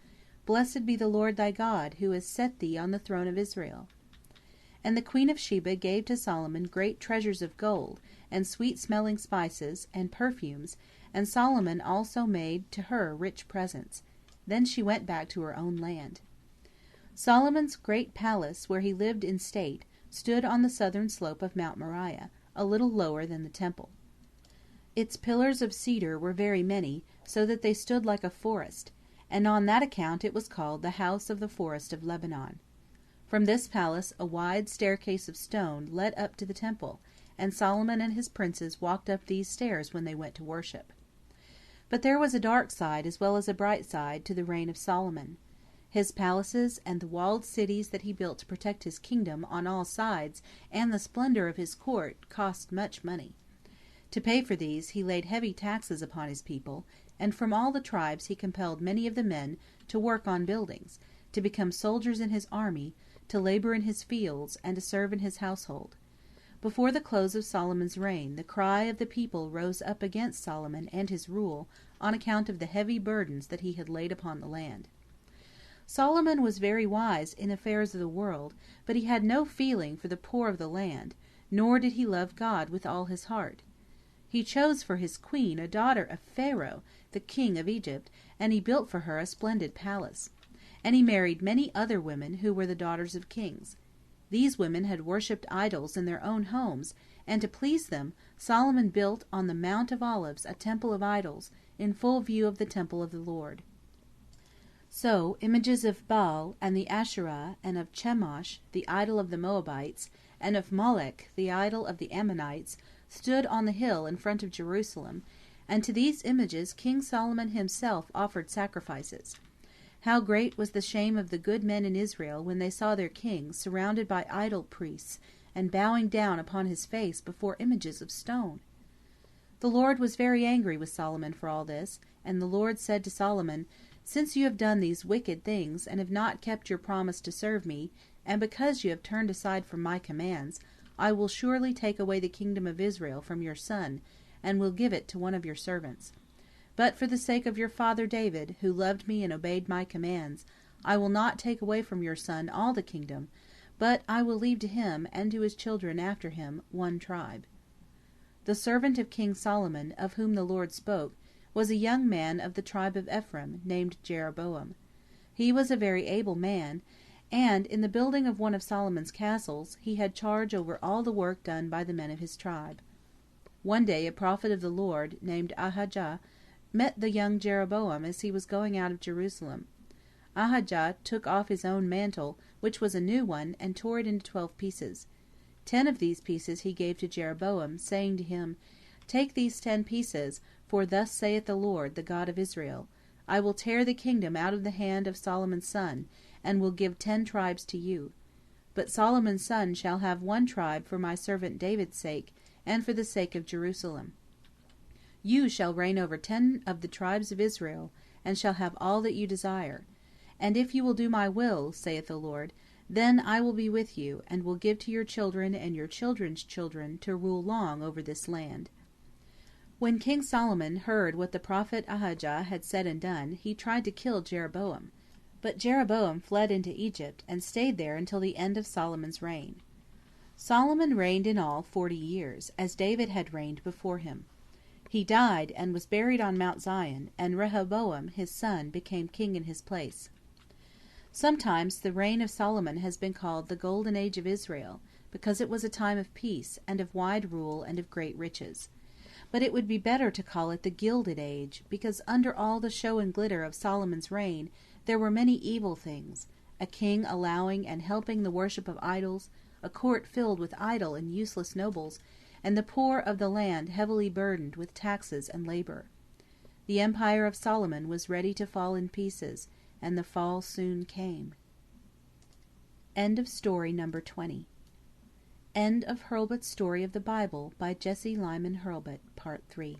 Blessed be the Lord thy God, who has set thee on the throne of Israel. And the queen of Sheba gave to Solomon great treasures of gold, and sweet-smelling spices, and perfumes, and Solomon also made to her rich presents. Then she went back to her own land. Solomon's great palace, where he lived in state, stood on the southern slope of Mount Moriah, a little lower than the temple. Its pillars of cedar were very many, so that they stood like a forest, and on that account it was called the house of the forest of Lebanon. From this palace a wide staircase of stone led up to the temple, and Solomon and his princes walked up these stairs when they went to worship. But there was a dark side as well as a bright side to the reign of Solomon. His palaces and the walled cities that he built to protect his kingdom on all sides and the splendor of his court cost much money. To pay for these he laid heavy taxes upon his people, and from all the tribes he compelled many of the men to work on buildings, to become soldiers in his army, to labor in his fields, and to serve in his household. Before the close of Solomon's reign, the cry of the people rose up against Solomon and his rule on account of the heavy burdens that he had laid upon the land. Solomon was very wise in affairs of the world, but he had no feeling for the poor of the land, nor did he love God with all his heart. He chose for his queen a daughter of Pharaoh, the king of Egypt, and he built for her a splendid palace. And he married many other women who were the daughters of kings. These women had worshipped idols in their own homes, and to please them, Solomon built on the Mount of Olives a temple of idols, in full view of the temple of the Lord. So images of Baal and the Asherah, and of Chemosh, the idol of the Moabites, and of Molech, the idol of the Ammonites, stood on the hill in front of Jerusalem, and to these images King Solomon himself offered sacrifices. How great was the shame of the good men in Israel when they saw their king surrounded by idol priests, and bowing down upon his face before images of stone! The Lord was very angry with Solomon for all this, and the Lord said to Solomon, "Since you have done these wicked things, and have not kept your promise to serve me, and because you have turned aside from my commands, I will surely take away the kingdom of Israel from your son, and will give it to one of your servants. But for the sake of your father David, who loved me and obeyed my commands, I will not take away from your son all the kingdom, but I will leave to him and to his children after him one tribe." The servant of King Solomon, of whom the Lord spoke, was a young man of the tribe of Ephraim, named Jeroboam. He was a very able man, and in the building of one of Solomon's castles he had charge over all the work done by the men of his tribe. One day a prophet of the Lord, named Ahijah, met the young Jeroboam as he was going out of Jerusalem. Ahijah took off his own mantle, which was a new one, and tore it into 12 pieces. 10 of these pieces he gave to Jeroboam, saying to him, "Take these 10 pieces, for thus saith the Lord, the God of Israel, I will tear the kingdom out of the hand of Solomon's son, and will give 10 tribes to you. But Solomon's son shall have 1 tribe for my servant David's sake, and for the sake of Jerusalem. You shall reign over 10 of the tribes of Israel, and shall have all that you desire. And if you will do my will, saith the Lord, then I will be with you, and will give to your children and your children's children to rule long over this land." When King Solomon heard what the prophet Ahijah had said and done, he tried to kill Jeroboam. But Jeroboam fled into Egypt, and stayed there until the end of Solomon's reign. Solomon reigned in all 40 years, as David had reigned before him. He died, and was buried on Mount Zion, and Rehoboam his son became king in his place. Sometimes the reign of Solomon has been called the Golden Age of Israel, because it was a time of peace, and of wide rule, and of great riches. But it would be better to call it the Gilded Age, because under all the show and glitter of Solomon's reign there were many evil things, a king allowing and helping the worship of idols, a court filled with idle and useless nobles, and the poor of the land heavily burdened with taxes and labor. The empire of Solomon was ready to fall in pieces, and the fall soon came. End of story number 20. End of Hurlbut's Story of the Bible by Jesse Lyman Hurlbut, Part 3.